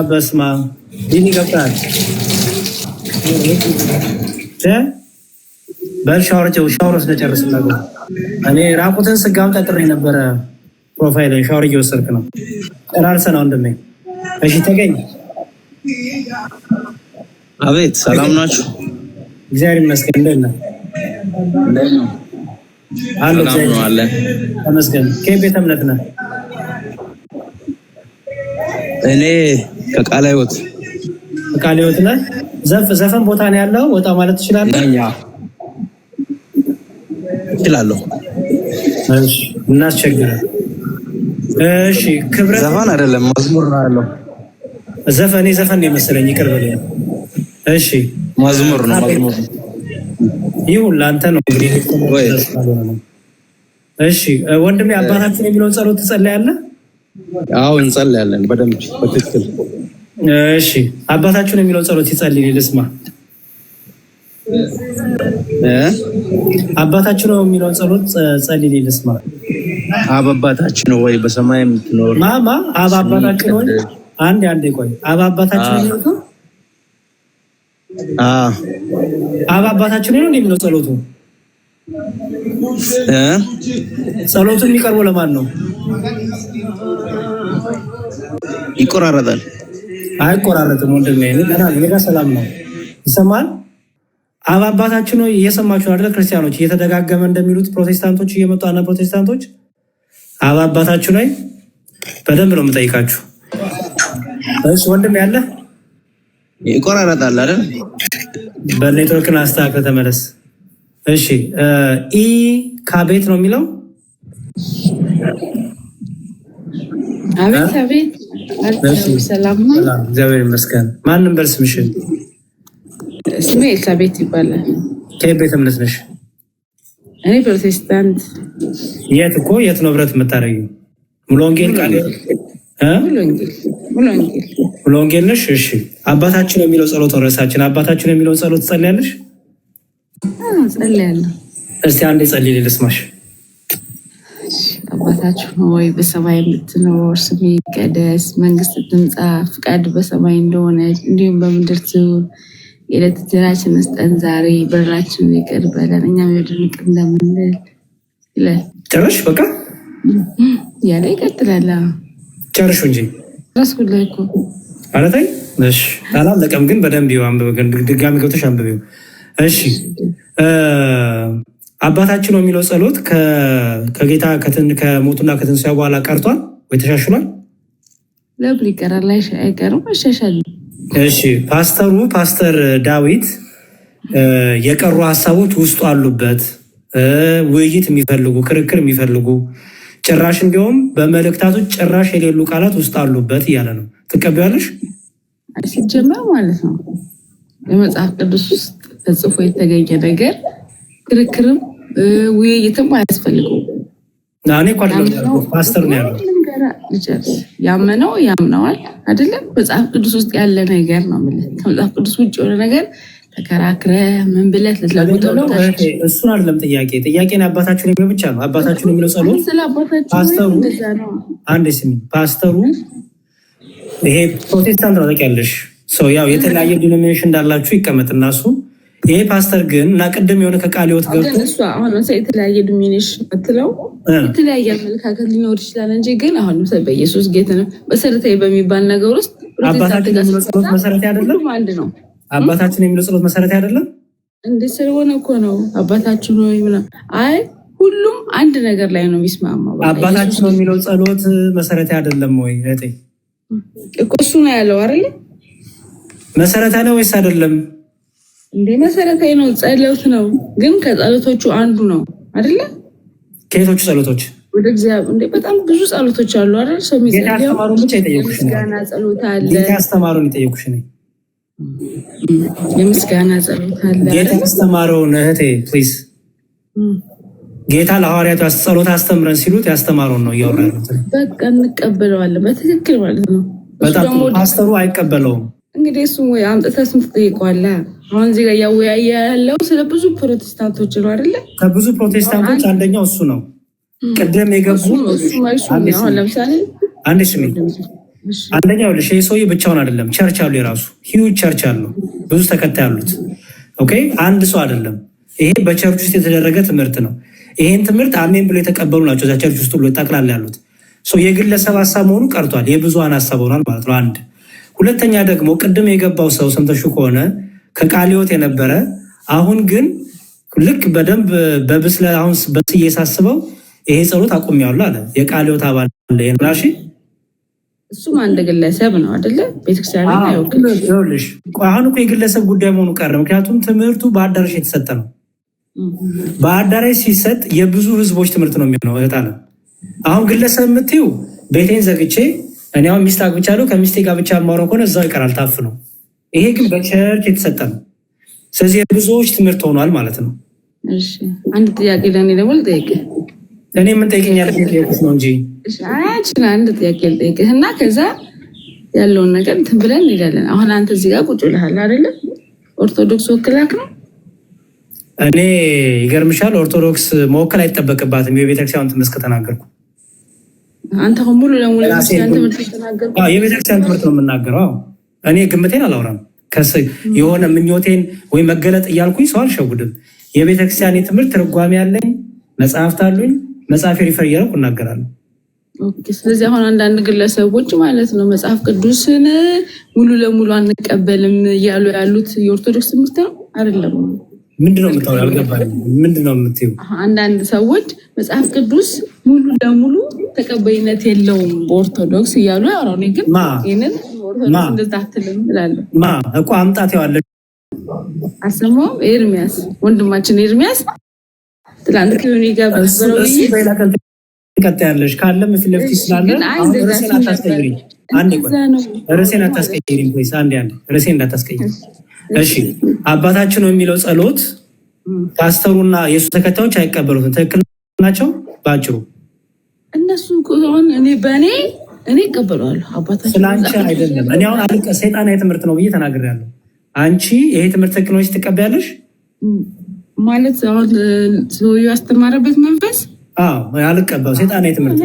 በስማ ቢኒ ገብታል ሻወር ስለጨርስና እኔ ራቁትን ስጋም ጠጥሬ ነበረ። ፕሮፋይል ሻወር እየወሰድክ ነው። ጨራርሰና ወንድሜ። እሺ ተገኝ። አቤት ሰላም ናችሁ? እግዚአብሔር ይመስገን። እንደት ነህ? አለ ተመስገን። ከቤተ እምነት ነህ? እኔ ከቃለ ሕይወት። ከቃለ ሕይወት ነህ? ዘፈን ቦታ ነው ያለው። ወጣ ማለት ትችላለህ? እችላለሁ። እሺ እናስቸግረን። እሺ ክብረት ዘፈን አይደለም መዝሙር ነው ያለው። ዘፈን ነው የመሰለኝ። ይቅር በለኝ። እሺ መዝሙር ነው። መዝሙር ይሁን ለአንተ ነው እንግዲህ። እሺ ወንድሜ አባታችን የሚለውን ጸሎት ትጸልያለህ? አዎ እንጸልያለን በደንብ በትክክል። እሺ አባታችን የሚለውን ጸሎት ይጸልይ ልስማ። አባታችን ነው የሚለውን ጸሎት ጸልይ ልስማ። አብ አባታችን ወይ በሰማይ የምትኖር ማማ አብ አባታችን ወይ አንዴ ቆይ። አብ አባታችን ነው አብ አባታችን ነው የሚለው ጸሎቱ። ጸሎቱ የሚቀርበው ለማን ነው? ይቆራረጣል። አይቆራረጥም ወንድሜ። እኔ ጋር ሰላም ነው። ይሰማል? አብ አባታችን ሆይ እየሰማችሁ አይደል? ክርስቲያኖች እየተደጋገመ እንደሚሉት ፕሮቴስታንቶች እየመጡ አና ፕሮቴስታንቶች አብ አባታችን ሆይ በደንብ ነው የምጠይቃችሁ። እሺ ወንድም ያለ ይቆራረጣል አይደል? በኔትወርክን አስተካክለ ተመለስ። እሺ ኢ ካቤት ነው የሚለው። አቤት አቤት። ሰላም ነው? እግዚአብሔር ይመስገን። ማንም በል ስምሽን? ስሜ ኤልሳቤት ይባላል። ከየት ቤተ እምነት ነሽ? እኔ ፕሮቴስታንት። የት ነው ህብረት የምታደርጊው? ሙሉ ወንጌል ቃል ሙሉ ወንጌል ነሽ? እሺ አባታችን የሚለው ጸሎት ወረሳችን። አባታችን የሚለው ጸሎት ትጸልያለሽ? ጸልያለሁ። እስቲ አንዴ ጸልይ ልስማሽ። አባታችን ሆይ በሰማይ የምትኖር ስምህ ይቀደስ፣ መንግስት ትምጣ፣ ፍቃድ በሰማይ እንደሆነች እንዲሁም በምድር ትሁን። የዕለት እንጀራችንን ስጠን ዛሬ፣ በደላችንን ይቅር በለን እኛም የበደሉንን ይቅር እንደምንል ይላል። ጨረሽ? በቃ ያለ ይቀጥላል። ጨርሹ እንጂ ራስኩላ እኮ አለታይ። እሺ አላለቀም ግን በደንብ ድጋሚ ገብተሽ አንብቢው። እሺ አባታችን ነው የሚለው ጸሎት ከጌታ ከሞቱና ከትንሣኤው በኋላ ቀርቷል ወይ ተሻሽሏል? ለምን ይቀራል? አይቀርም፣ አይሻሻል። እሺ ፓስተር ዳዊት የቀሩ ሀሳቦች ውስጡ አሉበት፣ ውይይት የሚፈልጉ ክርክር የሚፈልጉ ጭራሽ እንዲሁም በመልእክታቶች ጭራሽ የሌሉ ቃላት ውስጥ አሉበት እያለ ነው። ትቀበያለሽ? ሲጀመር ማለት ነው በመጽሐፍ ቅዱስ ውስጥ ተጽፎ የተገኘ ነገር ክርክርም ውይይትም አያስፈልገው። እኔ ፓስተር ነው ያለው። ያመነው ያምነዋል አይደለም። መጽሐፍ ቅዱስ ውስጥ ያለ ነገር ነው የምልህ። ከመጽሐፍ ቅዱስ ውጭ የሆነ ነገር ተከራክረ ምን ብለህ ልትለውጠው ነው? እሱን አይደለም ጥያቄ አባታችን የሚለው ብቻ ነው። አባታችን የሚለው ጸሎት አንድ ስሚ ፓስተሩ ይሄ ፕሮቴስታንት ነው ታውቂያለሽ። ሰው ያው የተለያየ ዲኖሚኔሽን እንዳላችሁ ይቀመጥና እሱ ይሄ ፓስተር ግን እና ቅድም የሆነ ከቃል ህይወት ገብቶ እሱ አሁን የተለያየ ዲኖሚኔሽን ምትለው የተለያየ አመለካከት ሊኖር ይችላል እንጂ ግን አሁን በኢየሱስ ጌታ ነው መሰረታዊ በሚባል ነገር ውስጥ አባታችን የሚለው ጸሎት መሰረታዊ አይደለም። አንድ ነው። አባታችን የሚለው ጸሎት መሰረታዊ አይደለም እንዴ? ስለሆነ እኮ ነው አባታችን ነው ይብላ። አይ ሁሉም አንድ ነገር ላይ ነው የሚስማማው። አባታችን የሚለው ጸሎት መሰረታዊ አይደለም ወይ እህቴ? እኮ እሱ ነው ያለው አይደል? መሰረታዊ ነው ወይስ አይደለም? እንዴ መሰረታዊ ነው፣ ጸሎት ነው። ግን ከጸሎቶቹ አንዱ ነው አይደለ? ከየቶቹ ጸሎቶች? ወደ እግዚአብሔር እንዴ በጣም ብዙ ጸሎቶች አሉ አይደል? ሰው ጌታ አስተማሩን ብቻ ይጠየቁሽ ነው። ምስጋና ጸሎት አለ። ጌታ አስተማሩን ይጠየቁሽ ነው። የምስጋና ጸሎት አለ። ጌታ አስተማሩን እህቴ ፕሊዝ። ጌታ ለሐዋርያቱ ጸሎት አስተምረን ሲሉት ያስተማሩን ነው እያወራ ያሉት። በቃ እንቀበለዋለን በትክክል ማለት ነው። በጣም ፓስተሩ አይቀበለውም። እንግዲህ እሱም ወይ አምጥተህ ስም ትጠይቀዋለህ። አሁን እዚህ ጋር እያወያየ ያለው ስለ ብዙ ፕሮቴስታንቶች ነው አይደለ? ከብዙ ፕሮቴስታንቶች አንደኛው እሱ ነው። ቅድም የገቡ አሁን ለምሳሌ አንድ ስሚ አንደኛው ልሽ ሰውዬ ብቻውን አይደለም፣ ቸርች አሉ፣ የራሱ ሂውጅ ቸርች አለው፣ ብዙ ተከታይ አሉት። ኦኬ አንድ ሰው አይደለም። ይሄ በቸርች ውስጥ የተደረገ ትምህርት ነው። ይሄን ትምህርት አሜን ብሎ የተቀበሉ ናቸው እዛ ቸርች ውስጥ ሁሉ ጠቅላላ ያሉት። የግለሰብ ሀሳብ መሆኑ ቀርቷል፣ የብዙሃን ሀሳብ ሆኗል ማለት ነው። አንድ ሁለተኛ ደግሞ ቅድም የገባው ሰው ሰምተሹ ከሆነ ከቃለ ሕይወት የነበረ አሁን ግን ልክ በደንብ በብስለ አሁን በስዬ ሳስበው ይሄ ጸሎት አቁሜዋለሁ አለ። የቃለ ሕይወት አባል ራሺ እሱም አንድ ግለሰብ ነው አይደለ? ቤተክርስቲያን አይወክልም። ይኸውልሽ አሁን እኮ የግለሰብ ጉዳይ መሆኑ ቀረ። ምክንያቱም ትምህርቱ በአዳራሽ የተሰጠ ነው። በአዳራሽ ሲሰጥ የብዙ ህዝቦች ትምህርት ነው የሚሆነው። እህት አለ አሁን ግለሰብ የምትይው ቤቴን ዘግቼ እኔ አሁን ሚስት አግብቻለሁ ከሚስቴ ጋር ብቻ የማወራው ከሆነ እዛው ይቀራል ታፍኖ። ይሄ ግን በቸርች የተሰጠ ነው። ስለዚህ የብዙዎች ትምህርት ሆኗል ማለት ነው። እሺ አንድ ጥያቄ ለእኔ ደግሞ ልጠይቅህ። እኔ ምን ጠይቀኛለህ? ጥያቄሽ ነው እንጂ አያችን አንድ ጥያቄ ልጠይቅህ እና ከዛ ያለውን ነገር እንትን ብለን እንሄዳለን። አሁን አንተ እዚህ ጋር ቁጭ ብለሃል አይደለ? ኦርቶዶክስ ወክላክ ነው። እኔ ይገርምሻል ኦርቶዶክስ መወከል አይጠበቅባትም የቤተክርስቲያን ትምህርት ከተናገርኩ። አንተ አሁን ሙሉ ለሙሉ የቤተክርስቲያን ትምህርት ከተናገርኩ የቤተክርስቲያን ትምህርት ነው የምናገረው። እኔ ግምቴን አላወራም። የሆነ ምኞቴን ወይ መገለጥ እያልኩኝ ሰው አልሸውድም። የቤተክርስቲያን የትምህርት ትርጓሜ ያለኝ መጽሐፍት አሉኝ። መጽሐፍ ሪፈር እያደረኩ እናገራለሁ። ስለዚህ አሁን አንዳንድ ግለሰቦች ማለት ነው መጽሐፍ ቅዱስን ሙሉ ለሙሉ አንቀበልም እያሉ ያሉት የኦርቶዶክስ ትምህርት ነው አይደለም? ምንድነው የምታወራው? አልገባኝም። ምንድነው የምትይው? አንዳንድ ሰዎች መጽሐፍ ቅዱስ ሙሉ ለሙሉ ተቀባይነት የለውም በኦርቶዶክስ እያሉ ያወራሉ። እኔ ግን ይሄንን ኦርቶዶክስ እንደዛ አትልም እላለሁ። እኮ አምጣት ያዋለ አሰማው ኤርሚያስ ወንድማችን ኤርሚያስ ትላንት ከሆነ ጋር በነበረው ትቀጥያለሽ ካለም ፊት ለፊት ስላለ ርዕሴን አታስቀይሪኝ። ርዕሴን አታስቀይሪኝ ፕሊዝ። አንዴ ርዕሴን እንዳታስቀይሪኝ እሺ። አባታችን ነው የሚለው ጸሎት ፓስተሩና የሱ ተከታዮች አይቀበሉትም። ትክክል ናቸው ባጭሩ። እነሱ ከሆነ እኔ እቀበለዋለሁ። አባታችን ስላንቺ አይደለም። እኔ አሁን ሰይጣናዊ ትምህርት ነው ብዬ ተናግሬያለሁ። አንቺ ይሄ ትምህርት ትክክል ነው ትቀበያለሽ ማለት አሁን ሰውዬው ያስተማረበት መንፈስ አልቀበለው። ሰይጣናዊ ትምህርት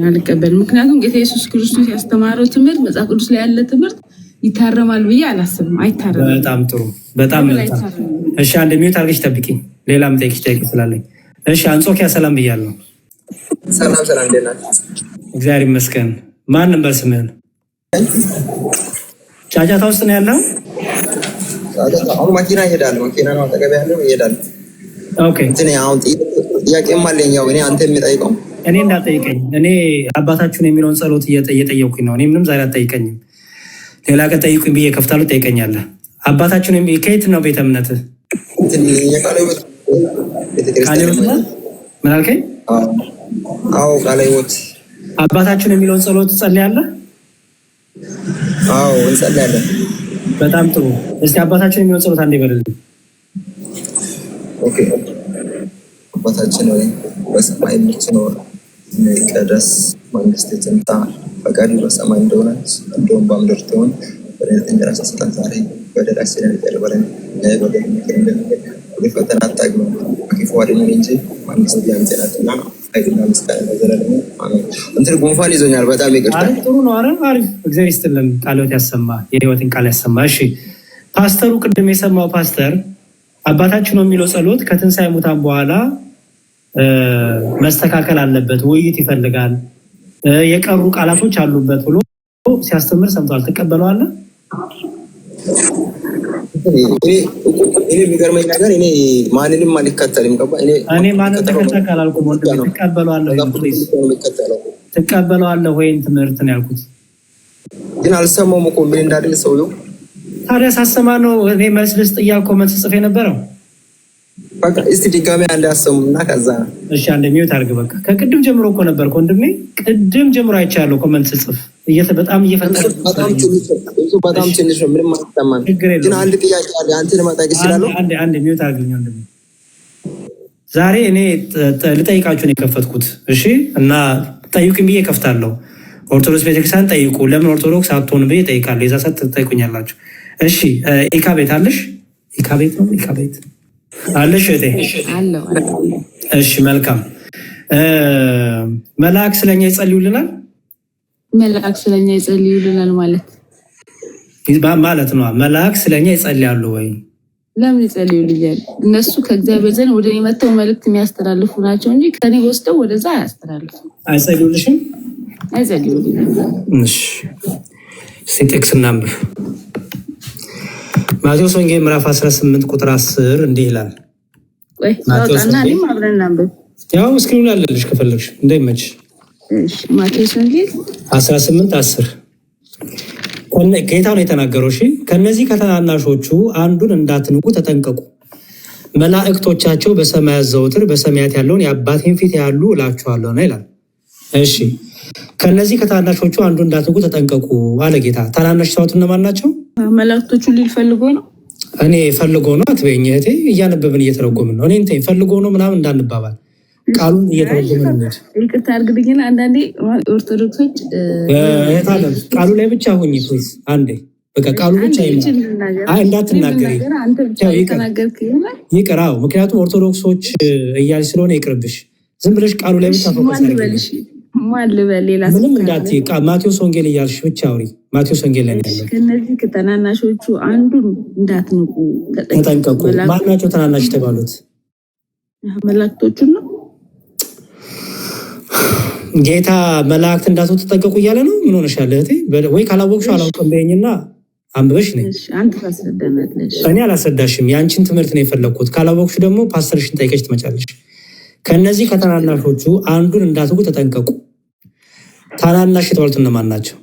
አልቀበልም። ምክንያቱም ጌታ ኢየሱስ ክርስቶስ ያስተማረው ትምህርት መጽሐፍ ቅዱስ ላይ ያለ ትምህርት ይታረማል ብዬ አላስብም። አይታረም። በጣም ጥሩ። በጣም እሺ። አንድ ሚዩት አድርገሽ ጠብቂኝ። ሌላ የምጠይቅሽ ጥያቄ ስላለኝ። እሺ። አንጾኪያ ሰላም ብያለሁ። ሰላም ሰላም። እንዴት ናችሁ? እግዚአብሔር ይመስገን። ማን ነበር ስምህን? ጫጫታ ውስጥ ነው ያለው? አሁን መኪና ይሄዳል። መኪና ነው አጠገብ ያለው ይሄዳል። ኦኬ። አሁን ጥያቄም አለኝ። ያው እኔ አንተ የሚጠይቀው እኔ እንዳጠይቀኝ እኔ አባታችሁን የሚለውን ጸሎት እየጠየኩኝ ነው። እኔ ምንም ዛሬ አትጠይቀኝም። ሌላ ቀን ጠይቁኝ ብዬ ከፍታለሁ። ጠይቀኛለህ። አባታችሁን ከየት ነው ቤተ እምነት? ምን አልከኝ? አዎ ቃለ ሕይወት። አባታችሁን የሚለውን ጸሎት ትጸልያለህ? አዎ እንጸልያለን። በጣም ጥሩ። እስቲ አባታችን የሚለውን ጸሎት አንዴ በልልኝ። ኦኬ። አባታችን ሆይ በሰማይ የምትኖር ይቀደስ መንግስትህ ትምጣ፣ ፈቃድህ በሰማይ እንደሆነች እንዲሁም በምድር ትሁን። በዕለት እንጀራችንን ስጠን ዛሬ፣ በደላችንን ይቅር በለን በደላችንን ወደ ፈተና አታግባን ከክፉ አድነን እንጂ መንግስት ያንተ ናትና ኃይልና ምስጋና ለዘላለሙ አሜን። እንትን ጉንፋን ይዞኛል፣ በጣም ይቅርታ። ጥሩ ነው። አሪፍ። እግዚአብሔር ይስጥልን። ቃልዎት ያሰማ፣ የህይወትን ቃል ያሰማ። እሺ ፓስተሩ ቅድም የሰማው ፓስተር አባታችን ነው የሚለው ጸሎት ከትንሣኤ ሙታን በኋላ መስተካከል አለበት፣ ውይይት ይፈልጋል፣ የቀሩ ቃላቶች አሉበት ብሎ ሲያስተምር ሰምቷል። ትቀበለዋለህ? እኔ የሚገርመኝ ነገር እኔ ማንንም አልከተልም። እኔ ማንን ተከተልክ አላልኩም ወንድሜ። ትቀበለዋለህ ወይም ትምህርት ነው ያልኩት። ግን አልሰማውም እኮ ምን እንዳደለ ሰውየው። ታዲያ ሳሰማ ነው እኔ መልስ ልስጥ እያልኩ መልስ ጽፌ ነበረው። በቃ እስቲ ድጋሜ አንድ አሰሙና ከዛ እሺ። አንድ ሚዩት አድርግ። በቃ ከቅድም ጀምሮ እኮ ነበርኩ ወንድሜ። ቅድም ጀምሮ አይቻለሁ እኮ መልስ ጽፍ በጣም እየፈጠረ በጣም ትንሽ ነው። ምንም አልሰማም። ግን አንድ ጥያቄ አለ። አንተን ማጣቅ ይችላል። አንድ ሚዩት አድርግኝ ወንድሜ። ዛሬ እኔ ልጠይቃችሁ ነው የከፈትኩት። እሺ። እና ጠይቁኝ ብዬ ከፍታለሁ። ኦርቶዶክስ ቤተክርስቲያን ጠይቁ፣ ለምን ኦርቶዶክስ አትሆኑ ብዬ ጠይቃለሁ። የዛ ሰዓት ትጠይቁኛላችሁ። እሺ። ኢካ ቤት አለሽ? ኢካ ቤት ነው። ኢካ ቤት አለሽ እህቴ? እሺ መልካም። መልአክ ስለኛ ይጸልዩልናል። መልአክ ስለኛ ይጸልዩልናል ማለት ነው። መልአክ ስለኛ ይጸልያሉ ወይ? ለምን ይጸልዩልኛል? እነሱ ከእግዚአብሔር ዘንድ ወደ እኔ መጥተው መልእክት የሚያስተላልፉ ናቸው እንጂ ከኔ ወስደው ወደዛ አያስተላልፉ። አይጸልዩልሽም? አይጸልዩልኝም። እሺ ጥቅስ እናንብብ። ማቴዎስ ወንጌል ምዕራፍ 18 ቁጥር 10 እንዲህ ይላል። ወይ ታውጣና እኔም አብረን እናንብብ። ያው ስክሪኑ ላይ አለልሽ ከፈለግሽ እንዳይመች። እሺ ማቴዎስ ወንጌል 18:10 ጌታ ነው የተናገረው። እሺ ከነዚህ ከተናናሾቹ አንዱን እንዳትንቁ ተጠንቀቁ፣ መላእክቶቻቸው በሰማያት ዘወትር በሰማያት ያለውን የአባቴን ፊት ያሉ እላችኋለሁ ነው ይላል። እሺ ከነዚህ ከተናናሾቹ አንዱ እንዳትንቁ ተጠንቀቁ አለ ጌታ። ታናናሽ ሰውት እነማን ናቸው? መላእክቶቹ ሊል ፈልጎ ነው። እኔ ፈልጎ ነው አትበይኝ እህቴ፣ እያነበብን እየተረጎምን ነው። እኔ ፈልጎ ነው ምናምን እንዳንባባል ቃሉን እየተረጎምን ነው። ይቅርታ አድርግልኝና አንዳንዴ ኦርቶዶክሶች ቃሉ ላይ ብቻ ሁኚ ፕሊዝ። አንዴ በቃ ቃሉ ብቻ እንዳትናገሪ ይቅር። አዎ ምክንያቱም ኦርቶዶክሶች እያልሽ ስለሆነ ይቅርብሽ። ዝም ብለሽ ቃሉ ላይ ብቻ ፎከስ አድርጊ። ምንም እንዳትዪ። ማቴዎስ ወንጌል እያልሽ ብቻ አውሪ። ማቴዎስ ወንጌል ላይ ያለ ከነዚህ ከተናናሾቹ አንዱን እንዳትንቁ ተጠንቀቁ። ማናቸው ተናናሽ የተባሉት? መላእክቶቹን ነው። ጌታ መላእክት እንዳትወጡ ተጠንቀቁ እያለ ነው። ምን ሆነሻል እህቴ? ወይ ካላወቅሽው አላውቅም በይኝና አንብበሽ ነኝ። አንተ ታስረዳናለሽ። እኔ አላስረዳሽም። የአንቺን ትምህርት ነው የፈለግኩት። ካላወቅሽ ደግሞ ፓስተርሽን ጠይቀሽ ትመጫለሽ። ከነዚህ ከታናናሾቹ አንዱን እንዳትጉ ተጠንቀቁ። ታናናሽ የተባሉት እነማን ናቸው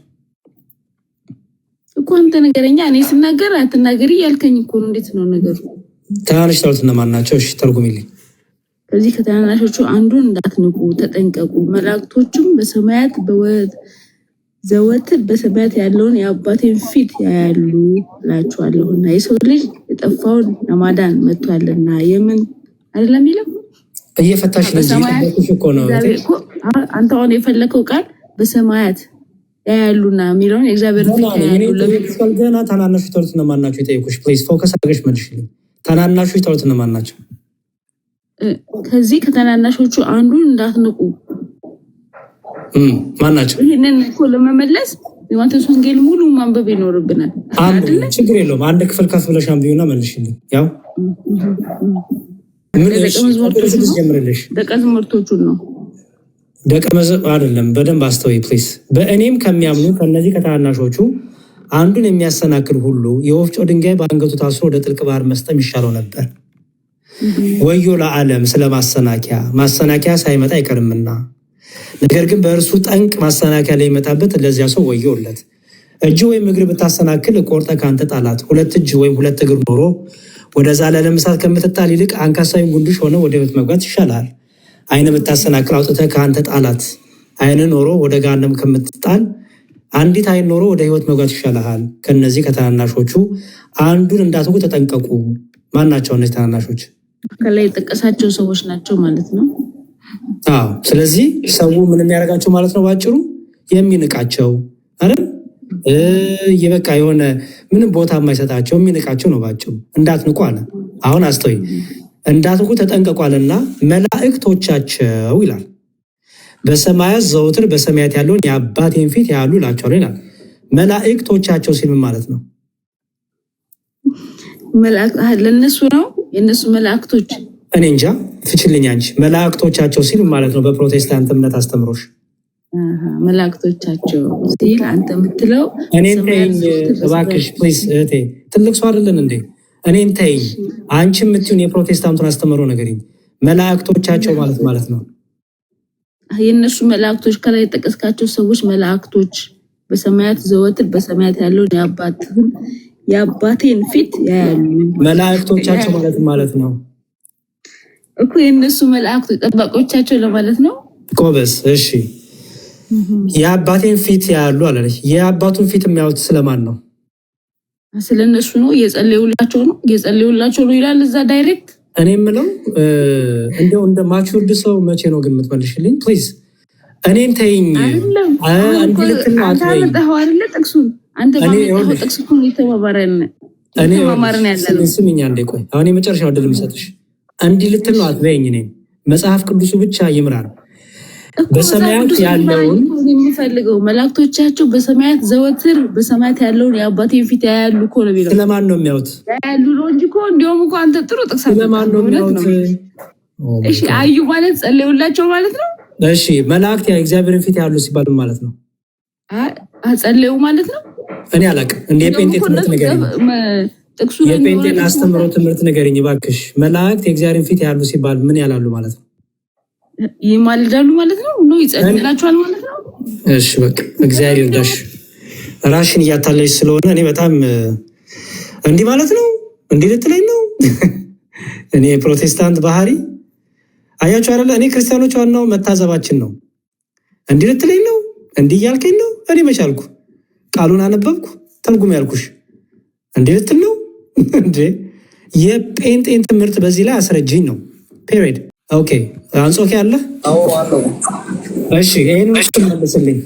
እኮ? አንተ ነገረኛ። እኔ ስናገር አትናገሪ ያልከኝ እኮ ነው። እንዴት ነው ነገሩ? ታናናሽ የተባሉት እነማን ናቸው? እሺ ተርጉሚልኝ። ከዚህ ከታናናሾቹ አንዱን እንዳትንቁ ተጠንቀቁ። መላእክቶቹም በሰማያት ዘወትር በሰማያት ያለውን የአባቴን ፊት ያያሉ እላችኋለሁና። የሰው ልጅ የጠፋውን ለማዳን መጥቷልና። የምን አይደለም ይለው እየፈታሽ ለዚህ እኮ ነው። አንተ አሁን የፈለከው ቃል በሰማያት ያያሉና የሚለውን የእግዚአብሔር ፊት ያያሉ ገና። ታናናሾች የተባሉት እነማን ናቸው የጠየኩሽ? ፕሊዝ ፎከስ አድርገሽ መልሽልኝ። ታናናሾች የተባሉት እነማን ናቸው? ከዚህ ከታናናሾቹ አንዱን እንዳትንቁ ማን ናቸው? ይህንን እኮ ለመመለስ የማቴዎስ ወንጌል ሙሉ ማንበብ ይኖርብናል። ችግር የለውም። አንድ ክፍል ከፍ ብለሽ አንብቢውና መልሽልኝ። ያው ደቀ መዛሙርቶቹን ነው ደቀ መዛሙርት አይደለም። በደንብ አስተውይ ፕሊዝ። በእኔም ከሚያምኑ ከነዚህ ከታናናሾቹ አንዱን የሚያሰናክል ሁሉ የወፍጮ ድንጋይ በአንገቱ ታስሮ ወደ ጥልቅ ባህር መስጠም ይሻለው ነበር። ወዮ ለዓለም ስለ ማሰናከያ ሳይመጣ አይቀርምና፣ ነገር ግን በእርሱ ጠንቅ ማሰናከያ ላይ ይመጣበት ለዚያ ሰው ወዮለት። እጅ ወይም እግር ብታሰናክል ቆርጠ ከአንተ ጣላት። ሁለት እጅ ወይም ሁለት እግር ኖሮ ወደ ዘላለም እሳት ከምትጣል ይልቅ አንካሳዊ ጉንድሽ ሆነ ወደ ሕይወት መግባት ይሻላል። ዓይን ብታሰናክል አውጥተህ ከአንተ ጣላት። ዓይን ኖሮ ወደ ገሃነም ከምትጣል አንዲት ዓይን ኖሮ ወደ ሕይወት መግባት ይሻላል። ከነዚህ ከታናናሾቹ አንዱን እንዳትጉ ተጠንቀቁ። ማን ናቸው እነዚህ ታናናሾች? ከላይ የጠቀሳቸው ሰዎች ናቸው ማለት ነው። አዎ። ስለዚህ ሰው ምን የሚያደርጋቸው ማለት ነው? ባጭሩ የሚንቃቸው አይደል? የበቃ የሆነ ምንም ቦታ የማይሰጣቸው የሚንቃቸው ነው ባጭሩ። እንዳትንቁ አለ። አሁን አስተውይ። እንዳትንቁ ተጠንቀቋልና መላእክቶቻቸው ይላል በሰማያት ዘወትር በሰማያት ያለውን የአባቴን ፊት ያሉ ይላቸዋል ይላል። መላእክቶቻቸው ሲል ምን ማለት ነው? ለእነሱ ነው የእነሱ መላእክቶች። እኔ እንጃ ፍችልኝ አንቺ። መላእክቶቻቸው ሲል ማለት ነው በፕሮቴስታንት እምነት አስተምሮሽ መላእክቶቻቸው ሲል አንተ የምትለው እኔን ተይኝ እባክሽ ፕሊዝ እህቴ። ትልቅ ሰው አይደለን እንዴ? እኔን ተይኝ። አንቺ የምትይውን የፕሮቴስታንቱን አስተምሮ ነገርኝ። መላእክቶቻቸው ማለት ነው የእነሱ መላእክቶች። ከላይ የጠቀስካቸው ሰዎች መላእክቶች በሰማያት ዘወትር በሰማያት ያለውን የአባቴን ፊት ያያሉ። መላእክቶቻቸው ማለት ነው እኮ የእነሱ መላእክቶች ጠባቆቻቸው ለማለት ነው። ጎበዝ። እሺ የአባቴን ፊት ያያሉ አላለች። የአባቱን ፊት የሚያዩት ስለማን ነው? ስለነሱ ነው። እየጸለዩላቸው ነው ይላል እዛ ዳይሬክት። እኔ የምለው እንደው እንደ ማቹርድ ሰው መቼ ነው ግን የምትመልሽልኝ? ፕሊዝ እኔን ተይኝ። ስሚኝ አንዴ ቆይ። አሁን የመጨረሻ ዕድል የምሰጥሽ እንዲህ ልትል ነው አትበይኝ። እኔን መጽሐፍ ቅዱሱ ብቻ ይምራል። በሰማያት ያለውን የሚፈልገው መላእክቶቻቸው በሰማያት ዘወትር በሰማያት ያለውን የአባቴን ፊት ያያሉ እኮ ነው የሚለው። ስለማን ነው የሚያዩት? ያያሉ ነው እንጂ እኮ እንዲያውም እኮ አንተ ጥሩ ጥቅስ ስለማን ነው የሚያዩት? እሺ አዩ ማለት ጸለዩላቸው ማለት ነው። እሺ መላእክት የእግዚአብሔርን ፊት ያሉ ሲባል ማለት ነው ጸለዩ ማለት ነው። እኔ አላውቅም። እንደ የጴንጤ ትምህርት ንገሪኝ። የጴንጤን አስተምሮ ትምህርት ንገሪኝ እባክሽ። መላእክት የእግዚአብሔርን ፊት ያሉ ሲባል ምን ያላሉ ማለት ነው? ይማልዳሉ ማለት ነው። ይጸልላቸዋል ማለት ነው። እሺ በቃ እግዚአብሔር ይርዳሽ። ራሽን እያታለሽ ስለሆነ እኔ በጣም እንዲህ ማለት ነው እንዲህ ልትለኝ ነው። እኔ የፕሮቴስታንት ባህሪ አያችሁ አይደለ? እኔ ክርስቲያኖች ዋናው መታዘባችን ነው። እንዲህ ልትለኝ ነው እንዲህ እያልከኝ ነው። እኔ መቻልኩ ቃሉን አነበብኩ ተርጉም ያልኩሽ እንዲህ ልትል ነው እንዴ? የጴንጤን ትምህርት በዚህ ላይ አስረጅኝ ነው ፔሪድ። ኦኬ አንጾኪያ አለ? እሺ ይሄን መልስልኝ።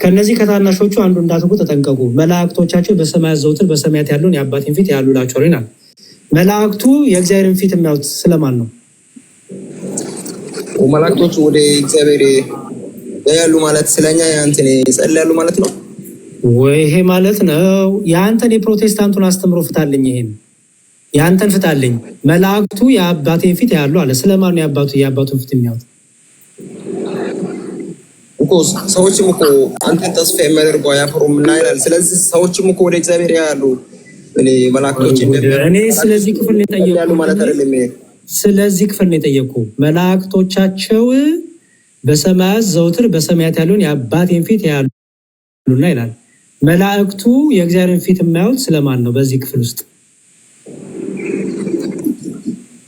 ከነዚህ ከታናሾቹ አንዱ እንዳትንቁ ተጠንቀቁ። መላእክቶቻቸው በሰማያት ዘወትር በሰማያት ያለውን የአባቴን ፊት ያያሉ እላቸዋለሁ ይላል። መላእክቱ የእግዚአብሔርን ፊት የሚያዩት ስለማን ነው? መላእክቶቹ ወደ እግዚአብሔር ያያሉ ማለት ስለኛ ያንተን ይጸልያሉ ማለት ነው ወይ? ይሄ ማለት ነው ያንተን የፕሮቴስታንቱን አስተምሮ ፍታልኝ። ይሄን ያንተን ፍታልኝ። መላእክቱ የአባቴን ፊት ያያሉ አለ። ስለማን ነው የአባቱን ፊት የሚያዩት? እኮ ሰዎችም እኮ አንተን ተስፋ የሚያደርጉ አያፍሩም እና ይላል። ስለዚህ ሰዎችም እኮ ወደ እግዚአብሔር ያሉ እኔ መላእክቶች እኔ ስለዚህ ክፍል ነው የጠየቁ ማለት አይደለም። ስለዚህ ክፍል ነው የጠየቁ መላእክቶቻቸው በሰማያት ዘውትር በሰማያት ያለውን የአባቴን ፊት ያሉና ይላል። መላእክቱ የእግዚአብሔርን ፊት የሚያዩት ስለማን ነው? በዚህ ክፍል ውስጥ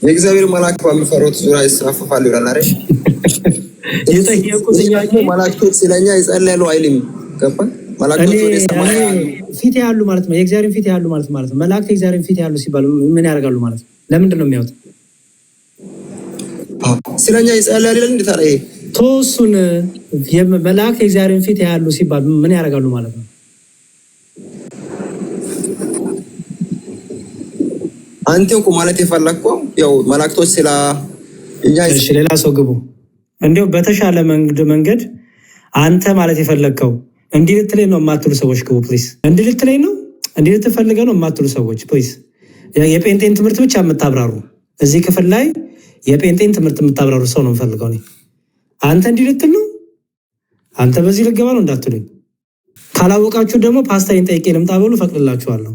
የእግዚአብሔር መልአክ በሚፈሩት ዙሪያ ይሳፈፋሉ ይላል አይደል? የጠየቁት ጥያቄ መላእክቶች ስለኛ ይጸልያሉ አይልም። ገባ? መላእክቶች ወደ ሰማይ ፊት ያሉ ማለት ነው። የእግዚአብሔርን ፊት ያሉ ማለት ነው። መላእክት የእግዚአብሔርን ፊት ያሉ ሲባሉ ምን ያደርጋሉ ማለት ነው? ለምንድን ነው የሚያዩት? ስለኛ ይጸልያሉ አይደል? እንዴት አለ ይሄ ተወሱን መላእክት የእግዚአብሔርን ፊት ያሉ ሲባሉ ምን ያደርጋሉ ማለት ነው? አንተ እኮ ማለት የፈለከው ያው መላእክቶች ስለ እሺ፣ ሌላ ሰው ግቡ። እንዲያው በተሻለ መንገድ አንተ ማለት የፈለከው እንዲህ ልትለኝ ነው የማትሉ ሰዎች ግቡ ፕሊዝ። እንዲህ ልትለኝ ነው እንዲህ ልትፈልገው ነው የማትሉ ሰዎች ፕሊዝ። የጴንጤን ትምህርት ብቻ የምታብራሩ እዚህ ክፍል ላይ የጴንጤን ትምህርት የምታብራሩ ሰው ነው የምፈልገው እኔ። አንተ እንዲህ ልትል ነው አንተ በዚህ ልገባ ነው እንዳትሉኝ። ካላወቃችሁ ደግሞ ፓስተሪን ጠይቄ ልምጣ በሉ፣ ፈቅድላችኋለሁ።